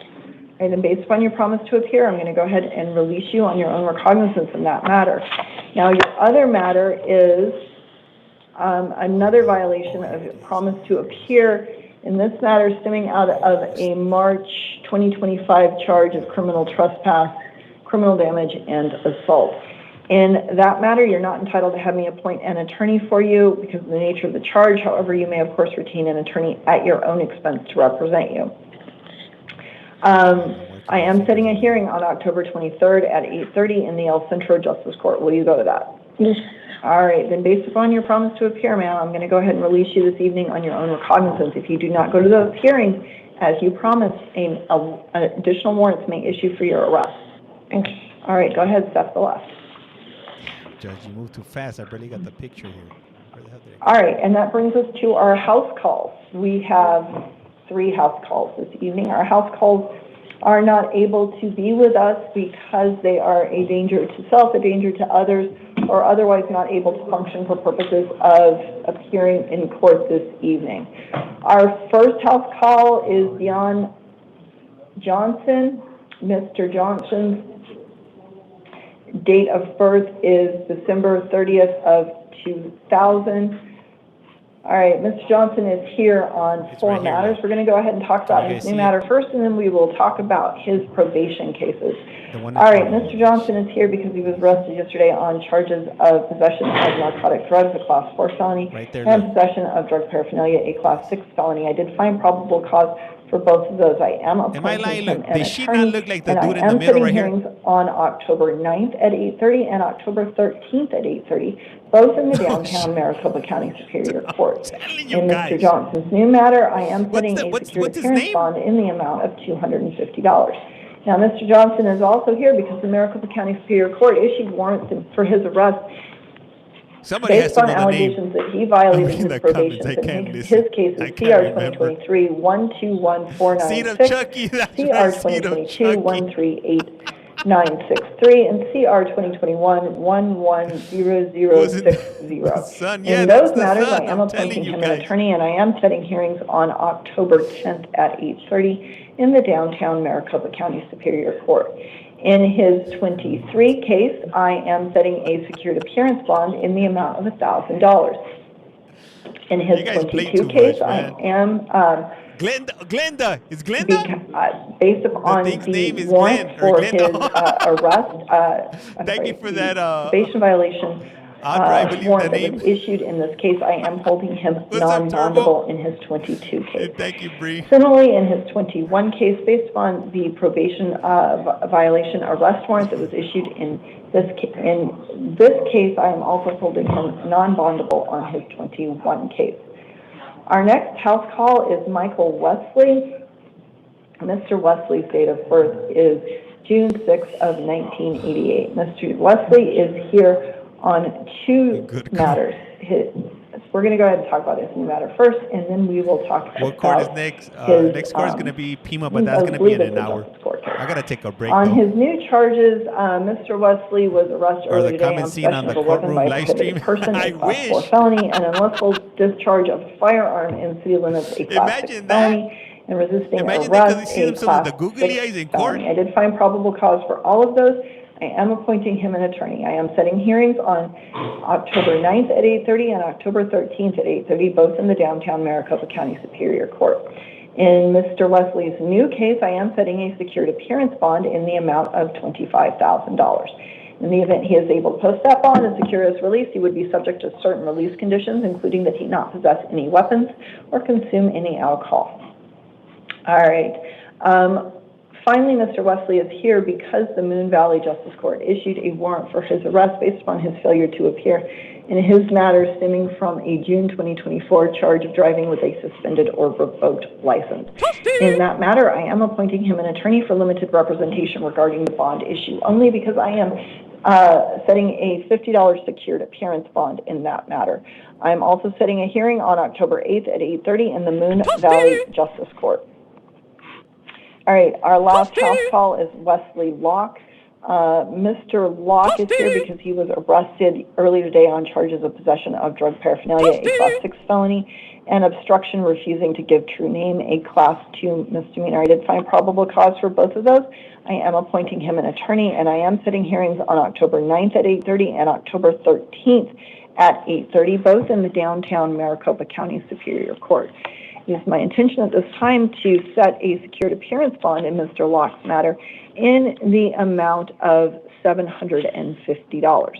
And then based upon your promise to appear, I'm going to go ahead and release you on your own recognizance in that matter. Now, your other matter is another violation of your promise to appear. In this matter, stemming out of a March 2025 charge of criminal trespass, criminal damage, and assault. In that matter, you're not entitled to have me appoint an attorney for you because of the nature of the charge. However, you may, of course, retain an attorney at your own expense to represent you. I am setting a hearing on October 23rd at 8:30 in the El Centro Justice Court. Will you go to that? Yes. All right, then based upon your promise to appear, ma'am, I'm going to go ahead and release you this evening on your own recognizance. If you do not go to those hearings, as you promised, additional warrants may issue for your arrest. Okay. All right, go ahead, step to the left. Judge, you moved too fast. I barely got the picture here. Where the hell did it go? All right, and that brings us to our house calls. We have 3 house calls this evening. Our house calls are not able to be with us because they are a danger to self, a danger to others, or otherwise not able to function for purposes of appearing in court this evening. Our first house call is Dion Johnson. Mr. Johnson's date of birth is December 30th of 2000. All right, Mr. Johnson is here on 4 matters. We're going to go ahead and talk about his new matter first, and then we will talk about his probation cases. All right, Mr. Johnson is here because he was arrested yesterday on charges of possession of narcotic drugs, a Class 4 felony, and possession of drug paraphernalia, a Class 6 felony. I did find probable cause for both of those. I am appointing him an Does she attorney, not look like the and dude I in the am middle setting right here? hearings on October 9th at 8:30 and October 13th at 8:30, both in the downtown Maricopa County Superior Court. In Mr. Johnson's new matter, I am setting a secured appearance bond in the amount of $250. Now, Mr. Johnson is also here because the Maricopa County Superior Court issued warrants for his arrest Somebody has based to on know the name. allegations that he violated reading his the probation. comments. I can't And listen. his case I is can't CR remember. 2023-121496, Seed of Chucky, that's CR right, Seed of 2022-138963, and CR 2021-110060. Son, yeah, In that's those the matters, son. I am I'm telling appointing you him an guys. attorney, and I am setting hearings on October 10th at 8:30 in the downtown Maricopa County Superior Court. In his 23 case, I am setting a secured appearance bond in the amount of $1,000. In his 22 case, I am Glenda, is Glenda? based upon the warrant for his arrest, Thank you for that. probation violation warrant that was issued in this case, I am holding him non-bondable in his 22 case. Thank you, Bree. Similarly, in his 21 case, based upon the probation violation arrest warrant that was issued in this case, I am also holding him non-bondable on his 21 case. Our next house call is Michael Wesley. Mr. Wesley's date of birth is June 6th of 1988. Mr. Wesley is here on two matters. We're going to go ahead and talk about his new matter first, and then we will talk about what court is next? Next court is going to be Pima, but that's going to be in an hour. I got to take a break, on though. His new charges, Mr. Wesley was arrested earlier today on possession of a weapon by a prohibited person, a Class 4 felony, and unlawful discharge of a firearm in city limits, a Class 6 felony, and resisting arrest, a Class 6 felony. I did find probable cause for all of those. I am appointing him an attorney. I am setting hearings on October 9th at 8:30 and October 13th at 8:30, both in the downtown Maricopa County Superior Court. In Mr. Wesley's new case, I am setting a secured appearance bond in the amount of $25,000. In the event he is able to post that bond and secure his release, he would be subject to certain release conditions, including that he not possess any weapons or consume any alcohol. All right. Finally, Mr. Wesley is here because the Moon Valley Justice Court issued a warrant for his arrest based upon his failure to appear in his matter stemming from a June 2024 charge of driving with a suspended or revoked license. In that matter, I am appointing him an attorney for limited representation regarding the bond issue, only because I am setting a $50 secured appearance bond in that matter. I am also setting a hearing on October 8th at 8:30 in the Moon Valley Justice Court. All right, our last house call is Wesley Locke. Mr. Locke is here because he was arrested earlier today on charges of possession of drug paraphernalia, a Class 6 felony, and obstruction refusing to give true name, a Class 2 misdemeanor. I did find probable cause for both of those. I am appointing him an attorney, and I am setting hearings on October 9th at 8:30 and October 13th at 8:30, both in the downtown Maricopa County Superior Court. It is my intention at this time to set a secured appearance bond in Mr. Locke's matter in the amount of $750.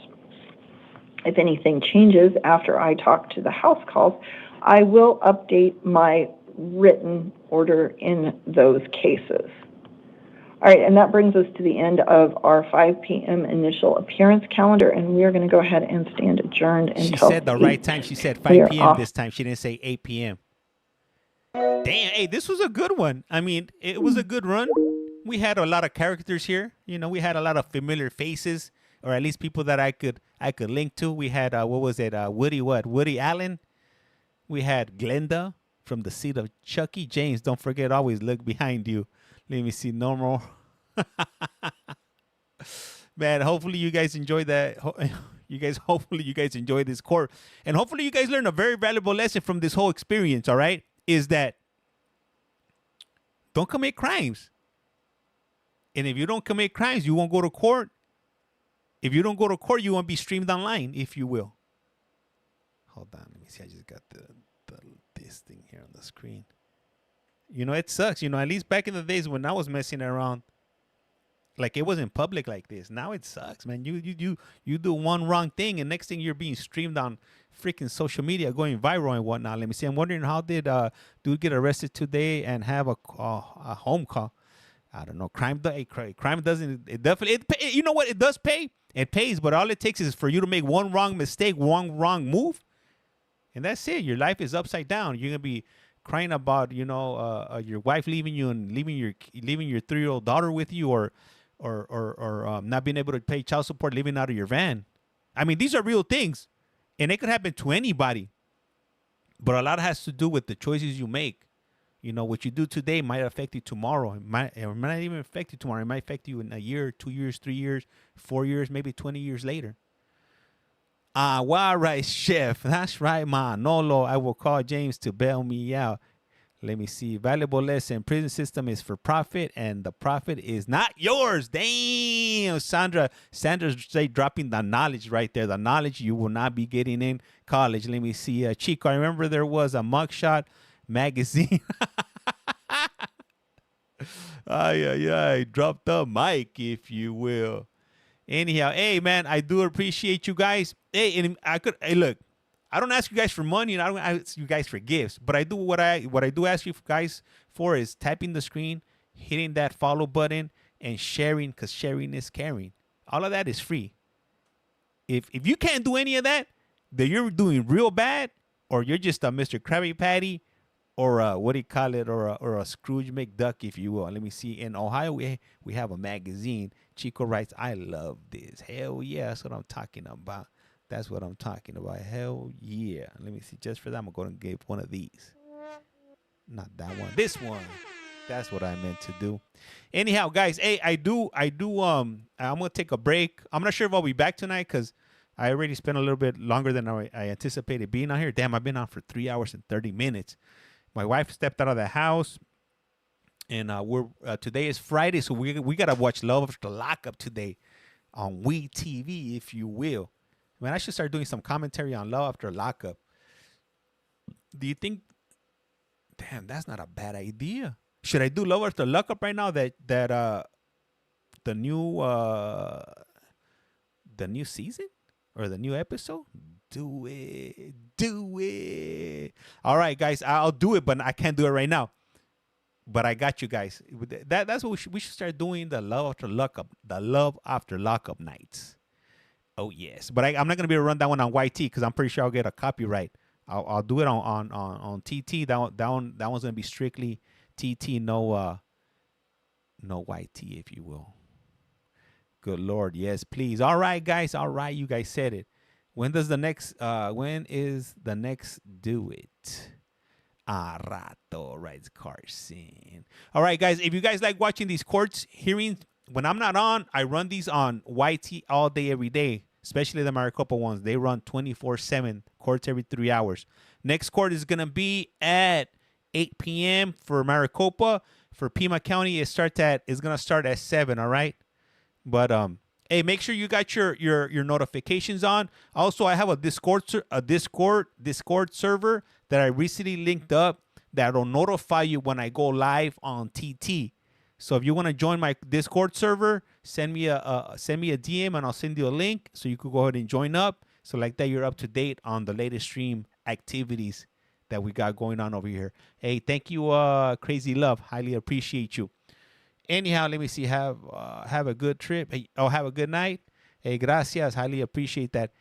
If anything changes after I talk to the house calls, I will update my written order in those cases. All right, and that brings us to the end of our 5 p.m. initial appearance calendar, and we are going to go ahead and stand adjourned until She said the right time. She said 5 p.m. this time. She didn't say 8 p.m. Damn, hey, this was a good one. I mean, it was a good run. We had a lot of characters here. You know, we had a lot of familiar faces, or at least people that I could link to. We had Woody Allen. We had Glenda from the seat of Chucky. James, don't forget, always look behind you. Let me see, normal. Man, hopefully you guys enjoyed that. Hopefully you guys enjoyed this court, and hopefully you guys learned a very valuable lesson from this whole experience. All right, is that don't commit crimes. And if you don't commit crimes, you won't go to court. If you don't go to court, you won't be streamed online, if you will. Hold on, let me see. I just got this thing here on the screen. You know, it sucks. You know, at least back in the days when I was messing around, like it wasn't public like this. Now it sucks, man. You do one wrong thing, and next thing you're being streamed on freaking social media, going viral and whatnot. Let me see. I'm wondering, how did dude get arrested today and have a home call? I don't know. Crime doesn't. It definitely. You know what? It does pay. It pays, but all it takes is for you to make one wrong mistake, one wrong move, and that's it. Your life is upside down. You're gonna be crying about, you know, your wife leaving you and leaving your 3-year-old daughter with you, or not being able to pay child support, living out of your van. I mean, these are real things, and it could happen to anybody. But a lot has to do with the choices you make. You know, what you do today might affect you tomorrow. It might not even affect you tomorrow. It might affect you in a year, 2 years, 3 years, 4 years, maybe 20 years later. All right, chef. That's right, Manolo. I will call James to bail me out. Let me see. Valuable lesson. Prison system is for profit, and the profit is not yours. Damn, Sandra's straight dropping the knowledge right there. The knowledge you will not be getting in college. Let me see. Chico, I remember there was a mugshot magazine. Ay, drop the mic, if you will. Anyhow, hey man, I do appreciate you guys. Hey, and hey look, I don't ask you guys for money, and I don't ask you guys for gifts, but I do what I do ask you guys for is tapping the screen, hitting that follow button, and sharing, because sharing is caring. All of that is free. If you can't do any of that, then you're doing real bad, or you're just a Mr. Krabby Patty, or what do you call it, or a Scrooge McDuck, if you will. Let me see. In Ohio, we have a magazine. Chico writes, "I love this." Hell yeah, that's what I'm talking about. That's what I'm talking about. Hell yeah. Let me see. Just for that, I'm going to give one of these. Not that one. This one. That's what I meant to do. Anyhow, guys, hey, I'm going to take a break. I'm not sure if I'll be back tonight because I already spent a little bit longer than I anticipated being out here. Damn, I've been on for 3 hours and 30 minutes. My wife stepped out of the house, and today is Friday, so we got to watch Love After Lockup today on We TV, if you will. Man, I should start doing some commentary on Love After Lockup. Do you think? Damn, that's not a bad idea. Should I do Love After Lockup right now? That the new season or the new episode? Do it. All right, guys, I'll do it, but I can't do it right now. But I got you guys. That's what we should start doing, the Love After Lockup nights. Oh yes, but I'm not gonna be able to run that one on YT because I'm pretty sure I'll get a copyright. I'll do it on TT. That one's gonna be strictly TT, no YT, if you will. Good Lord, yes, please. All right, guys. All right, you guys said it. When is the next do it? Rato, writes Carson. All right, guys. If you guys like watching these courts hearings, when I'm not on, I run these on YT all day, every day, especially the Maricopa ones. They run 24/7, courts every 3 hours. Next court is going to be at 8 p.m. for Maricopa. For Pima County, it's going to start at 7, all right? But hey, make sure you got your notifications on. Also, I have a Discord server that I recently linked up that'll notify you when I go live on TT. So if you want to join my Discord server, send me a DM and I'll send you a link so you could go ahead and join up. So like that, you're up to date on the latest stream activities that we got going on over here. Hey, thank you, Crazy Love. Highly appreciate you. Anyhow, let me see. Have a good trip. Hey, have a good night. Hey, gracias. Highly appreciate that.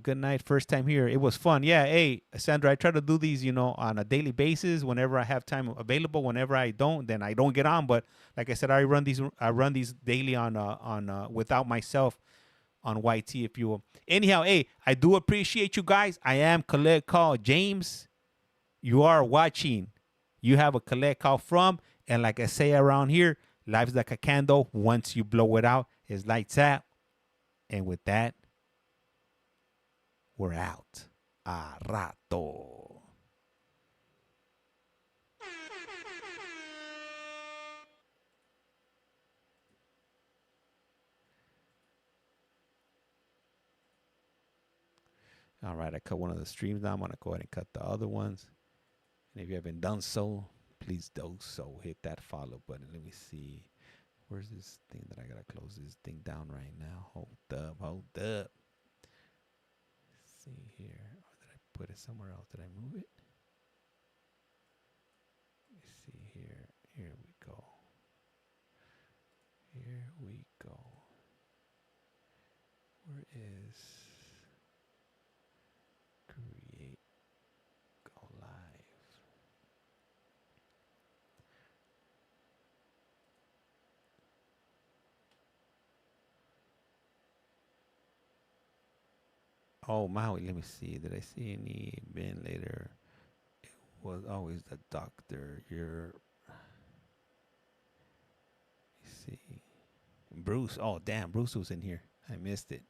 Good night. First time here. It was fun. Yeah. Hey, Sandra, I try to do these, on a daily basis. Whenever I have time available. Whenever I don't, then I don't get on. But like I said, I run these daily on without myself on YT, if you will. Anyhow, hey, I do appreciate you guys. I am Collect Call James. You are watching. You have a collect call from, and like I say around here, life's like a candle. Once you blow it out, it's lights out. And with that, we're out. A rato. All right, I cut one of the streams now. I'm going to go ahead and cut the other ones. And if you haven't done so, please do so. Hit that follow button. Let me see. Where's this thing that I got to close this thing down right now? Hold up. Let's see here. Or did I put it somewhere else? Did I move it? Let me see here. Here we go. Where is create go live? Oh, Maui, let me see. Did I see any bin later? It was always the doctor. Let me see. Bruce. Oh, damn. Bruce was in here. I missed it.